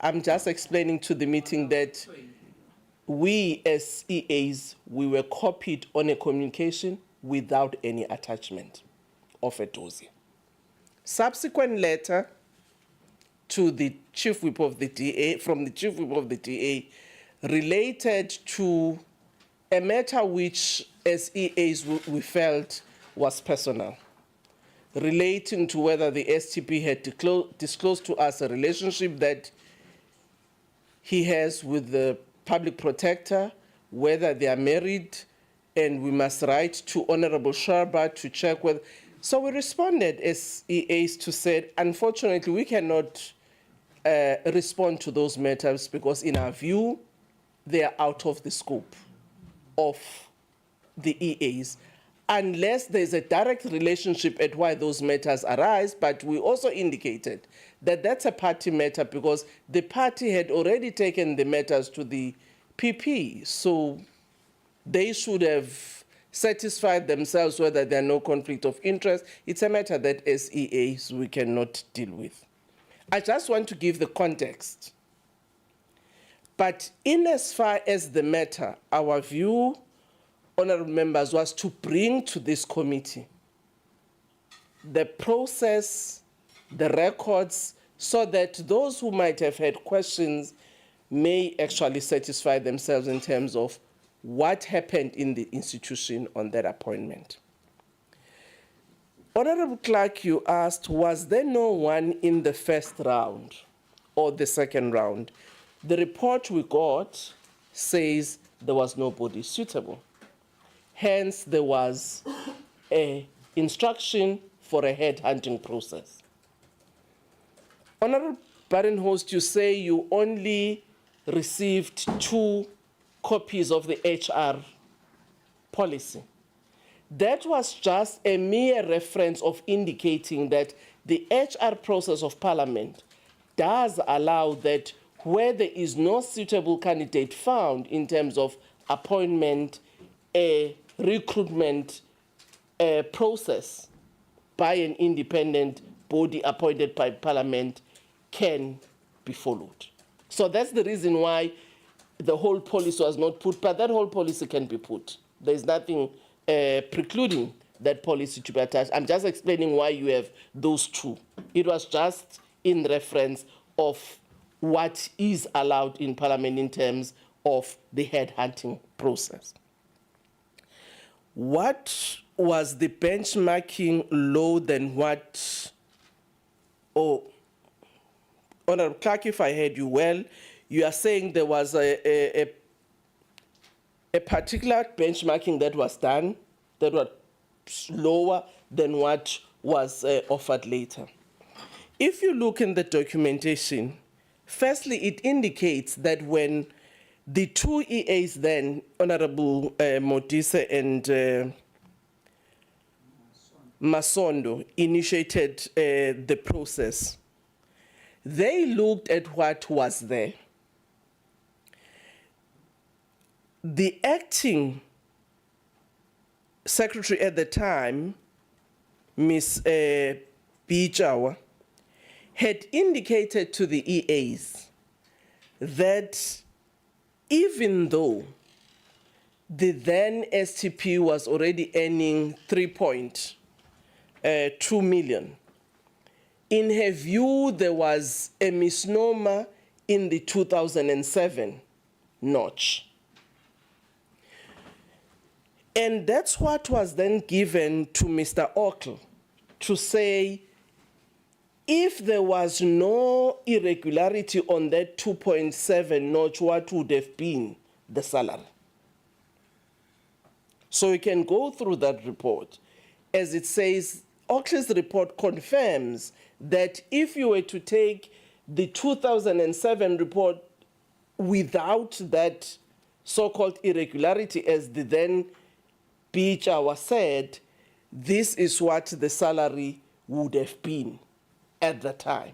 I'm just explaining to the meeting that we as EAs, we were copied on a communication without any attachment of a dossier. Subsequent letter to the chief whip of the DA, from the chief whip of the DA, related to a matter which as EAs we felt was personal, relating to whether the STP had disclosed to us a relationship that he has with the public protector, whether they are married, and we must write to Honorable Sharba to check whether. So we responded as EAs to say, unfortunately, we cannot respond to those matters because in our view, they are out of the scope of the EAs, unless there's a direct relationship at why those matters arise. But we also indicated that that's a party matter because the party had already taken the matters to the PP, so they should have satisfied themselves whether there are no conflict of interest. It's a matter that as EAs we cannot deal with. I just want to give the context. But in as far as the matter, our view, honorable members, was to bring to this committee the process, the records, so that those who might have had questions may actually satisfy themselves in terms of what happened in the institution on that appointment. Honorable Clerk, you asked, was there no one in the first round or the second round? The report we got says there was nobody suitable. Hence, there was an instruction for a headhunting process. Honorable Barenhost, you say you only received 2 copies of the HR policy. That was just a mere reference of indicating that the HR process of Parliament does allow that where there is no suitable candidate found in terms of appointment, a recruitment process by an independent body appointed by Parliament can be followed. So that's the reason why the whole policy was not put, but that whole policy can be put. There's nothing precluding that policy to be attached. I'm just explaining why you have those 2. It was just in reference of what is allowed in Parliament in terms of the headhunting process. What was the benchmarking low than what, Honorable Clerk, if I heard you well, you are saying there was a particular benchmarking that was done that was lower than what was offered later. If you look in the documentation, Firstly, it indicates that when the two EAs then, Honorable Modise and Masondo, initiated the process, they looked at what was there. The acting secretary at the time, Ms. Bichawa, had indicated to the EAs that even though the then STP was already earning 3.2 million, in her view, there was a misnomer in the 2007 notch. And that's what was then given to Mr. Ockle to say, if there was no irregularity on that 2.7 notch, what would have been the salary? So you can go through that report. As it says, Ockle's report confirms that if you were to take the 2007 report without that so-called irregularity, as the then Bichawa said, this is what the salary would have been at the time.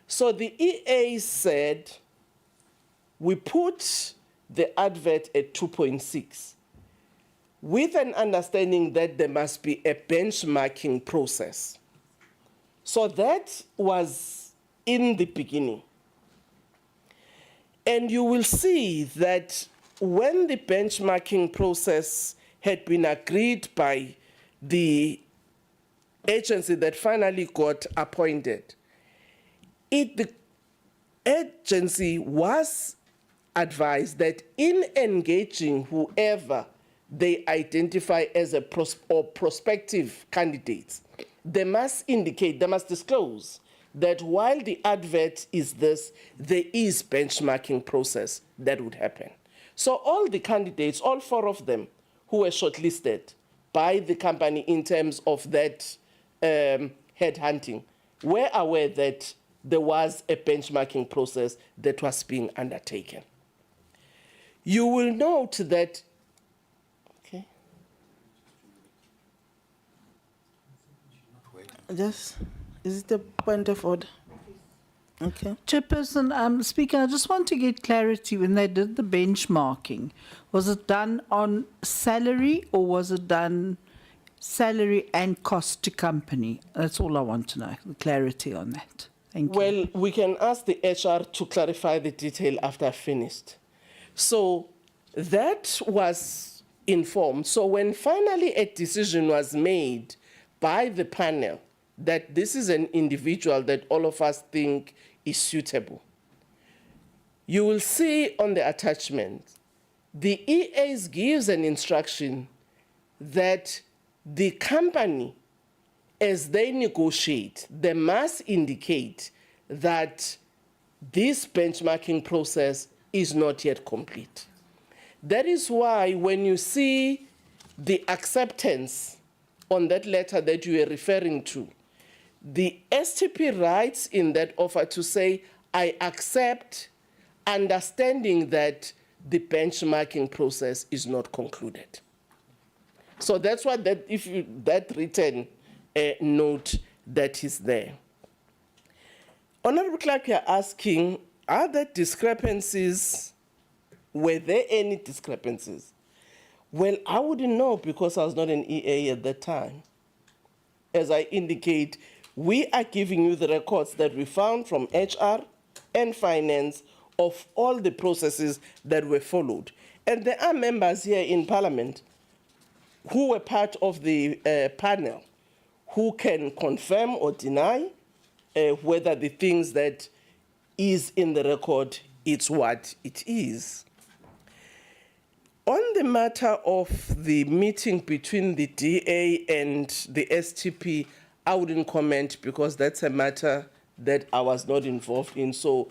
So the EA said, we put the advert at 2.6 with an understanding that there must be a benchmarking process. So that was in the beginning. And you will see that when the benchmarking process had been agreed by the agency that finally got appointed, the agency was advised that in engaging whoever they identify as a prospective candidates, they must indicate, they must disclose that while the advert is this, there is benchmarking process that would happen. So all the candidates, all 4 of them who were shortlisted by the company in terms of that headhunting, were aware that there was a benchmarking process that was being undertaken. You will note that, okay. Just, is it a point of order? Okay. Chairperson, Speaker, I just want to get clarity. When they did the benchmarking, was it done on salary or was it done salary and cost to company? That's all I want to know, the clarity on that. Thank you. Well, we can ask the HR to clarify the detail after I've finished. So that was informed. So when finally a decision was made by the panel that this is an individual that all of us think is suitable, you will see on the attachment, the EAs gives an instruction that the company, as they negotiate, they must indicate that this benchmarking process is not yet complete. That is why when you see the acceptance on that letter that you are referring to, the STP writes in that offer to say, I accept, understanding that the benchmarking process is not concluded. So that's what that, if you, that written note that is there. Honorable Clerk, you're asking, are there discrepancies? Were there any discrepancies? Well, I wouldn't know because I was not an EA at that time. As I indicate, we are giving you the records that we found from HR and finance of all the processes that were followed. And there are members here in Parliament who were part of the panel who can confirm or deny whether the things that is in the record is what it is. On the matter of the meeting between the DA and the STP, I wouldn't comment because that's a matter that I was not involved in. So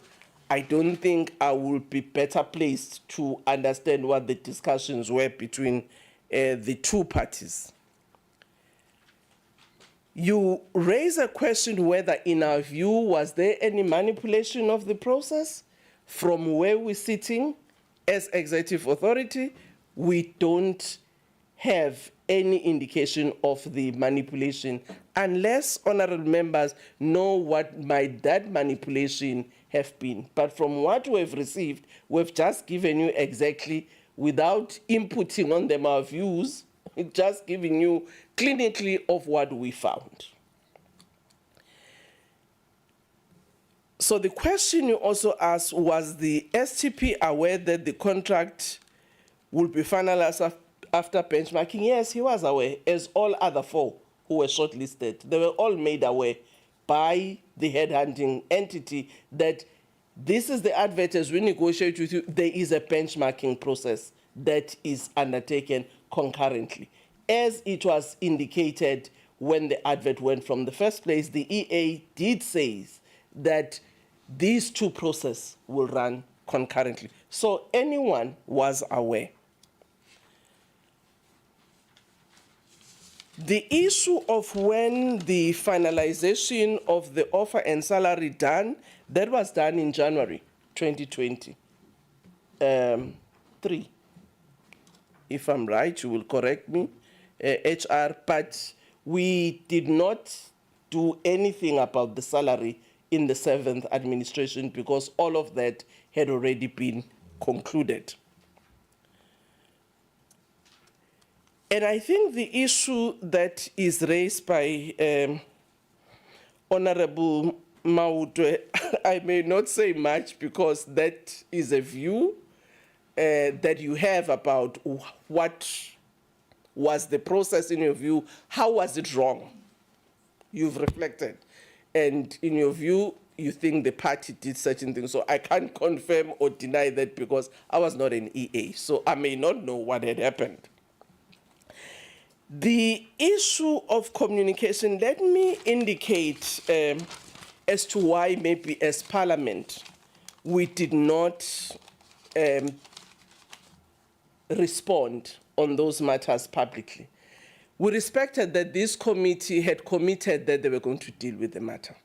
I don't think I will be better placed to understand what the discussions were between the two parties. You raise a question whether, in our view, was there any manipulation of the process? From where we're sitting as executive authority, we don't have any indication of the manipulation, unless honorable members know what might that manipulation have been. But from what we've received, we've just given you exactly, without inputting on them our views, just giving you clinically of what we found. So the question you also asked, was the STP aware that the contract will be finalized after benchmarking? Yes, he was aware, as all other 4 who were shortlisted. They were all made aware by the headhunting entity that this is the advert as we negotiate with you. There is a benchmarking process that is undertaken concurrently. As it was indicated when the advert went from the first place, the EA did say that these 2 processes will run concurrently. So anyone was aware. The issue of when the finalization of the offer and salary done, that was done in January 2023. If I'm right, you will correct me, HR, but we did not do anything about the salary in the 7th administration because all of that had already been concluded. And I think the issue that is raised by Honorable Maudwe, I may not say much because that is a view that you have about what was the process in your view, how was it wrong? You've reflected. And in your view, you think the party did certain things. So I can't confirm or deny that because I was not an EA. So I may not know what had happened. The issue of communication, let me indicate as to why maybe as Parliament we did not respond on those matters publicly. We respected that this committee had committed that they were going to deal with the matter.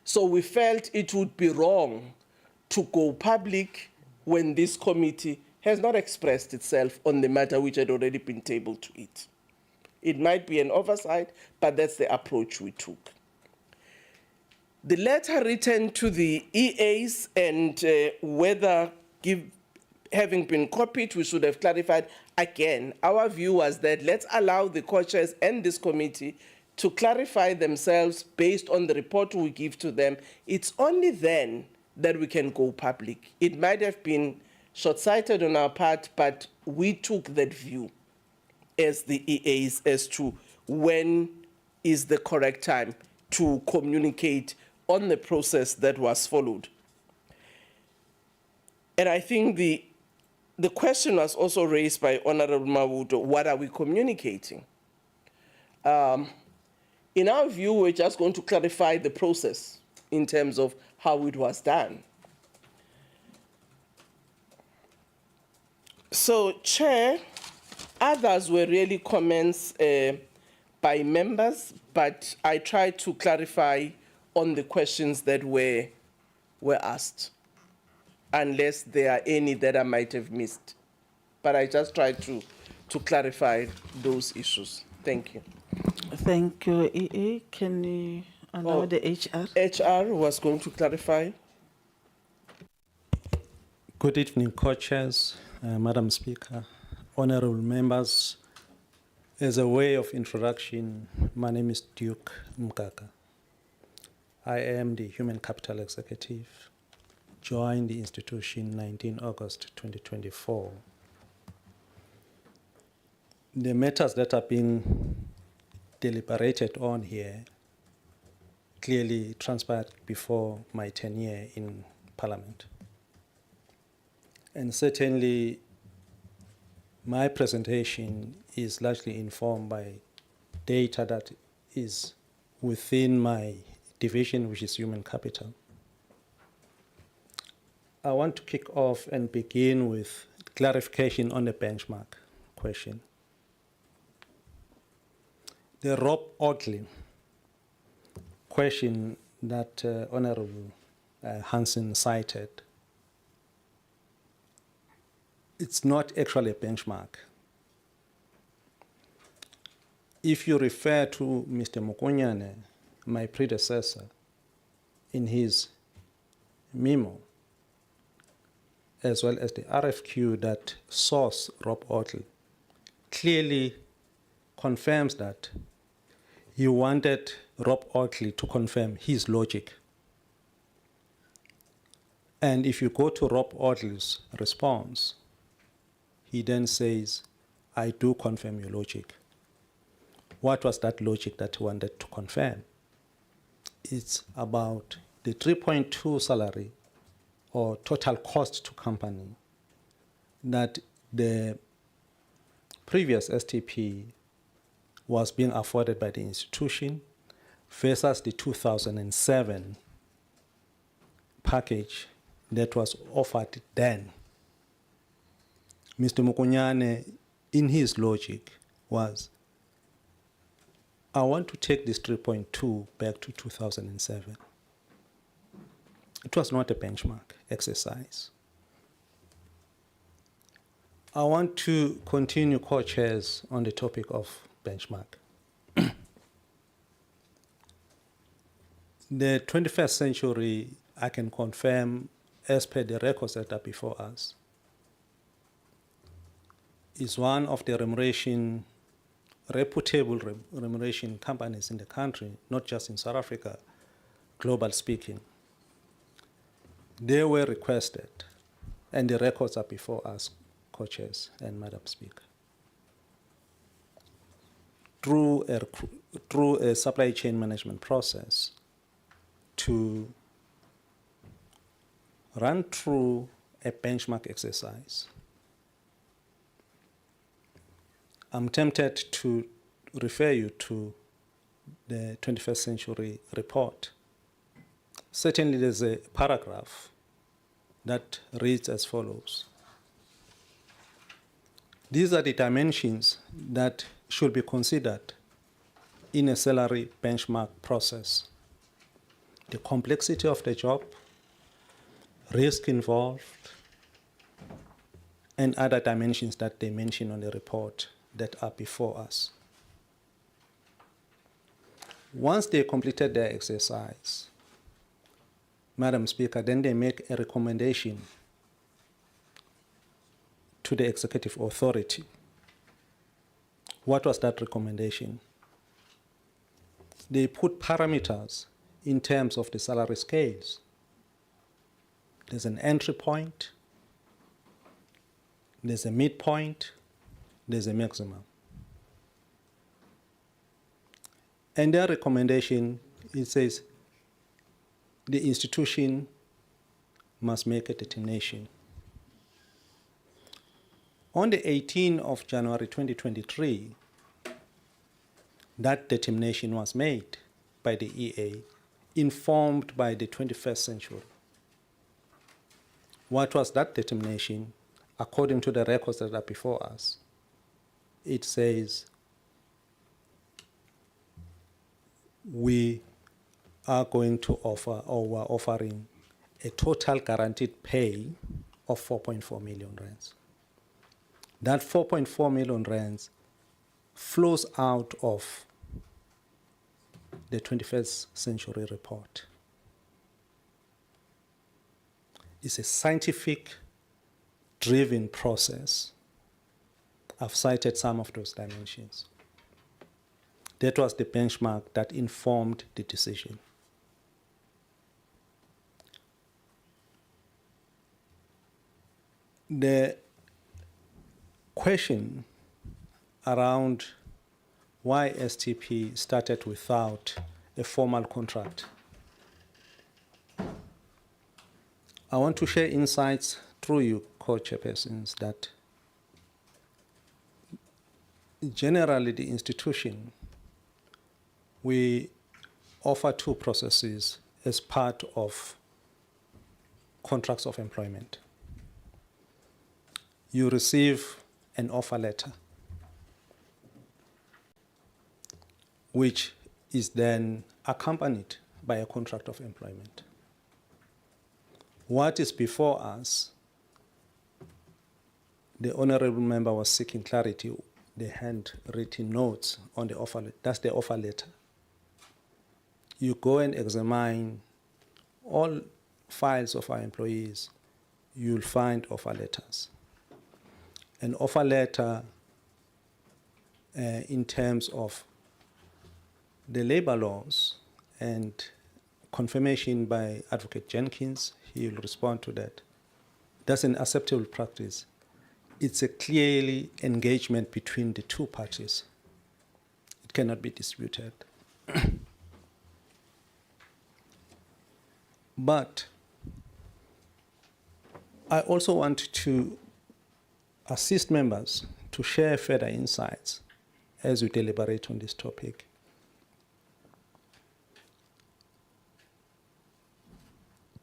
So we felt it would be wrong to go public when this committee has not expressed itself on the matter which had already been tabled to it. It might be an oversight, but that's the approach we took. The letter written to the EAs and whether having been copied, we should have clarified. Again, our view was that let's allow the co-chairs and this committee to clarify themselves based on the report we give to them. It's only then that we can go public. It might have been short-sighted on our part, but we took that view as the EAs as to when is the correct time to communicate on the process that was followed. And I think the question was also raised by Honorable Mawuto, what are we communicating? In our view, we're just going to clarify the process in terms of how it was done. So, Chair, others were really comments by members, but I tried to clarify on the questions that were asked, unless there are any that I might have missed. But I just tried to clarify those issues. Thank you. Thank you, EA. Can you allow the HR? HR was going to clarify. Good evening, co-chairs, Madam Speaker, honorable members. As a way of introduction, my name is Duke Mkaka. I am the Human Capital Executive, joined the institution 19 August 2024. The matters that have been deliberated on here clearly transpired before my tenure in Parliament. And certainly, my presentation is largely informed by data that is within my division, which is human capital. I want to kick off and begin with clarification on the benchmark question. The Rob Otley question that Honorable Hansen cited, it's not actually a benchmark. If you refer to Mr. Mokonyane, my predecessor, in his memo, as well as the RFQ that source Rob Otley, clearly confirms that he wanted Rob Otley to confirm his logic. And if you go to Rob Otley's response, he then says, I do confirm your logic. What was that logic that he wanted to confirm? It's about the 3.2 salary or total cost to company that the previous STP was being afforded by the institution versus the 2007 package that was offered then. Mr. Mokonyane, in his logic, was, I want to take this 3.2 back to 2007. It was not a benchmark exercise. I want to continue, co-chairs, on the topic of benchmark. The 21st century, I can confirm, as per the records that are before us, is one of the reputable remuneration companies in the country, not just in South Africa, global speaking. They were requested, and the records are before us, co-chairs and Madam Speaker, through a supply chain management process to run through a benchmark exercise. I'm tempted to refer you to the 21st century report. Certainly there's a paragraph that reads as follows. These are the dimensions that should be considered in a salary benchmark process: the complexity of the job, risk involved, and other dimensions that they mention on the report that are before us. Once they completed their exercise, Madam Speaker, then they make a recommendation to the executive authority. What was that recommendation? They put parameters in terms of the salary scales. There's an entry point, there's a midpoint, there's a maximum. And their recommendation, it says the institution must make a determination. On the 18th of January 2023, that determination was made by the EA, informed by the 21st century. What was that determination? According to the records that are before us, it says we are going to offer, or we're offering, a total guaranteed pay of 4.4 million rands. That 4.4 million rands flows out of the 21st century report. It's a scientific driven process. I've cited some of those dimensions. That was the benchmark that informed the decision. The question around why STP started without a formal contract. I want to share insights through you, co-chairpersons, that generally the institution, we offer two processes as part of contracts of employment. You receive an offer letter. which is then accompanied by a contract of employment. What is before us, the honorable member was seeking clarity, the handwritten notes on the offer letter. That's the offer letter. You go and examine all files of our employees, you'll find offer letters. An offer letter in terms of the labor laws and confirmation by Advocate Jenkins, he will respond to that. That's an acceptable practice. It's a clearly engagement between the two parties. It cannot be disputed. But I also want to assist members to share further insights as we deliberate on this topic.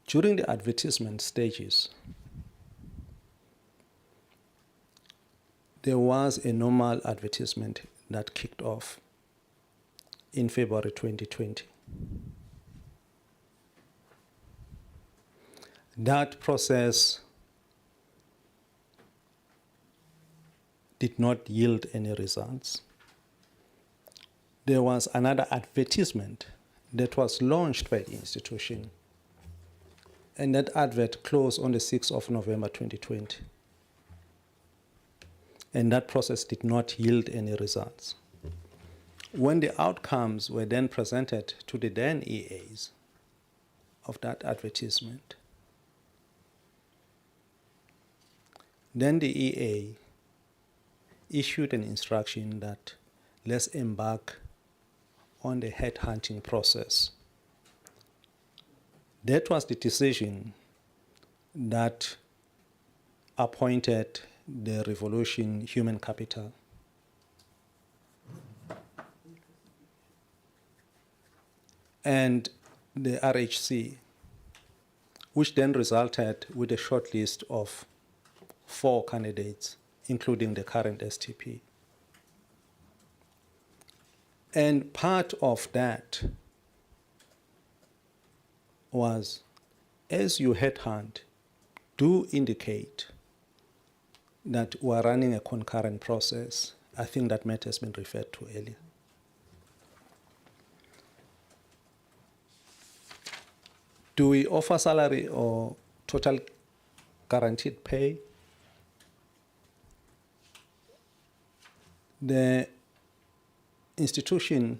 During the advertisement stages, there was a normal advertisement that kicked off in February 2020. That process did not yield any results. There was another advertisement that was launched by the institution, and that advert closed on the 6th of November 2020. And that process did not yield any results. When the outcomes were then presented to the then EAs of that advertisement, then the EA issued an instruction that let's embark on the headhunting process. That was the decision that appointed the Revolution Human Capital and the RHC, which then resulted with a short list of 4 candidates, including the current STP. And part of that was, as you headhunt, do indicate that we are running a concurrent process. I think that matter has been referred to earlier. Do we offer salary or total guaranteed pay? The institution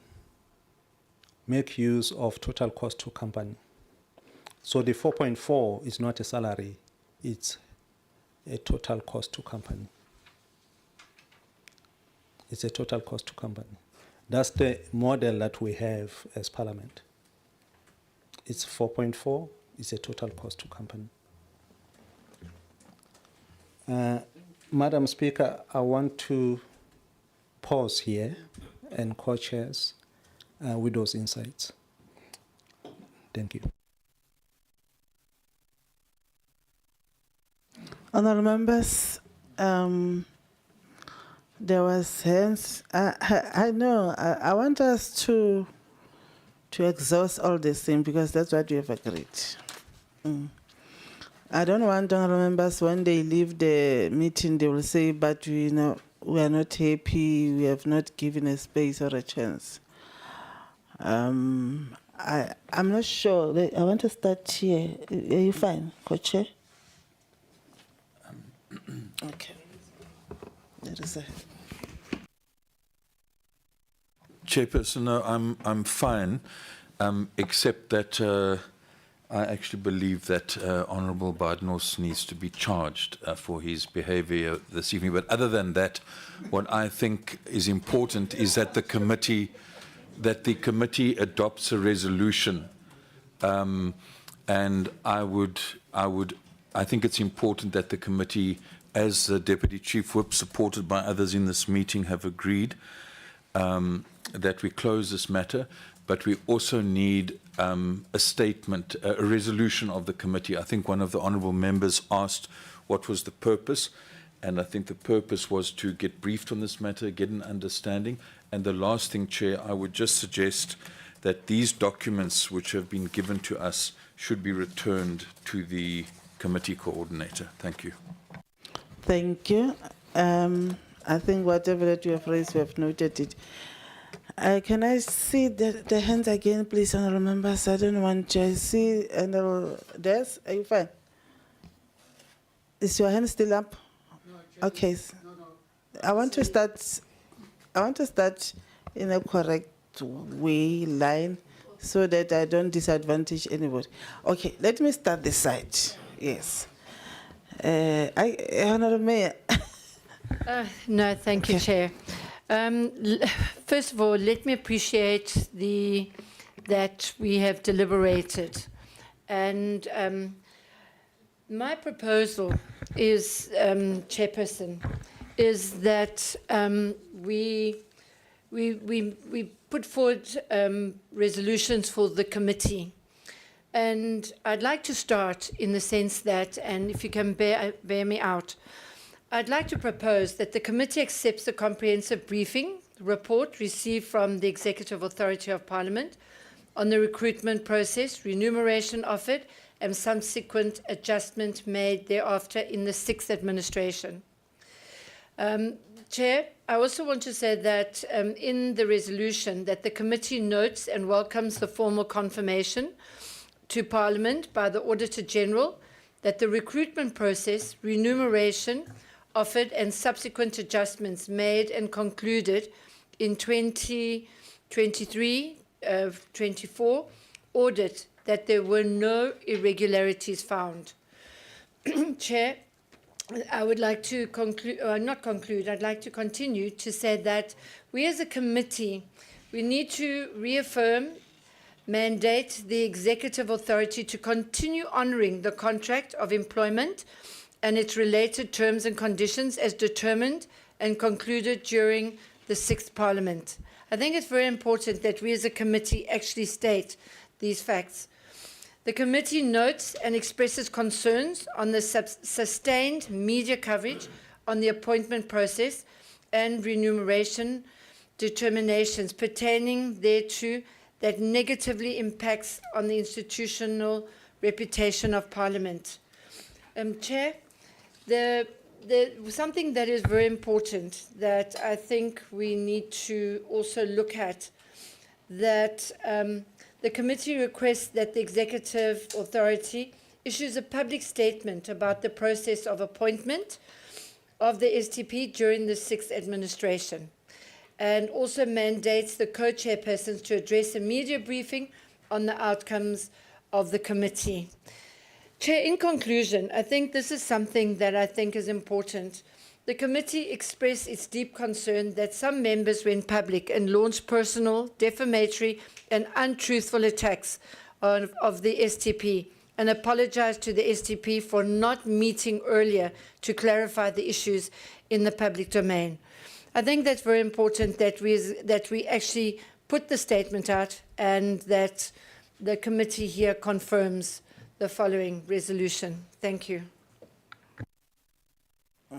make use of total cost to company. So the 4.4 is not a salary, it's a total cost to company. It's a total cost to company. That's the model that we have as Parliament. It's 4.4, it's a total cost to company. Madam Speaker, I want to pause here and co-chairs with those insights. Thank you. Honourable members, there was hands. I know. I want us to exhaust all this thing because that's what we have agreed. I don't want honourable members when they leave the meeting they will say, but we are not happy. We have not given a space or a chance. I'm not sure. I want to start here. Are you fine, Co-Chair? Okay. There is a... Chairperson, no, I'm fine, except that I actually believe that Honourable Badnos needs to be charged for his behaviour this evening. But other than that, what I think is important is that the committee adopts a resolution, and I think it's important that the committee, as the Deputy Chief Whip, supported by others in this meeting, have agreed that we close this matter, but we also need a statement, a resolution of the committee. I think one of the honourable members asked what was the purpose, And I think the purpose was to get briefed on this matter, get an understanding. And the last thing, Chair, I would just suggest that these documents which have been given to us should be returned to the committee coordinator. Thank you. Thank you. I think whatever that you have raised, we have noted it. Can I see the hands again, please, honourable members? I don't want to see. And Des, are you fine? Is your hand still up? No, okay. I want to start. I want to start in a correct way, line, so that I don't disadvantage anybody. Okay, let me start this side. Yes. Honourable Mayor. No, thank you, Chair. First of all, let me appreciate that we have deliberated. And my proposal is, Chairperson, is that we put forward resolutions for the committee. And I'd like to start in the sense that, and if you can bear me out, I'd like to propose that the committee accepts the comprehensive briefing report received from the Executive Authority of Parliament on the recruitment process, remuneration offered, and subsequent adjustment made thereafter in the 6th administration. Chair, I also want to say that in the resolution that the committee notes and welcomes the formal confirmation to Parliament by the Auditor General that the recruitment process, remuneration offered and subsequent adjustments made and concluded in 2023-24 audit that there were no irregularities found. Chair, I would like to conclude, I'd like to continue to say that we as a committee, we need to reaffirm, mandate the Executive Authority to continue honouring the contract of employment and its related terms and conditions as determined and concluded during the 6th Parliament. I think it's very important that we as a committee actually state these facts. The committee notes and expresses concerns on the sustained media coverage on the appointment process and remuneration determinations pertaining thereto that negatively impacts on the institutional reputation of Parliament. Chair, something that is very important that I think we need to also look at, that the committee requests that the Executive Authority issues a public statement about the process of appointment of the STP during the 6th administration, and also mandates the co-chairpersons to address a media briefing on the outcomes of the committee. Chair, in conclusion, I think this is something that I think is important. The committee expressed its deep concern that some members went public and launched personal, defamatory and untruthful attacks of the STP, and apologized to the STP for not meeting earlier to clarify the issues in the public domain. I think that's very important that we actually put the statement out and that the committee here confirms the following resolution. Thank you.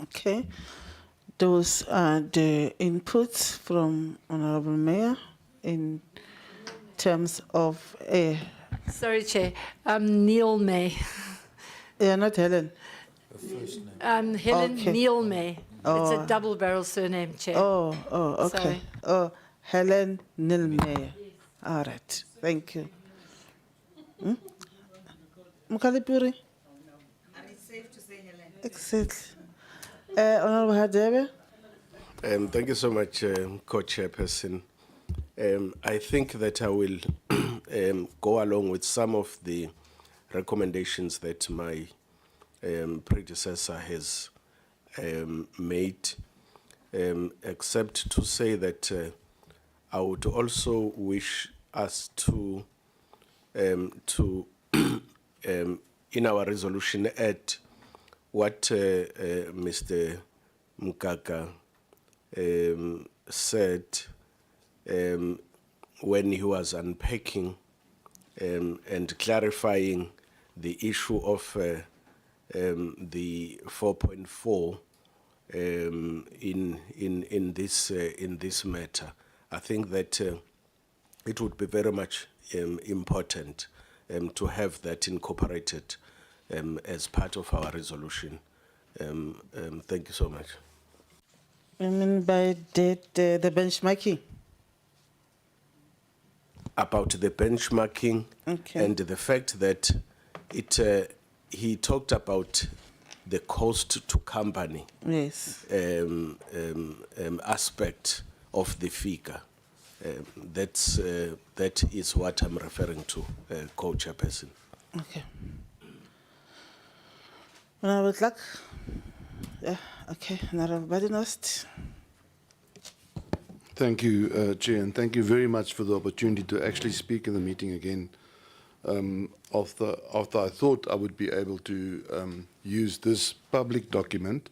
Okay. Those are the inputs from Honourable Mayor in terms of Sorry, Chair. Neil May. Yeah, not Helen. Helen Okay. Neil May. Oh. It's a double-barrel surname, Chair. Oh, okay. Sorry. Oh, Helen Nilmeyer. All right. Thank you. Mkalipuri? It's safe to say Helen. Exactly. Honourable Hadebe? Thank you so much, Co-Chairperson. I think that I will go along with some of the recommendations that my predecessor has made, except to say that I would also wish us to in our resolution add what Mr. Mkaka said when he was unpacking and clarifying the issue of the 4.4 in this matter. I think that it would be very much important to have that incorporated as part of our resolution. Thank you so much. I mean, by the benchmarking. About the benchmarking Okay. and the fact that he talked about the cost to company Yes. aspect of the figure. That is what I'm referring to, co-chairperson. Okay. Honorable Clerk. Yeah, okay. Honorable Badenhorst. Thank you, Chair, and thank you very much for the opportunity to actually speak in the meeting again. After I thought I would be able to use this public document,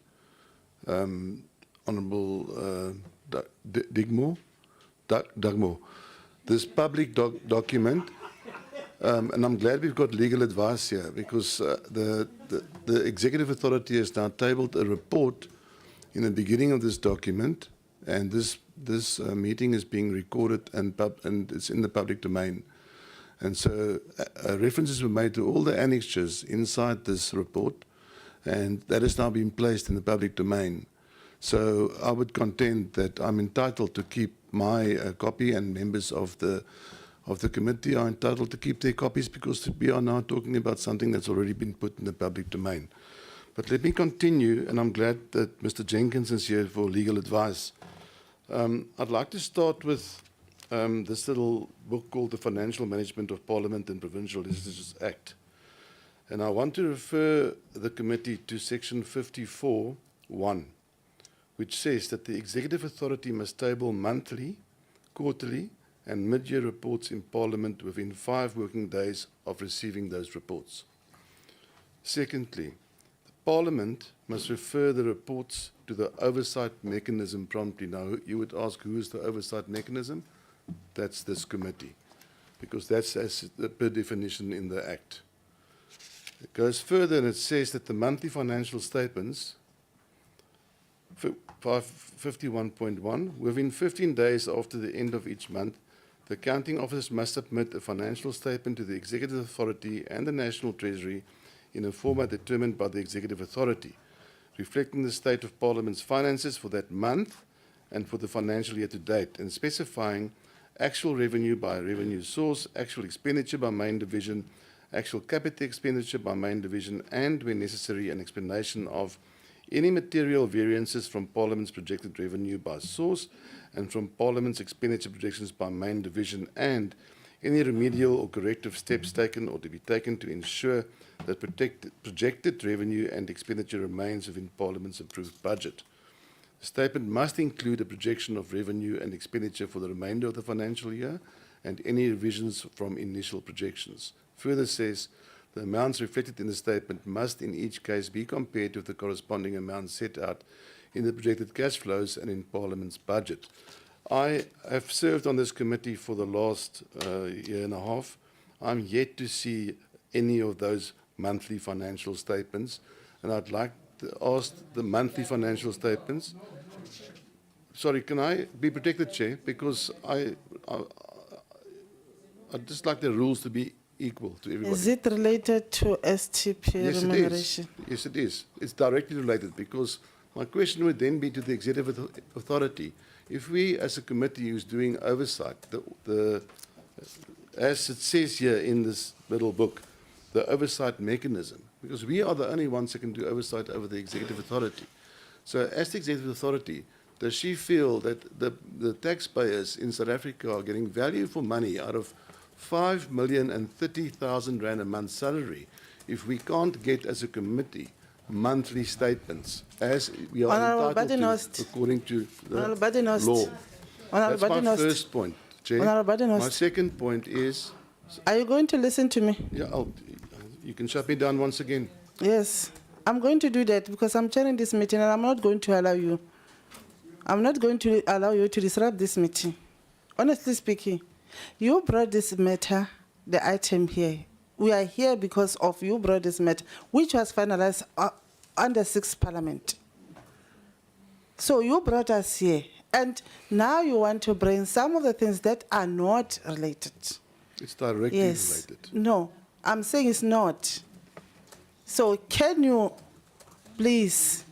Honourable Dugmore, this public document, and I'm glad we've got legal advice here, because the Executive Authority has now tabled a report in the beginning of this document, and this meeting is being recorded and it's in the public domain. And so references were made to all the annexures inside this report, and that has now been placed in the public domain. So I would contend that I'm entitled to keep my copy, and members of the committee are entitled to keep their copies, because we are now talking about something that's already been put in the public domain. But let me continue, and I'm glad that Mr. Jenkins is here for legal advice. I'd like to start with this little book called The Financial Management of Parliament and Provincial Legislatures Act. And I want to refer the committee to section 54(1), which says that the Executive Authority must table monthly, quarterly, and mid-year reports in Parliament within 5 working days of receiving those reports. Secondly, Parliament must refer the reports to the oversight mechanism promptly. Now, you would ask, who is the oversight mechanism? That's this committee, because that's as per definition in the Act. It goes further and it says that the monthly financial statements, 51.1, within 15 days after the end of each month, the accounting office must submit a financial statement to the Executive Authority and the National Treasury in a format determined by the Executive Authority, reflecting the state of Parliament's finances for that month and for the financial year to date, and specifying actual revenue by revenue source, actual expenditure by main division, actual capital expenditure by main division, and, when necessary, an explanation of any material variances from Parliament's projected revenue by source and from Parliament's expenditure projections by main division, and any remedial or corrective steps taken or to be taken to ensure that projected revenue and expenditure remains within Parliament's approved budget. The statement must include a projection of revenue and expenditure for the remainder of the financial year and any revisions from initial projections. Further says, the amounts reflected in the statement must in each case be compared with the corresponding amounts set out in the projected cash flows and in Parliament's budget. I have served on this committee for the last year and a half. I'm yet to see any of those monthly financial statements, and I'd like to ask the monthly financial statements. Sorry, can I be protected, Chair? Because I'd just like the rules to be equal to everybody. Is it related to STP Yes, remuneration? it is. Yes, it is. It's directly related, because my question would then be to the Executive Authority. If we, as a committee who's doing oversight, as it says here in this little book, the oversight mechanism, because we are the only ones that can do oversight over the Executive Authority. So as the Executive Authority, does she feel that the taxpayers in South Africa are getting value for money out of 5,030,000 rand a month salary if we can't get, as a committee, monthly statements, as we are entitled to according to the law? That's my first point, Chair. My second point is... Are you going to listen to me? Yeah, you can shut me down once again. Yes, I'm going to do that because I'm chairing this meeting and I'm not going to allow you. I'm not going to allow you to disrupt this meeting. Honestly speaking, you brought this matter, the item here. We are here because of you brought this matter, which was finalized under 6th Parliament. So you brought us here, and now you want to bring some of the things that are not related. It's directly Yes. related. No, I'm saying it's not. So can you please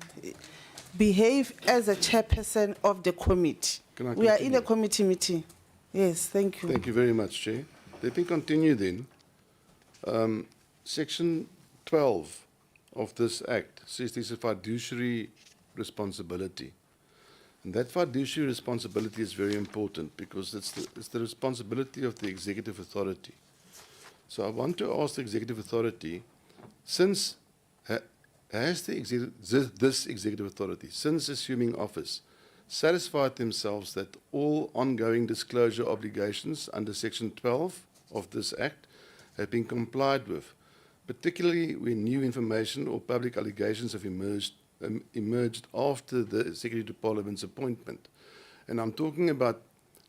behave as a chairperson of the committee? Can I We are in a continue? committee meeting. Yes, thank you. Thank you very much, Chair. Let me continue then. Section 12 of this Act says there's a fiduciary responsibility. And that fiduciary responsibility is very important because it's the responsibility of the executive authority. So I want to ask the executive authority, since has this executive authority, since assuming office, satisfied themselves that all ongoing disclosure obligations under Section 12 of this Act have been complied with, particularly when new information or public allegations have emerged after the Secretary to Parliament's appointment. And I'm talking about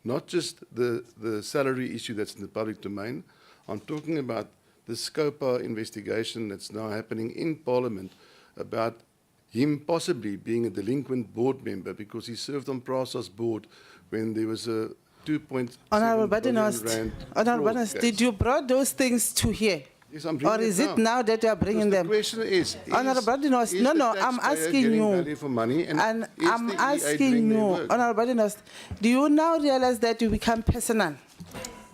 not just the salary issue that's in the public domain, I'm talking about the SCOPA investigation that's now happening in Parliament about him possibly being a delinquent board member because he served on PRASA's board when there was a 2.7 Honourable billion Badinost, rand Honourable fraud Badinost, case. did you brought those things to here? Yes, I'm Or bringing is it now that you are bringing Because them? The question is Honourable Badinost, no, the I'm taxpayer asking getting you. value for money, and And is I'm the EA asking doing their you, work? Honourable Badinost, do you now realize that you become personal?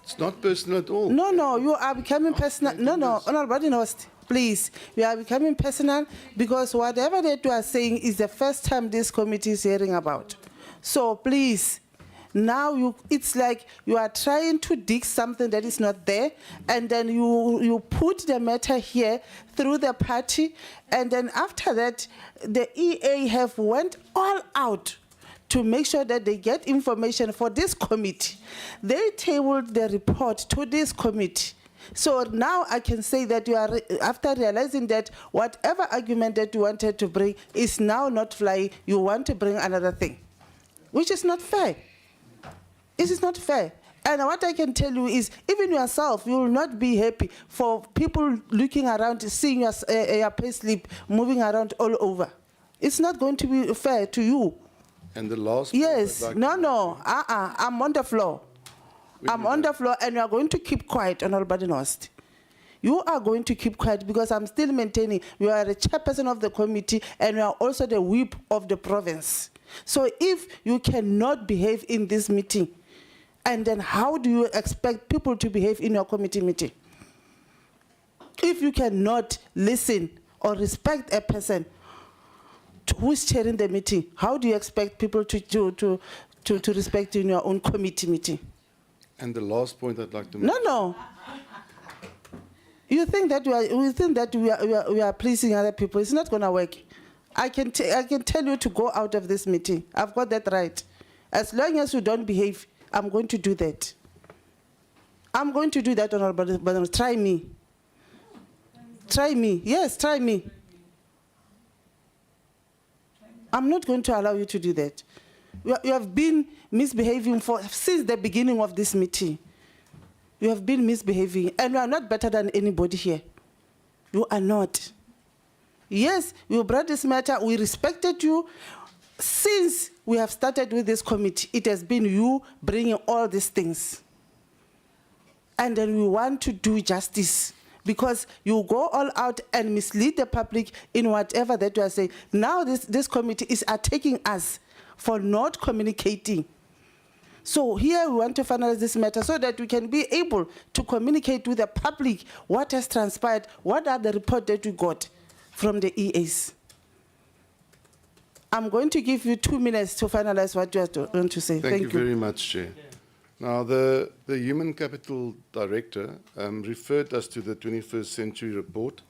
It's not personal at all. No, you are becoming personal. No, Honourable Badinost, please. You are becoming personal because whatever that you are saying is the first time this committee is hearing about. So please, now it's like you are trying to dig something that is not there, and then you put the matter here through the party, and then after that, the EA have went all out to make sure that they get information for this committee. They tabled the report to this committee. So now I can say that you are, after realizing that whatever argument that you wanted to bring is now not flying, you want to bring another thing, which is not fair. It is not fair. And what I can tell you is, even yourself, you will not be happy for people looking around, seeing your payslip moving around all over. It's not going to be fair to you. And the last Yes, point I'd like no, I'm on the floor. I'm on the floor, and you are going to keep quiet, Honourable Badinost. You are going to keep quiet because I'm still maintaining you are the chairperson of the committee and you are also the whip of the province. So if you cannot behave in this meeting, and then how do you expect people to behave in your committee meeting? If you cannot listen or respect a person who's chairing the meeting, how do you expect people to respect you in your own committee meeting? And the last point I'd like to make. No. You think that we are pleasing other people? It's not going to work. I can tell you to go out of this meeting. I've got that right. As long as you don't behave, I'm going to do that. I'm going to do that, Honourable Badinost. Try me. Try me. Yes, try me. I'm not going to allow you to do that. You have been misbehaving since the beginning of this meeting. You have been misbehaving, and you are not better than anybody here. You are not. Yes, you brought this matter. We respected you. Since we have started with this committee, it has been you bringing all these things. And then we want to do justice, because you go all out and mislead the public in whatever that you are saying. Now this committee is attacking us for not communicating. So here we want to finalize this matter so that we can be able to communicate with the public what has transpired, what are the reports that we got from the EAs. I'm going to give you 2 minutes to finalize what you are going to say. Thank you very much, Chair. Now, the Human Capital Director referred us to the 21st Century Report.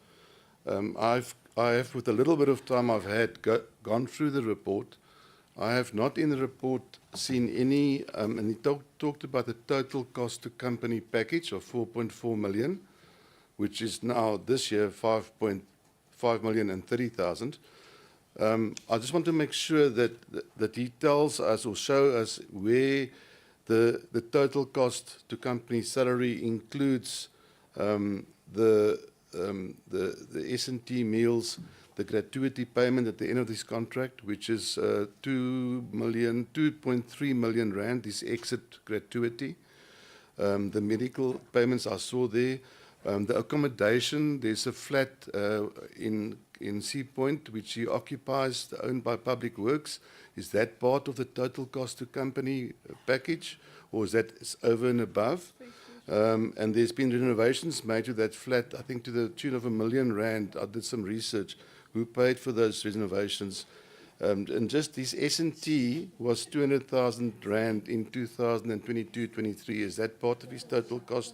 I have, with a little bit of time I've had, gone through the report. I have not in the report seen any, and he talked about the total cost to company package of 4.4 million, which is now this year 5.5 million and 30,000. I just want to make sure that he tells us or show us where the total cost to company salary includes the S&T meals, the gratuity payment at the end of this contract, which is 2.3 million rand, this exit gratuity. The medical payments I saw there. The accommodation, there's a flat in Sea Point, which he occupies, owned by Public Works. Is that part of the total cost to company package, or is that over and above? And there's been renovations made to that flat, I think to the tune of R1 million. I did some research. Who paid for those renovations? And just this S&T was 200,000 rand in 2022-23. Is that part of his total cost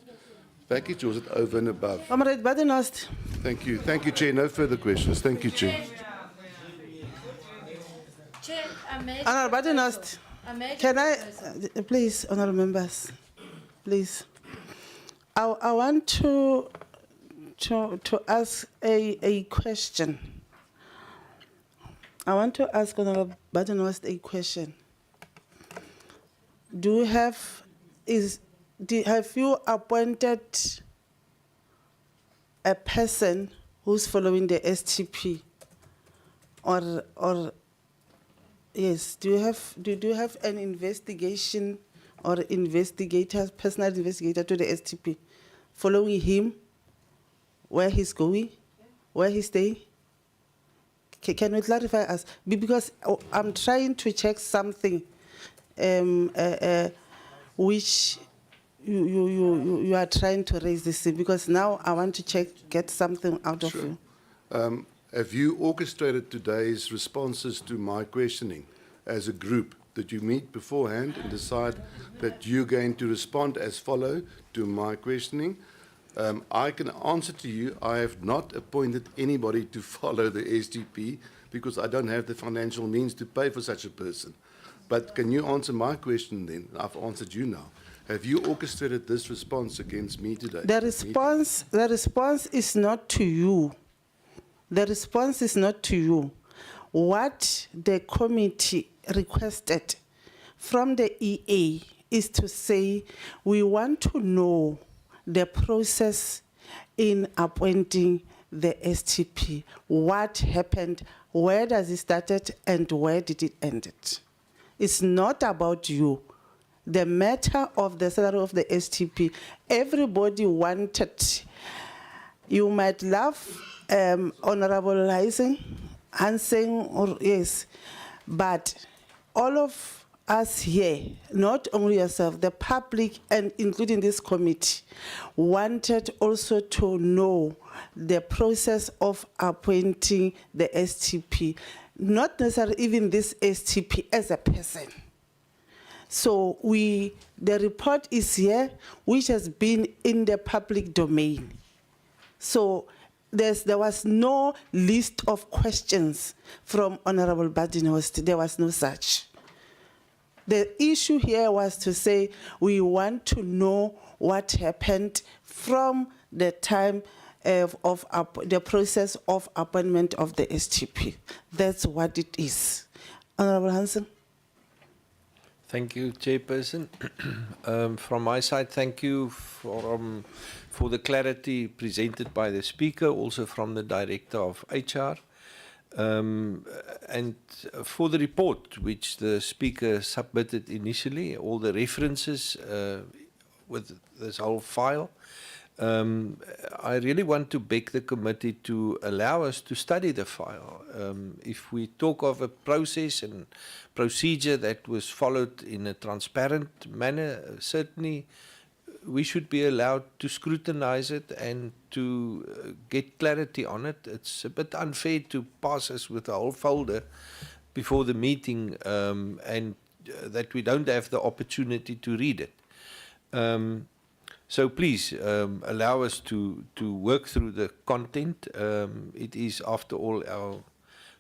package, or is it over and above? Comrade Badenhorst. Thank you. Thank you, Chair. No further questions. Thank you, Chair. Chair, I made Honourable Badenhorst, can I, please, honourable members, please. I want to ask a question. I want to ask Honourable Badenhorst a question. Have you appointed a person who's following the STP, or yes? Do you have an investigation or investigators, personal investigator to the STP, following him, where he's going, where he's staying? Can you clarify us? Because I'm trying to check something which you are trying to raise this, because now I want to get something out of you. Have you orchestrated today's responses to my questioning as a group? Did you meet beforehand and decide that you're going to respond as follow to my questioning? I can answer to you, I have not appointed anybody to follow the SDP because I don't have the financial means to pay for such a person. But can you answer my question then? I've answered you now. Have you orchestrated this response against me today? The response is not to you. The response is not to you. What the committee requested from the EA is to say, we want to know the process in appointing the STP. What happened, where does it started, and where did it end it? It's not about you. The matter of the salary of the STP, everybody wanted. You might love Honorable Hansen, or yes, but all of us here, not only yourself, the public, and including this committee, wanted also to know the process of appointing the STP, not necessarily even this STP as a person. So the report is here, which has been in the public domain. So there was no list of questions from Honorable Badenhorst. There was no such. The issue here was to say, we want to know what happened from the time of the process of appointment of the STP. That's what it is. Honorable Hansen. Thank you, Chairperson. From my side, thank you for the clarity presented by the speaker, also from the Director of HR. And for the report, which the speaker submitted initially, all the references with this whole file, I really want to beg the committee to allow us to study the file. If we talk of a process and procedure that was followed in a transparent manner, certainly we should be allowed to scrutinize it and to get clarity on it. It's a bit unfair to pass us with a whole folder before the meeting and that we don't have the opportunity to read it. So please allow us to work through the content. It is, after all, our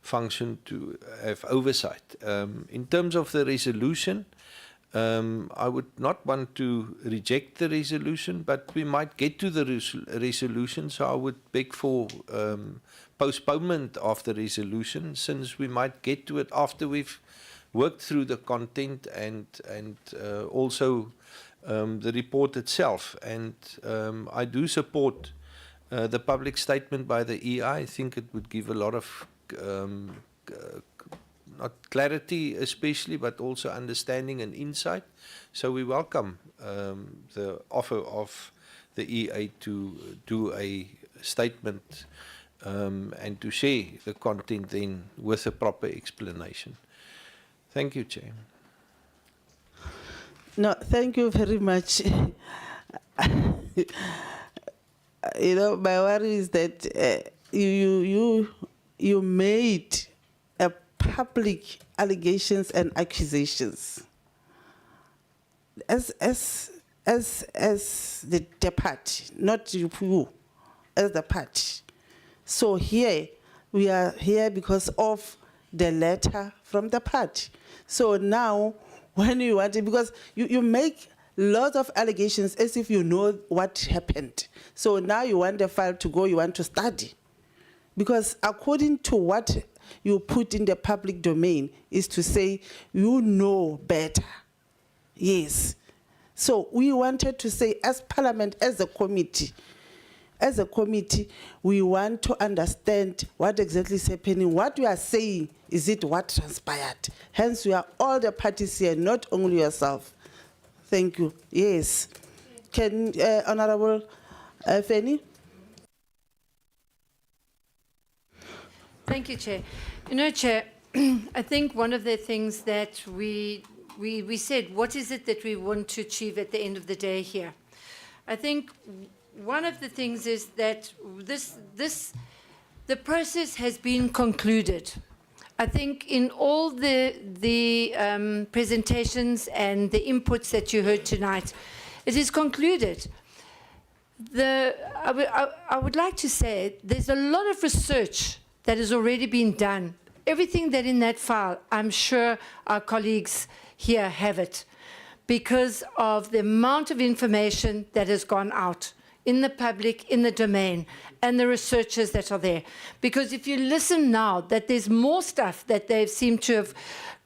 function to have oversight. In terms of the resolution, I would not want to reject the resolution, but we might get to the resolution, so I would beg for postponement of the resolution, since we might get to it after we've worked through the content and also the report itself. And I do support the public statement by the EI. I think it would give a lot of not clarity especially, but also understanding and insight. So we welcome the offer of the EA to do a statement and to share the content then with a proper explanation. Thank you, Chair. No, thank you very much. You know, my worry is that you made a public allegations and accusations as the party, not you, as the party. So here we are here because of the letter from the party. So now, when you want it, because you make lots of allegations as if you know what happened. So now you want the file to go, you want to study. Because according to what you put in the public domain is to say, you know better. Yes. So we wanted to say, as Parliament, as a committee, we want to understand what exactly is happening. What we are saying, is it what transpired? Hence, we are all the parties here, not only yourself. Thank you. Yes. Can Honorable Feni? Thank you, Chair. You know, Chair, I think one of the things that we said, what is it that we want to achieve at the end of the day here? I think one of the things is that the process has been concluded. I think in all the presentations and the inputs that you heard tonight, it is concluded. I would like to say there's a lot of research that has already been done. Everything that in that file, I'm sure our colleagues here have it because of the amount of information that has gone out in the public, in the domain, and the researchers that are there. Because if you listen now, that there's more stuff that they seem to have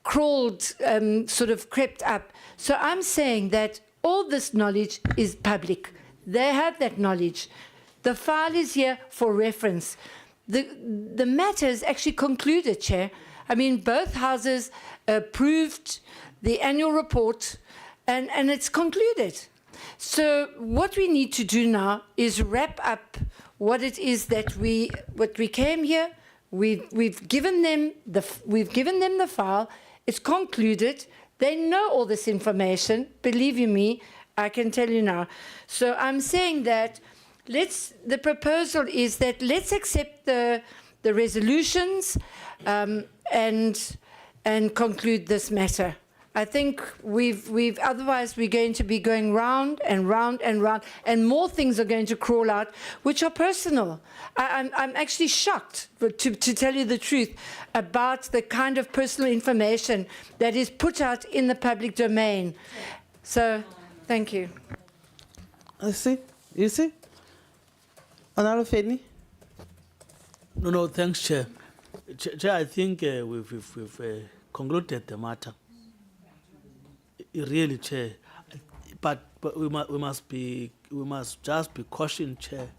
crawled, sort of crept up. So I'm saying that all this knowledge is public. They have that knowledge. The file is here for reference. The matter is actually concluded, Chair. I mean, both houses approved the annual report, and it's concluded. So what we need to do now is wrap up what it is that we came here. We've given them the file. It's concluded. They know all this information. Believe you me, I can tell you now. So I'm saying that the proposal is that let's accept the resolutions and conclude this matter. I think otherwise we're going to be going round and round and round, and more things are going to crawl out, which are personal. I'm actually shocked, to tell you the truth, about the kind of personal information that is put out in the public domain. So, thank you. I see. You see? Honorable Feni? No, thanks, Chair. Chair, I think we've concluded the matter. Really, Chair, but we must just be cautioned, Chair,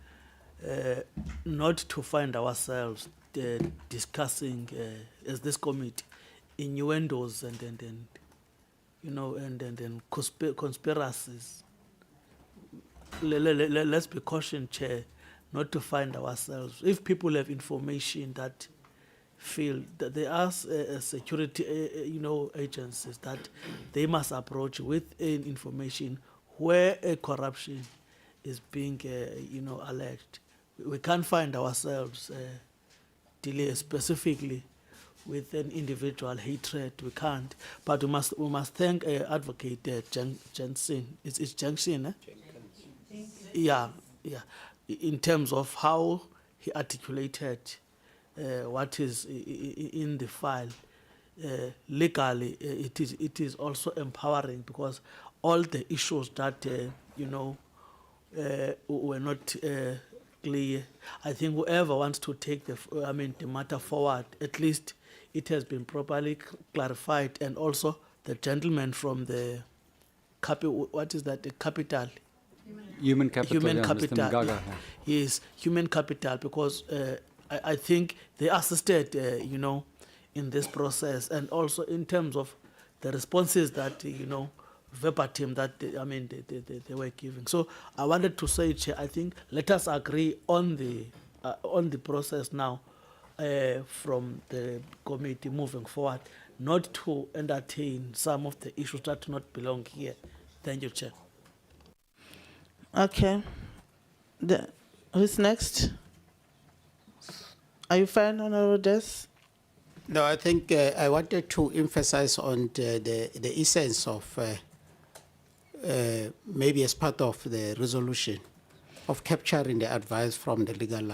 not to find ourselves discussing as this committee innuendos and you know and conspiracies. Let's be cautioned, Chair, not to find ourselves. If people have information that feel that there are security, agencies that they must approach with information where a corruption is being, alleged. We can't find ourselves dealing specifically with an individual hatred. We can't. But we must thank Advocate Jensen. It's Jensen, eh? Yeah. In terms of how he articulated what is in the file. Legally, it is also empowering because all the issues that were not clear. I think whoever wants to take the matter forward, at least it has been properly clarified, and also the gentleman from the what is that? The capital. Human capital. Human yeah, capital. Mr. Mgaga, yeah. Yes, human capital, because I think they assisted, in this process, and also in terms of the responses that, verbatim that they were giving. So I wanted to say, Chair, I think let us agree on the process now from the committee moving forward, not to entertain some of the issues that do not belong here. Thank you, Chair. Okay. Who's next? Are you fine, Honorable Des? No, I think I wanted to emphasize on the essence of maybe as part of the resolution of capturing the advice from the legal,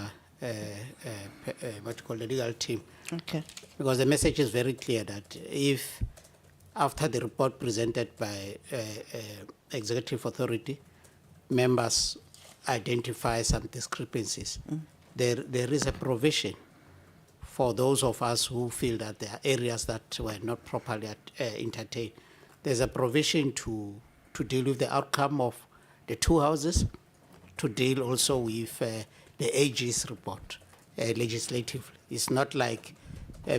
what you call the legal team. Okay. Because the message is very clear that if after the report presented by executive authority, members identify some discrepancies, there is a provision for those of us who feel that there are areas that were not properly entertained. There's a provision to deal with the outcome of the two houses, to deal also with the AG's report legislatively. It's not like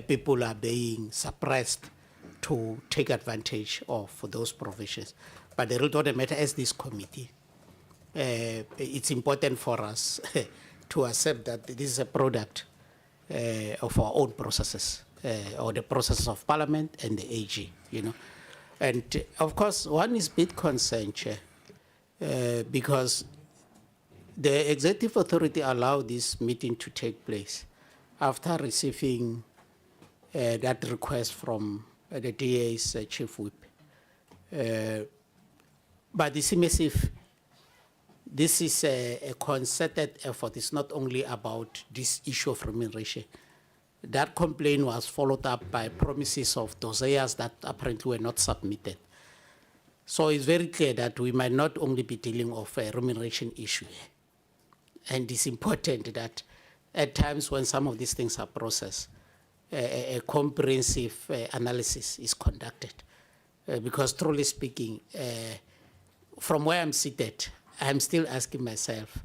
people are being suppressed to take advantage of those provisions. But the real matter as this committee, it's important for us to accept that this is a product of our own processes, or the processes of Parliament and the AG, And of course, one is a bit concerned, Chair, because the executive authority allowed this meeting to take place after receiving that request from the DA's chief whip. But it seems as if this is a concerted effort. It's not only about this issue of remuneration. That complaint was followed up by promises of dossiers that apparently were not submitted. So it's very clear that we might not only be dealing with a remuneration issue. And it's important that at times when some of these things are processed, a comprehensive analysis is conducted. Because truly speaking, from where I'm seated, I'm still asking myself,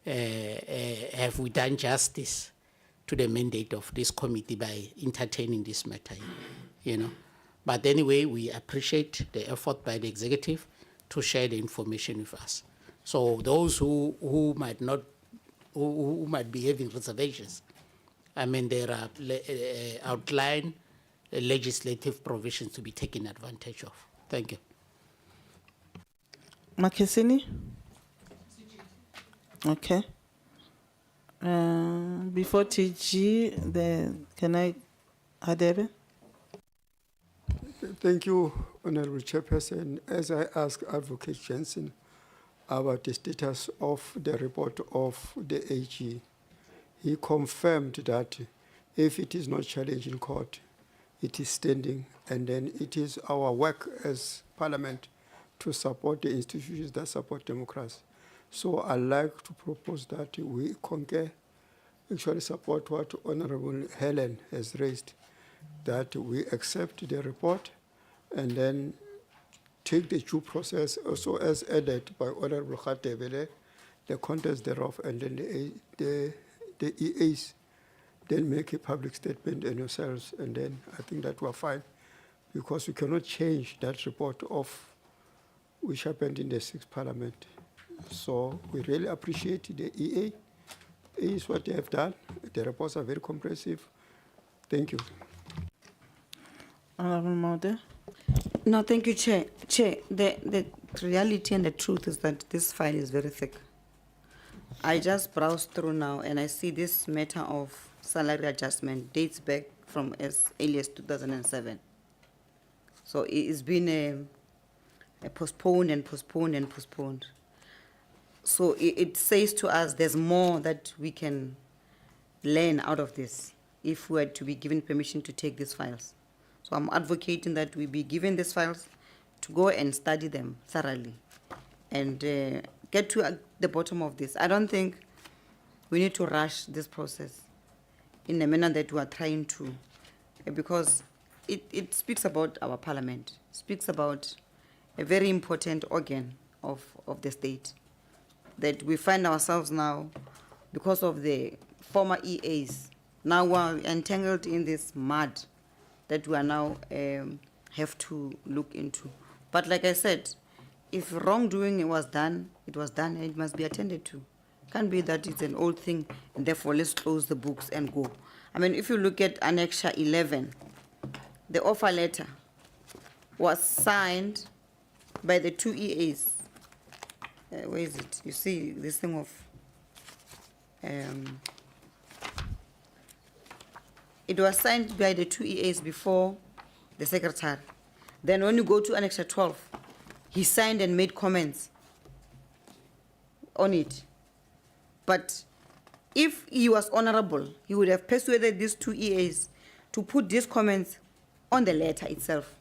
have we done justice to the mandate of this committee by entertaining this matter? But anyway, we appreciate the effort by the executive to share the information with us. So those who might not, who might be having reservations, there are outlined legislative provisions to be taken advantage of. Thank you. Makesini? Okay. Before TG, can I, Hadebe? Thank you, Honorable Chairperson. As I asked Advocate Jensen about the status of the report of the AG, he confirmed that if it is not challenged in court, it is standing, and then it is our work as Parliament to support the institutions that support democracy. So I'd like to propose that we concur, actually support what Honorable Helen has raised, that we accept the report and then take the due process also as added by Honorable Khatebele, the contents thereof, and then the EAs then make a public statement and yourselves, and then I think that we're fine, because we cannot change that report of which happened in the 6th Parliament. So we really appreciate the EA. Is what they have done. The reports are very comprehensive. Thank you. Honorable Maude? No, thank you, Chair. Chair, the reality and the truth is that this file is very thick. I just browsed through now and I see this matter of salary adjustment dates back from as early as 2007. So it's been postponed and postponed and postponed. So it says to us there's more that we can learn out of this if we were to be given permission to take these files. So I'm advocating that we be given these files to go and study them thoroughly and get to the bottom of this. I don't think we need to rush this process in the manner that we are trying to, because it speaks about our Parliament, speaks about a very important organ of the state, that we find ourselves now, because of the former EAs. Now we're entangled in this mud that we are now have to look into. But like I said, if wrongdoing was done, it was done and it must be attended to. Can't be that it's an old thing and therefore let's close the books and go. I mean, if you look at Annexure 11, the offer letter was signed by the 2 EAs. Where is it? You see this thing of, it was signed by the 2 EAs before the secretary. Then when you go to Annexure 12, he signed and made comments on it. But if he was honorable, he would have persuaded these 2 EAs to put these comments on the letter itself.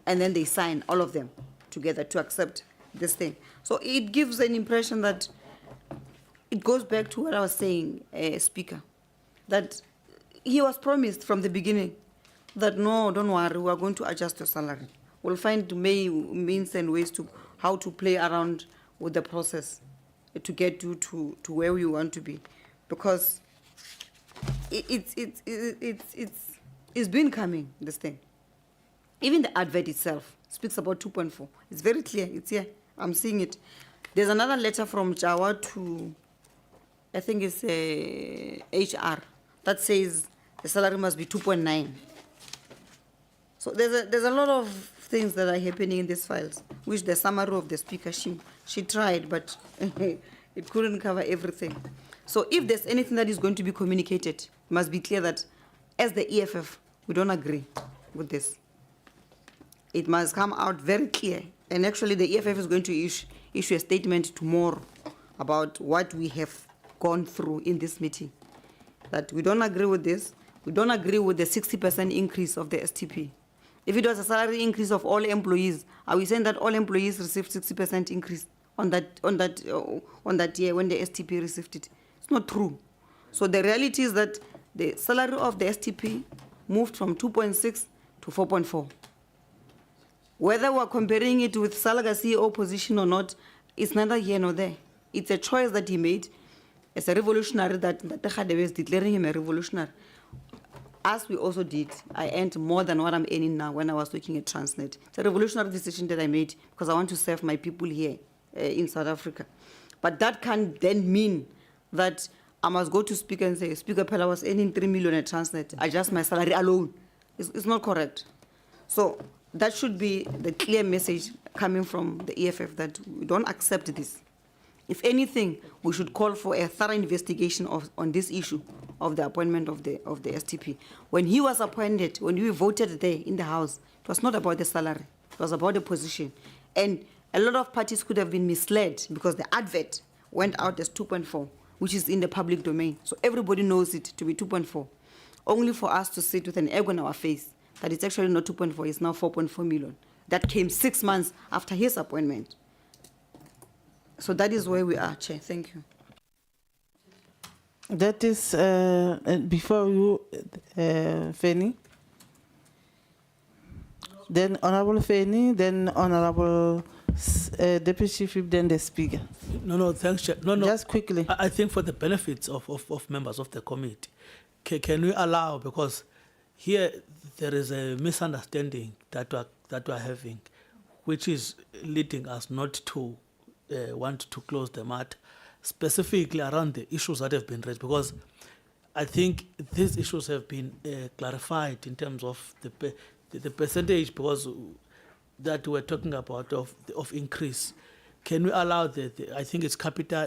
And then they sign, all of them, together to accept this thing. So it gives an impression that it goes back to what I was saying, Speaker, that he was promised from the beginning that no, don't worry, we are going to adjust your salary. We'll find means and ways to how to play around with the process to get you to where you want to be, because it's been coming, this thing. Even the advert itself speaks about 2.4. It's very clear. It's here. I'm seeing it. There's another letter from Jawa to, I think it's HR, that says the salary must be 2.9. So there's a lot of things that are happening in these files, which the summary of the speaker, she tried, but it couldn't cover everything. So if there's anything that is going to be communicated, it must be clear that as the EFF, we don't agree with this. It must come out very clear. And actually the EFF is going to issue a statement tomorrow about what we have gone through in this meeting. That we don't agree with this. We don't agree with the 60% increase of the STP. If it was a salary increase of all employees, are we saying that all employees received 60% increase on that year when the STP received it? It's not true. So the reality is that the salary of the STP moved from 2.6 to 4.4. Whether we're comparing it with Salaga CEO position or not, it's neither here nor there. It's a choice that he made as a revolutionary, that Khadebe is declaring him a revolutionary. As we also did, I earned more than what I'm earning now when I was working at Transnet. It's a revolutionary decision that I made because I want to serve my people here in South Africa. But that can then mean that I must go to Speaker and say, Speaker, I was earning 3 million at Transnet. Adjust my salary alone. It's not correct. So that should be the clear message coming from the EFF that we don't accept this. If anything, we should call for a thorough investigation on this issue of the appointment of the STP. When he was appointed, when we voted there in the House, it was not about the salary. It was about the position. And a lot of parties could have been misled because the advert went out as 2.4, which is in the public domain. So everybody knows it to be 2.4. Only for us to sit with an egg on our face that it's actually not 2.4, it's now 4.4 million. That came 6 months after his appointment. So that is where we are, Chair. Thank you. That is, before you, Fanny. Then Honorable Fanny, then Honorable Deputy Chief Whip, then the Speaker. No, thanks, Chair. No. Just quickly. I think for the benefits of members of the committee, can we allow, because here there is a misunderstanding that we are having, which is leading us not to want to close the matter, specifically around the issues that have been raised, because I think these issues have been clarified in terms of the percentage, because that we're talking about of increase. Can we allow I think it's capital,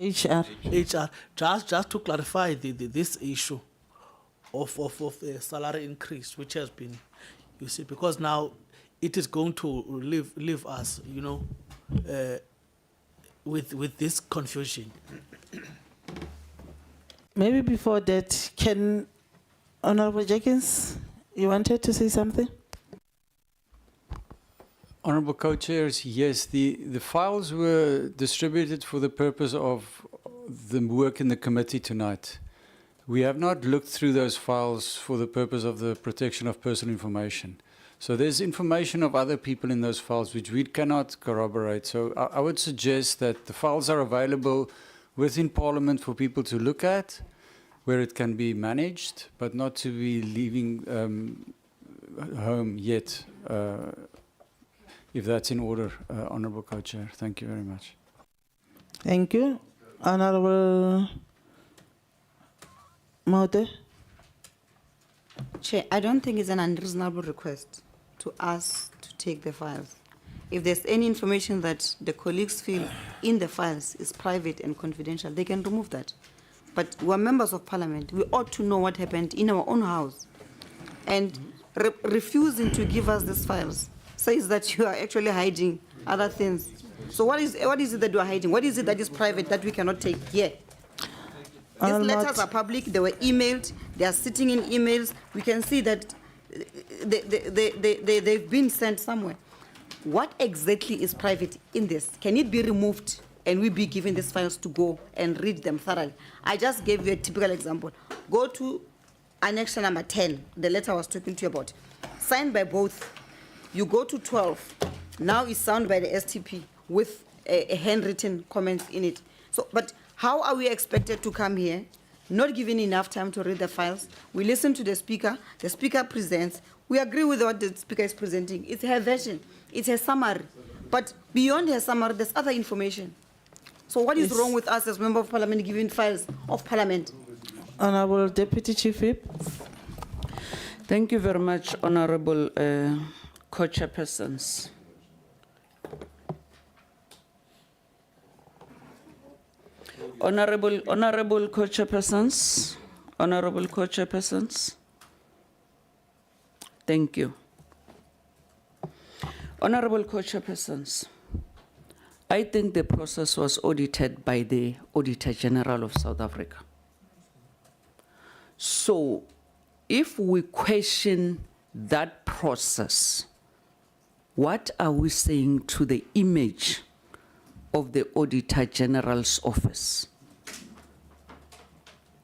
HR, just to clarify this issue of salary increase, which has been, you see, because now it is going to leave us, with this confusion. Maybe before that, can Honorable Jenkins, you wanted to say something? Honorable Co-Chairs, yes, the files were distributed for the purpose of the work in the committee tonight. We have not looked through those files for the purpose of the protection of personal information. So there's information of other people in those files which we cannot corroborate. So I would suggest that the files are available within Parliament for people to look at, where it can be managed, but not to be leaving home yet, if that's in order, Honourable Co-Chair. Thank you very much. Thank you. Honorable Mote. Chair, I don't think it's an unreasonable request to us to take the files. If there's any information that the colleagues feel in the files is private and confidential, they can remove that. But we're members of parliament. We ought to know what happened in our own house. And refusing to give us these files says that you are actually hiding other things. So what is it that you are hiding? What is it that is private that we cannot take here? These letters are public, they were emailed, they are sitting in emails. We can see that they've been sent somewhere. What exactly is private in this? Can it be removed and we be given these files to go and read them thoroughly? I just gave you a typical example. Go to annexure number 10, the letter I was talking to you about, signed by both. You go to 12, now it's signed by the STP with a handwritten comment in it. So, but how are we expected to come here, not given enough time to read the files? We listen to the speaker presents, we agree with what the speaker is presenting. It's her version, it's her summary. But beyond her summary, there's other information. So what is wrong with us as Member of Parliament giving files of Parliament? Honorable Deputy Chief Whip. Thank you very much, Honorable Co-Chairpersons. Honorable Co-Chairpersons, Honorable Co-Chairpersons. Thank you. Honorable Co-Chairpersons, I think the process was audited by the Auditor General of South Africa. So, if we question that process, what are we saying to the image of the Auditor General's office?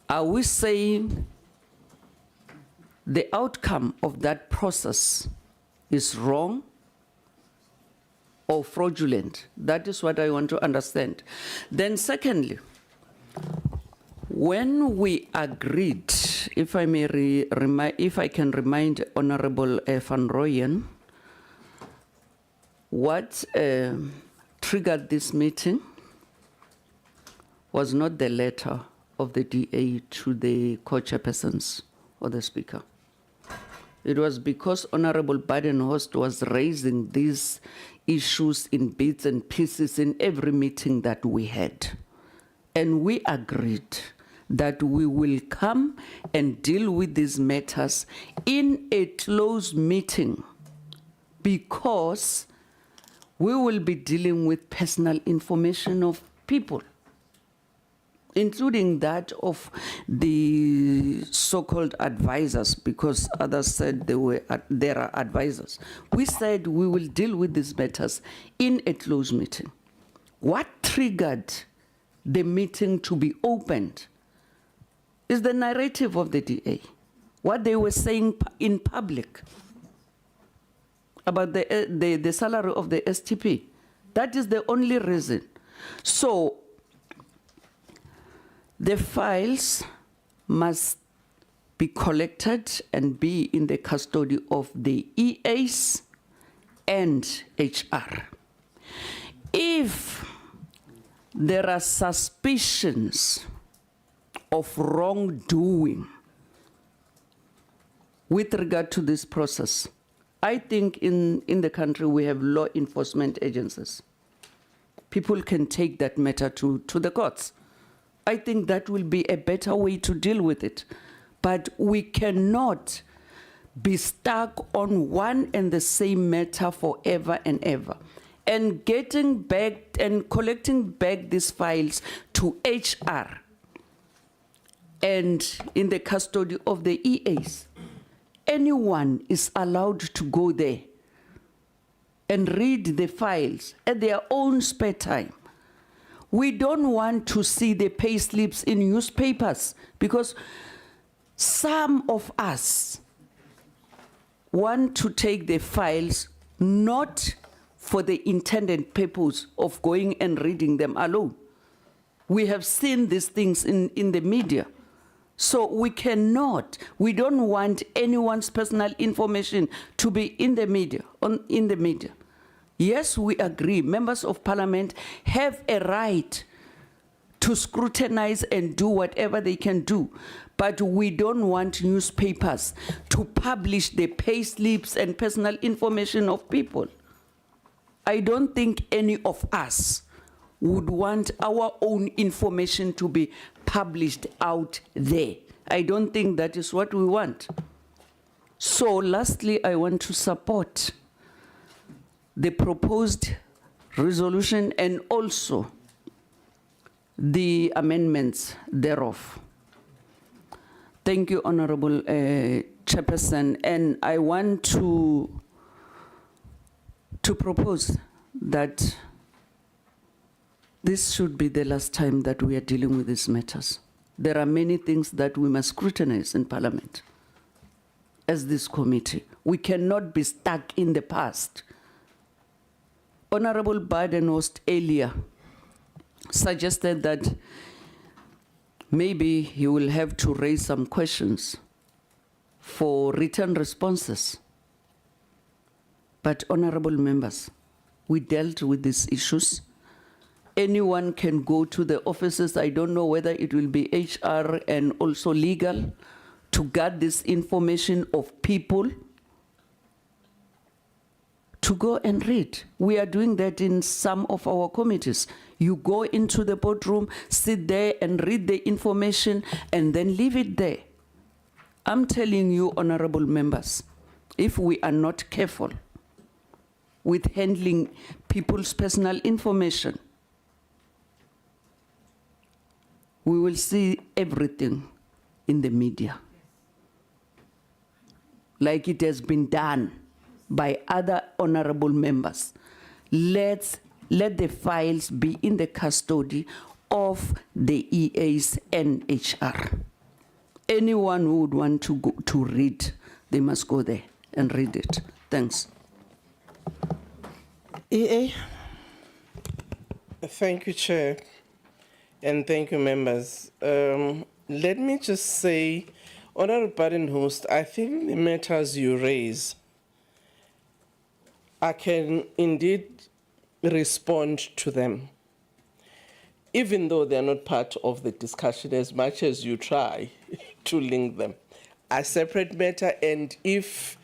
Are we saying the outcome of that process is wrong or fraudulent? That is what I want to understand. Then secondly, when we agreed, if I may if I can remind Honorable Van Rooyen, what triggered this meeting was not the letter of the DA to the co-chairpersons or the speaker. It was because Honorable Badenhorst was raising these issues in bits and pieces in every meeting that we had. And we agreed that we will come and deal with these matters in a closed meeting because we will be dealing with personal information of people, including that of the so-called advisors, because others said there are advisors. We said we will deal with these matters in a closed meeting. What triggered the meeting to be opened is the narrative of the DA, what they were saying in public about the salary of the STP. That is the only reason. So the files must be collected and be in the custody of the EAs and HR. If there are suspicions of wrongdoing with regard to this process, I think in the country we have law enforcement agencies. People can take that matter to the courts. I think that will be a better way to deal with it. But we cannot be stuck on one and the same matter forever and ever. And getting back and collecting back these files to HR and in the custody of the EAs. Anyone is allowed to go there and read the files at their own spare time. We don't want to see the pay slips in newspapers because some of us want to take the files not for the intended purpose of going and reading them alone. We have seen these things in the media. So we don't want anyone's personal information to be in the media, in the media. Yes, we agree, members of parliament have a right to scrutinize and do whatever they can do, but we don't want newspapers to publish the pay slips and personal information of people. I don't think any of us would want our own information to be published out there. I don't think that is what we want. So lastly, I want to support the proposed resolution and also the amendments thereof. Thank you, Honorable Chairperson, and I want to propose that this should be the last time that we are dealing with these matters. There are many things that we must scrutinize in Parliament as this committee. We cannot be stuck in the past. Honorable Badenhorst earlier suggested that maybe he will have to raise some questions for written responses. But honorable members, we dealt with these issues. Anyone can go to the offices. I don't know whether it will be HR and also legal to get this information of people to go and read. We are doing that in some of our committees. You go into the boardroom, sit there and read the information and then leave it there. I'm telling you, honorable members, if we are not careful with handling people's personal information, we will see everything in the media, like it has been done by other honorable members. Let the files be in the custody of the EAs and HR. Anyone who would want to go to read, they must go there and read it. Thanks. EA. Thank you, Chair, and thank you, members. Let me just say, Honorable Badenhorst, I think the matters you raise, I can indeed respond to them, even though they are not part of the discussion, as much as you try to link them. A separate matter, and if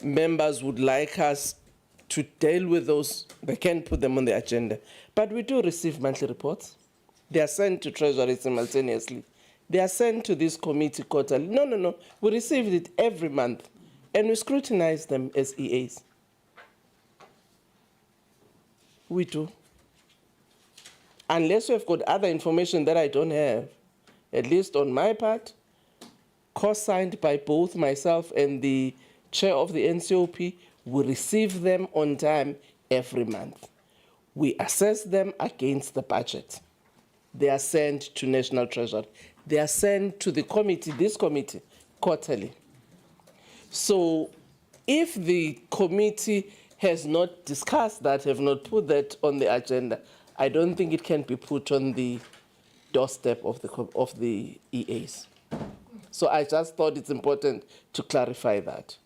members would like us to deal with those, they can put them on the agenda. But we do receive monthly reports. They are sent to Treasury simultaneously. They are sent to this committee quarterly. No. We receive it every month, and we scrutinize them as EAs. We do. Unless we've got other information that I don't have, at least on my part, co-signed by both myself and the chair of the NCOP, we receive them on time every month. We assess them against the budget. They are sent to National Treasury. They are sent to the committee, this committee, quarterly. So if the committee has not discussed that, have not put that on the agenda, I don't think it can be put on the doorstep of the EAs. So I just thought it's important to clarify that.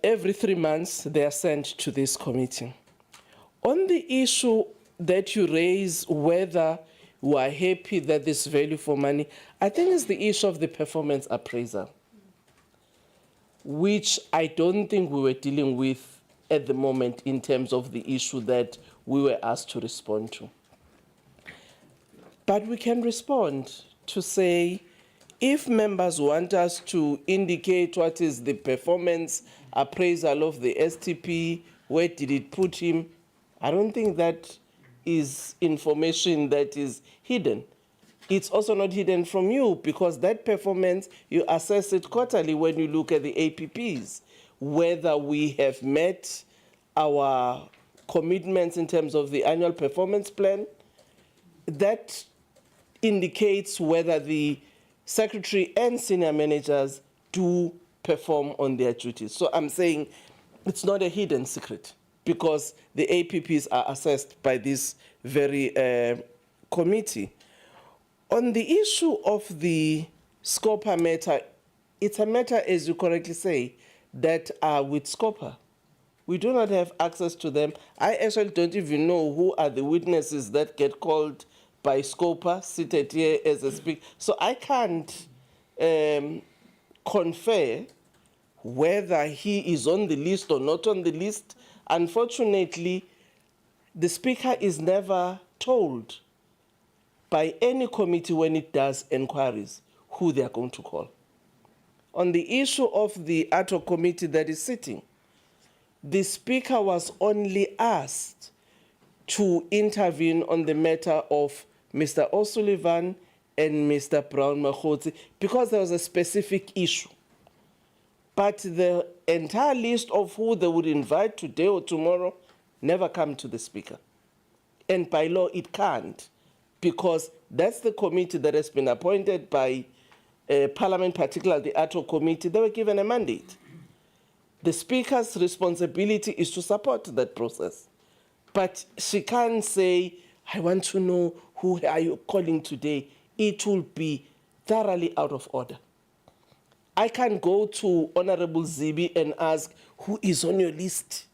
Every 3 months, they are sent to this committee. On the issue that you raise, whether we are happy that this value for money, I think it's the issue of the performance appraiser, which I don't think we were dealing with at the moment in terms of the issue that we were asked to respond to. But we can respond to say, if members want us to indicate what is the performance appraisal of the STP, where did it put him, I don't think that is information that is hidden. It's also not hidden from you, because that performance, you assess it quarterly when you look at the APPs, whether we have met our commitments in terms of the annual performance plan. That indicates whether the secretary and senior managers do perform on their duties. So I'm saying it's not a hidden secret. because the APPs are assessed by this very committee. On the issue of the SCOPA matter, it's a matter, as you correctly say, that are with SCOPA. We do not have access to them. I actually don't even know who are the witnesses that get called by SCOPA, seated here as a speaker. So I can't confer whether he is on the list or not on the list. Unfortunately, the speaker is never told by any committee when it does inquiries who they are going to call. On the issue of the ad hoc committee that is sitting, the speaker was only asked to intervene on the matter of Mr. O'Sullivan and Mr. Brown Mahoti because there was a specific issue. But the entire list of who they would invite today or tomorrow never come to the speaker. And by law, it can't, because that's the committee that has been appointed by Parliament, particularly the ad hoc committee. They were given a mandate. The speaker's responsibility is to support that process. But she can't say, I want to know who are you calling today. It will be thoroughly out of order. I can't go to Honorable Zibi and ask who is on your list.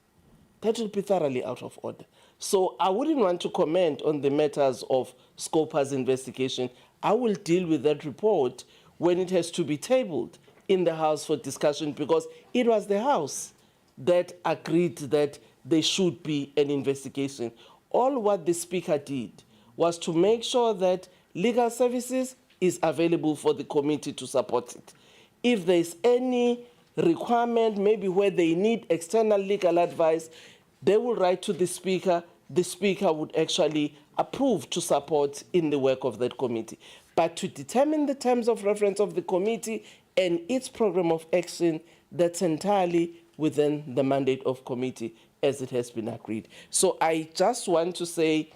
That will be thoroughly out of order. So I wouldn't want to comment on the matters of SCOPA's investigation. I will deal with that report when it has to be tabled in the House for discussion, because it was the House that agreed that there should be an investigation. All what the Speaker did was to make sure that legal services is available for the committee to support it. If there's any requirement, maybe where they need external legal advice, they will write to the Speaker. The Speaker would actually approve to support in the work of that committee. But to determine the terms of reference of the committee and its program of action, that's entirely within the mandate of committee as it has been agreed. So I just want to say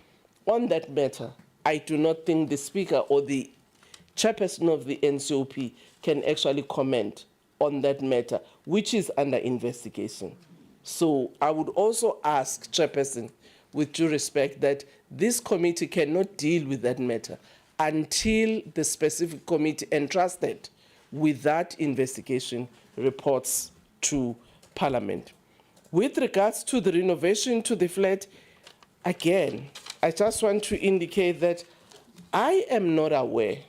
on that matter, I do not think the Speaker or the chairperson of the NCOP can actually comment on that matter, which is under investigation. So I would also ask, Chairperson, with due respect, that this committee cannot deal with that matter until the specific committee entrusted with that investigation reports to Parliament. With regards to the renovation to the flat, again, I just want to indicate that I am not aware,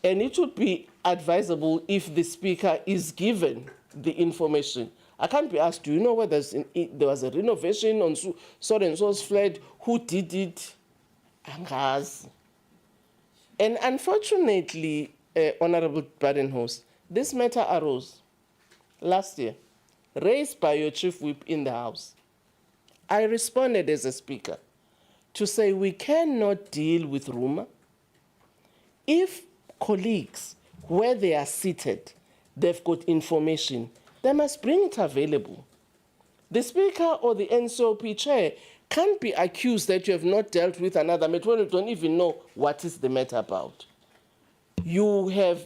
and it would be advisable if the Speaker is given the information. I can't be asked, do you know whether there was a renovation on so and so's flat? Who did it? Angazi. And unfortunately, Honorable Badenhorst, this matter arose last year, raised by your chief whip in the House. I responded as a Speaker to say we cannot deal with rumor. If colleagues, where they are seated, they've got information, they must bring it available. The Speaker or the NCOP chair can't be accused that you have not dealt with another matter when you don't even know what is the matter about. You have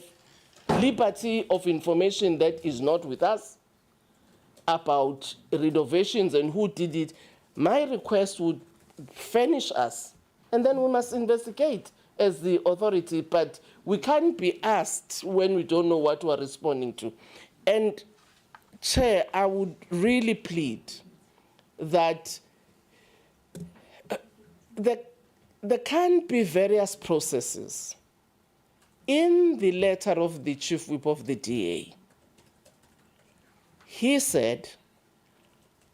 liberty of information that is not with us about renovations and who did it. My request would furnish us, and then we must investigate as the authority, but we can't be asked when we don't know what we're responding to. And Chair, I would really plead that there can be various processes. In the letter of the Chief Whip of the DA, he said,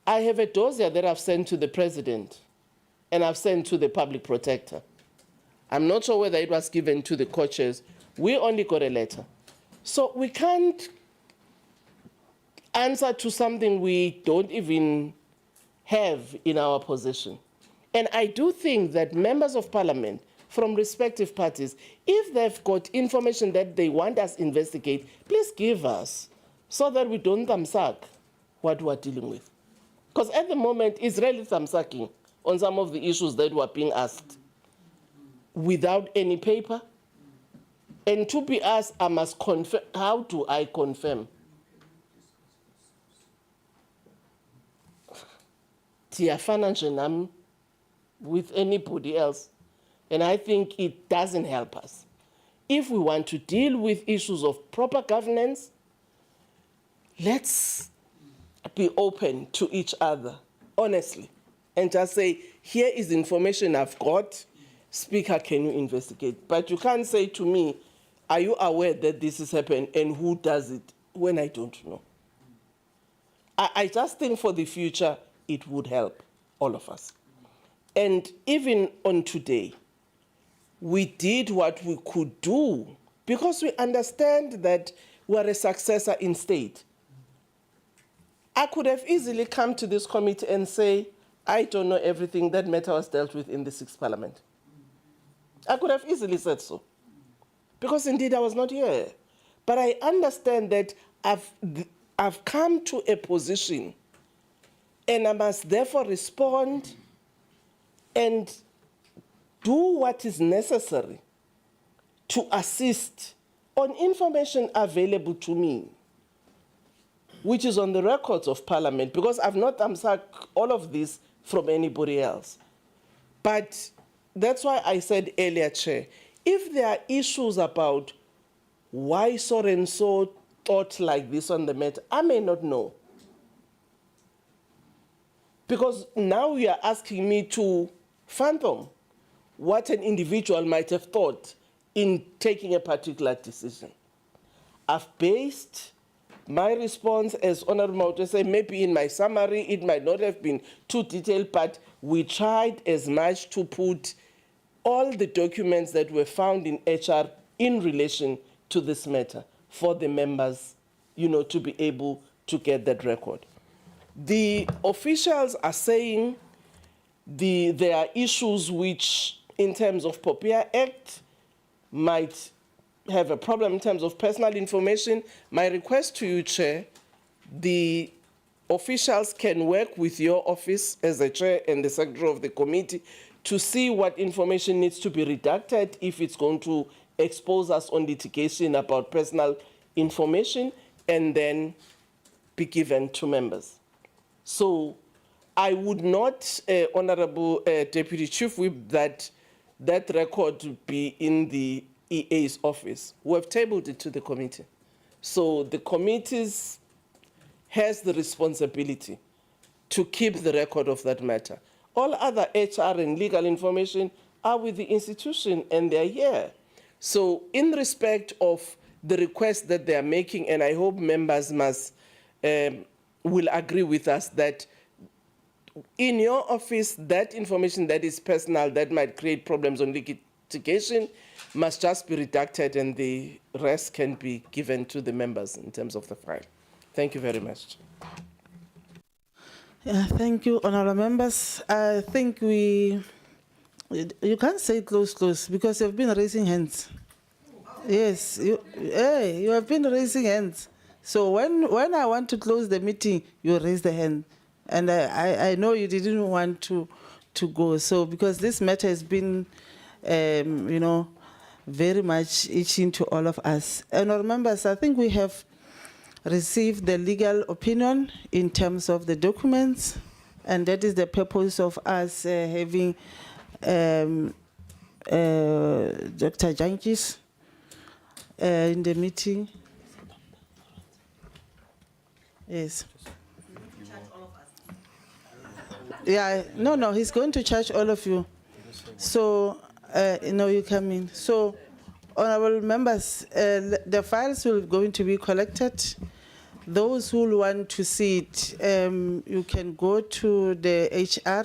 I have a dossier that I've sent to the President and I've sent to the Public Protector. I'm not sure whether it was given to the co-chairs. We only got a letter. So we can't answer to something we don't even have in our possession. And I do think that members of Parliament from respective parties, if they've got information that they want us to investigate, please give us so that we don't thumbsuck what we're dealing with. Because at the moment, it's really thumbsucking on some of the issues that were being asked without any paper. And to be asked, I must confirm. How do I confirm? ndiyafana nje nam with anybody else. And I think it doesn't help us. If we want to deal with issues of proper governance, let's be open to each other, honestly, and just say, here is the information I've got. Speaker, can you investigate? But you can't say to me, are you aware that this has happened and who does it, when I don't know. I just think for the future, it would help all of us. And even on today, we did what we could do because we understand that we're a successor in state. I could have easily come to this committee and say, I don't know everything. That matter was dealt with in the 6th Parliament. I could have easily said so, because indeed I was not here. But I understand that I've come to a position and I must therefore respond and do what is necessary to assist on information available to me, which is on the records of Parliament, because I've not all of this from anybody else. But that's why I said earlier, Chair, if there are issues about why so and so thought like this on the matter, I may not know. Because now you are asking me to fathom what an individual might have thought in taking a particular decision. I've based my response, as Honorable Mauta said, maybe in my summary, it might not have been too detailed, but we tried as much to put all the documents that were found in HR in relation to this matter for the members, to be able to get that record. The officials are saying there are issues which, in terms of POPIA Act, might have a problem in terms of personal information. My request to you, Chair, the officials can work with your office as the Chair and the Secretary of the committee to see what information needs to be redacted if it's going to expose us on litigation about personal information, and then be given to members. So I would not, Honorable Deputy Chief Whip, that record be in the EA's office. We have tabled it to the committee. So the committees has the responsibility to keep the record of that matter. All other HR and legal information are with the institution and they're here. So in respect of the request that they are making, and I hope members will agree with us that in your office, that information that is personal, that might create problems on litigation, must just be redacted and the rest can be given to the members in terms of the file. Thank you very much. Yeah, thank you, honorable members. I think you can't say close, because you've been raising hands. Yes, you have been raising hands. So when I want to close the meeting, you raise the hand. And I know you didn't want to go. So because this matter has been, very much itching to all of us. And our members, I think we have received the legal opinion in terms of the documents, and that is the purpose of us having Dr. Jankis in the meeting. Yes. Yeah, no, he's going to charge all of you. So, you come in. So, honorable members, the files will going to be collected. Those who want to see it, you can go to the HR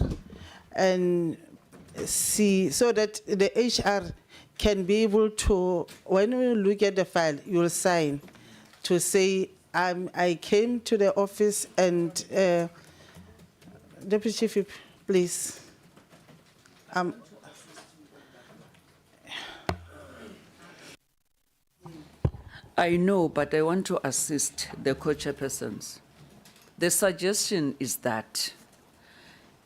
and see, so that the HR can be able to, when you look at the file, you'll sign to say, I came to the office and, Deputy Chief Whip, please. I know, but I want to assist the co-chairpersons. The suggestion is that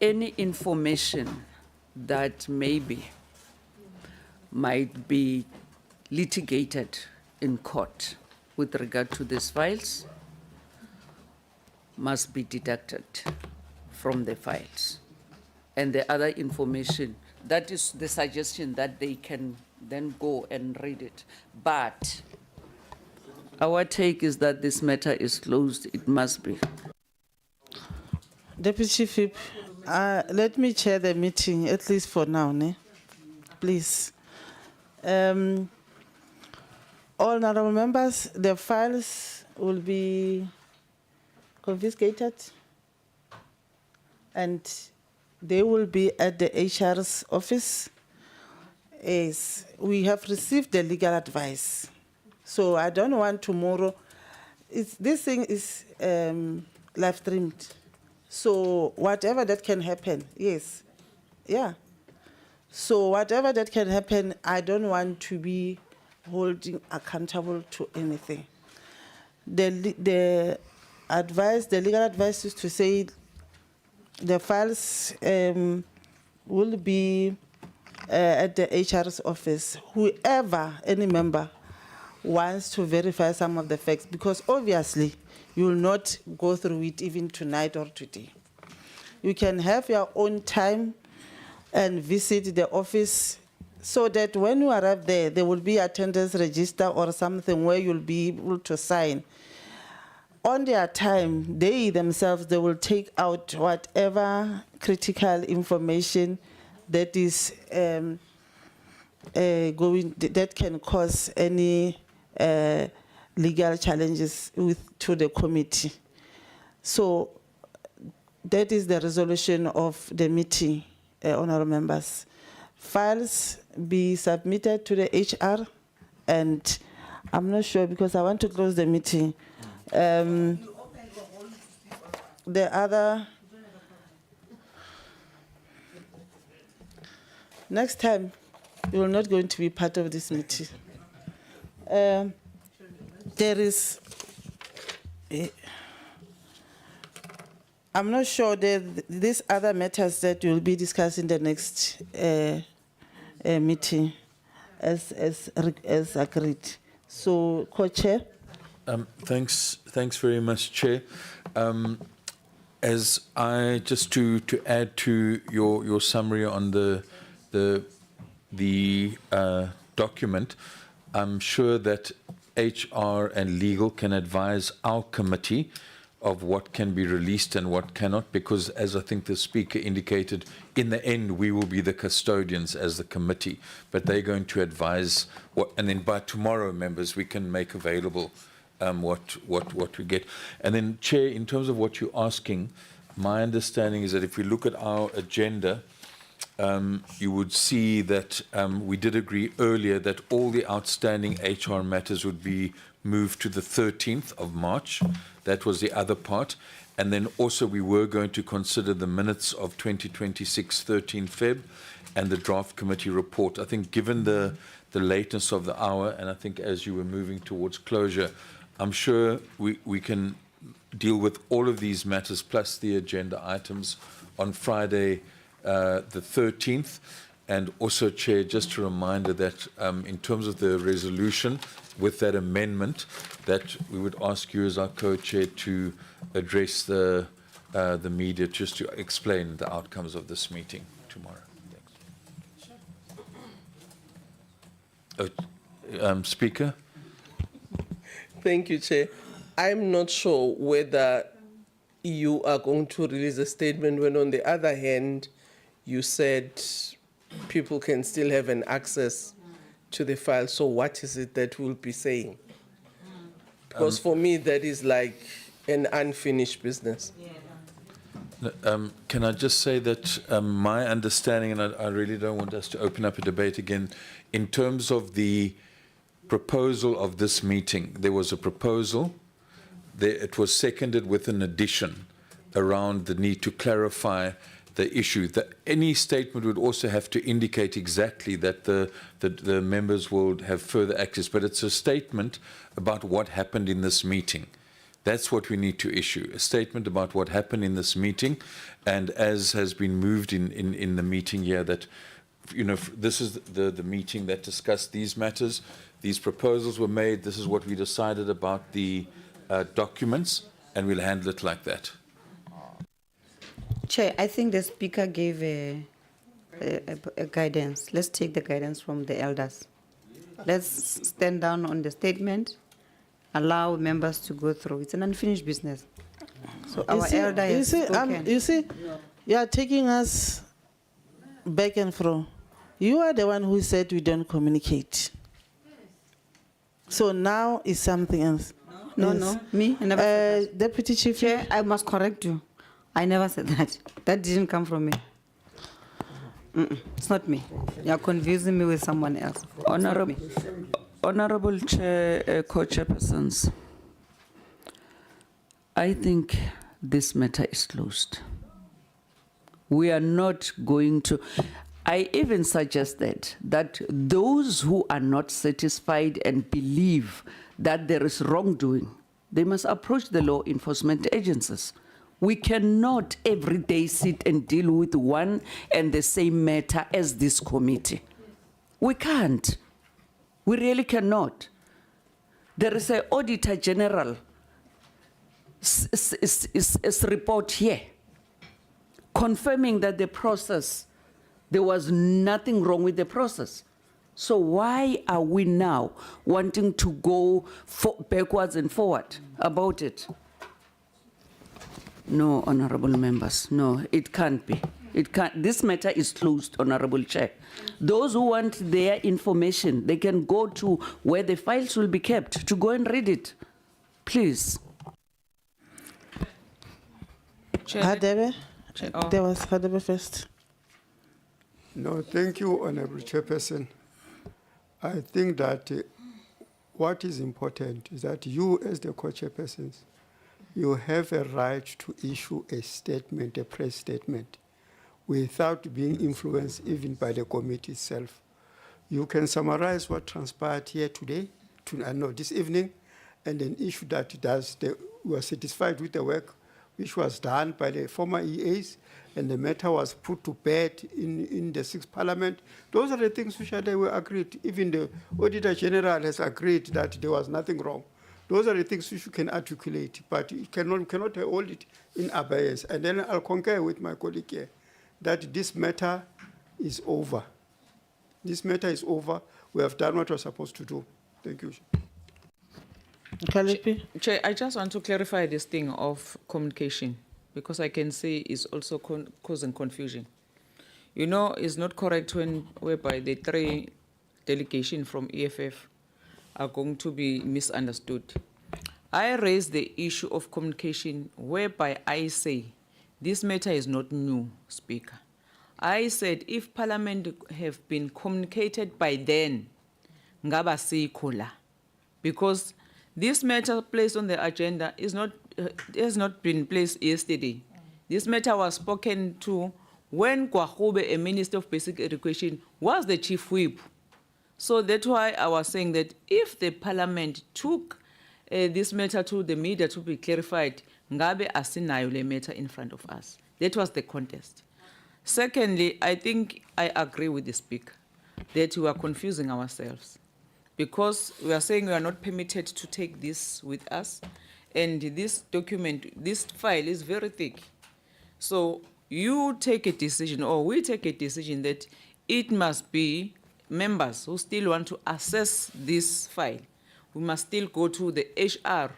any information that might be litigated in court with regard to these files must be deducted from the files. And the other information, that is the suggestion that they can then go and read it. But our take is that this matter is closed, it must be. Deputy Whip, let me chair the meeting, at least for now, ne? Please. All honorable members, the files will be confiscated and they will be at the HR's office. As we have received the legal advice. So I don't want tomorrow, this thing is live streamed. So whatever that can happen, yes, yeah. So whatever that can happen, I don't want to be holding accountable to anything. The legal advice is to say the files will be at the HR's office. Whoever, any member, wants to verify some of the facts, because obviously you will not go through it even tonight or today. You can have your own time and visit the office so that when you arrive there will be attendance register or something where you'll be able to sign. On their time, they themselves, they will take out whatever critical information that is that can cause any legal challenges to the committee. So that is the resolution of the meeting, honorable members. Files be submitted to the HR, and I'm not sure because I want to close the meeting. The other, next time, you are not going to be part of this meeting. There is, I'm not sure that these other matters that you'll be discussing the next meeting as agreed. So, Co-Chair. Thanks very much, Chair. As I just to add to your summary on the document, I'm sure that HR and legal can advise our committee of what can be released and what cannot, because as I think the speaker indicated, in the end we will be the custodians as the committee, but they're going to advise what, and then by tomorrow, members, we can make available what we get. And then, Chair, in terms of what you're asking, my understanding is that if we look at our agenda, you would see that we did agree earlier that all the outstanding HR matters would be moved to the 13th of March. That was the other part. And then also we were going to consider the minutes of 2026, 13 Feb, and the draft committee report. I think given the lateness of the hour, and I think as you were moving towards closure, I'm sure we can deal with all of these matters plus the agenda items on Friday, the 13th. And also, Chair, just a reminder that in terms of the resolution, with that amendment, that we would ask you as our co-chair to address the media just to explain the outcomes of this meeting tomorrow. Thanks. Speaker? Thank you, Chair. I'm not sure whether you are going to release a statement when, on the other hand, you said people can still have an access to the file. So what is it that we'll be saying? Because for me, that is like an unfinished business. Can I just say that my understanding, and I really don't want us to open up a debate again, in terms of the proposal of this meeting, there was a proposal, it was seconded with an addition around the need to clarify the issue. That any statement would also have to indicate exactly that the members will have further access, but it's a statement about what happened in this meeting. That's what we need to issue, a statement about what happened in this meeting, and as has been moved in the meeting here, that, you know, this is the meeting that discussed these matters, these proposals were made, this is what we decided about the documents, and we'll handle it like that. Chair, I think the speaker gave a guidance. Let's take the guidance from the elders. Let's stand down on the statement, allow members to go through. It's an unfinished business. So our elder has spoken. You see, you are taking us back and forth. You are the one who said we don't communicate. So now it's something else. No, me, I never said that. Deputy Chief. Chair, I must correct you. I never said that. That didn't come from me. It's not me. You're confusing me with someone else. Honorable Chair, co-chairpersons, I think this matter is closed. We are not going to, I even suggested that those who are not satisfied and believe that there is wrongdoing, they must approach the law enforcement agencies. We cannot every day sit and deal with one and the same matter as this committee. We can't. We really cannot. There is an Auditor General report here confirming that the process, there was nothing wrong with the process. So why are we now wanting to go backwards and forward about it? No, honorable members, no, it can't be. It can't. This matter is closed, Honorable Chair. Those who want their information, they can go to where the files will be kept to go and read it. Please. Hadebe? There was Hadebe first. No, thank you, Honorable Chairperson. I think that what is important is that you, as the co-chairpersons, you have a right to issue a statement, a press statement, without being influenced even by the committee itself. You can summarize what transpired here today, this evening, and then issue that we are satisfied with the work which was done by the former EAs, and the matter was put to bed in the 6th Parliament. Those are the things which they were agreed. Even the Auditor General has agreed that there was nothing wrong. Those are the things which you can articulate, but you cannot hold it in abeyance. And then I'll concur with my colleague here that this matter is over. This matter is over. We have done what we're supposed to do. Thank you. Chair, I just want to clarify this thing of communication, because I can see it's also causing confusion. You know, it's not correct whereby the 3 delegations from EFF are going to be misunderstood. I raised the issue of communication whereby I say this matter is not new, Speaker. I said if Parliament have been communicated by then, ngaba sikula, because this matter placed on the agenda has not been placed yesterday. This matter was spoken to when Kwahube, a Minister of Basic Education, was the Chief Whip. So that's why I was saying that if the Parliament took this matter to the media to be clarified, ngabe asinayo le matter in front of us. That was the contest. Secondly, I think I agree with the Speaker that we are confusing ourselves, because we are saying we are not permitted to take this with us, and this document, this file is very thick. So you take a decision, or we take a decision, that it must be members who still want to assess this file. We must still go to the HR.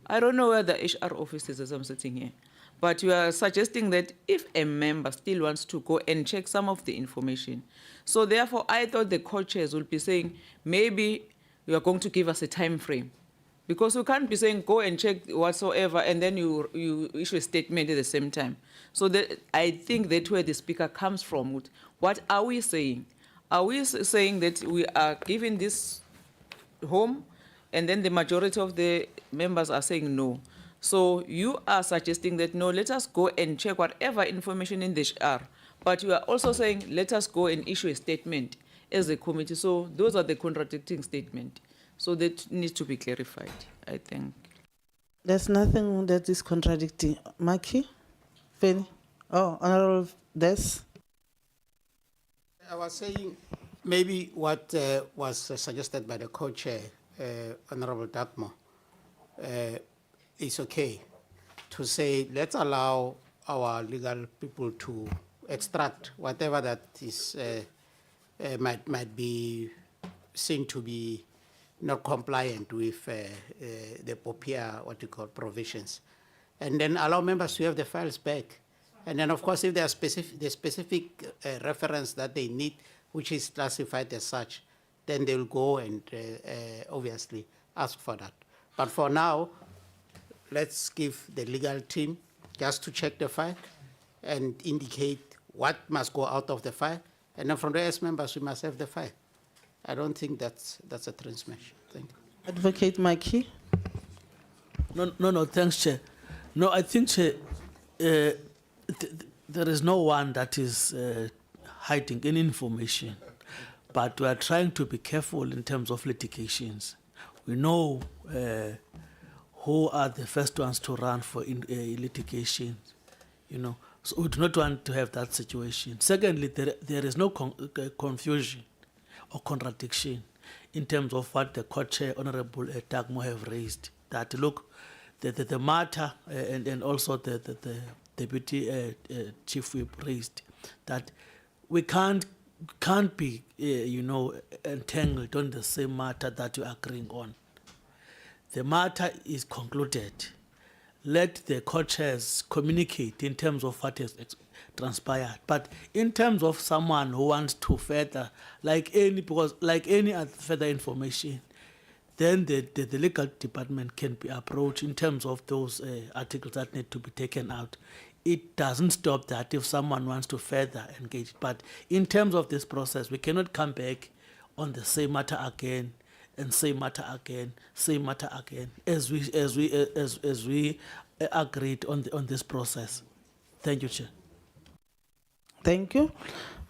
I don't know where the HR office is as I'm sitting here, but you are suggesting that if a member still wants to go and check some of the information. So therefore, I thought the co-chairs would be saying, maybe you are going to give us a time frame, because we can't be saying go and check whatsoever and then you issue a statement at the same time. So I think that's where the Speaker comes from. What are we saying? Are we saying that we are giving this home, and then the majority of the members are saying no? So you are suggesting that, no, let us go and check whatever information in the HR. But you are also saying, let us go and issue a statement as a committee. So those are the contradicting statements. So that needs to be clarified, I think. There's nothing that is contradicting. Maki? Feni? Oh, Honorable Des? I was saying maybe what was suggested by the co-chair, Honorable Dartmore, is okay to say let's allow our legal people to extract whatever that is might be seen to be not compliant with the POPIA, what you call, provisions, and then allow members to have the files back. And then, of course, if there are specific reference that they need, which is classified as such, then they will go and obviously ask for that. But for now, let's give the legal team just to check the file and indicate what must go out of the file. And then from the as members, we must have the file. I don't think that's a transmission. Thank you. Advocate Mikey. No, thanks, Chair. No, I think, Chair, there is no one that is hiding any information, but we are trying to be careful in terms of litigations. We know who are the first ones to run for litigation, you know, so we do not want to have that situation. Secondly, there is no confusion or contradiction in terms of what the court chair, Honorable Tagmo, have raised. That look, the matter and also the deputy chief whip raised that we can't be you know, entangled on the same matter that you're agreeing on. The matter is concluded. Let the court chairs communicate in terms of what has transpired. But in terms of someone who wants to further, like any other further information, then the legal department can be approached in terms of those articles that need to be taken out. It doesn't stop that if someone wants to further engage. But in terms of this process, we cannot come back on the same matter again and same matter again, as we agreed on this process. Thank you, Chair. Thank you.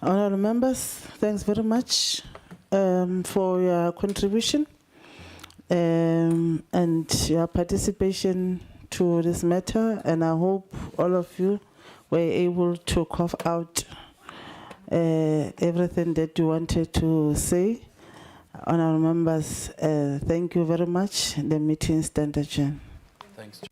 Honourable members, thanks very much for your contribution and your participation to this matter, and I hope all of you were able to cough out everything that you wanted to say. Honourable members, thank you very much. The meeting stands adjourned. Thanks.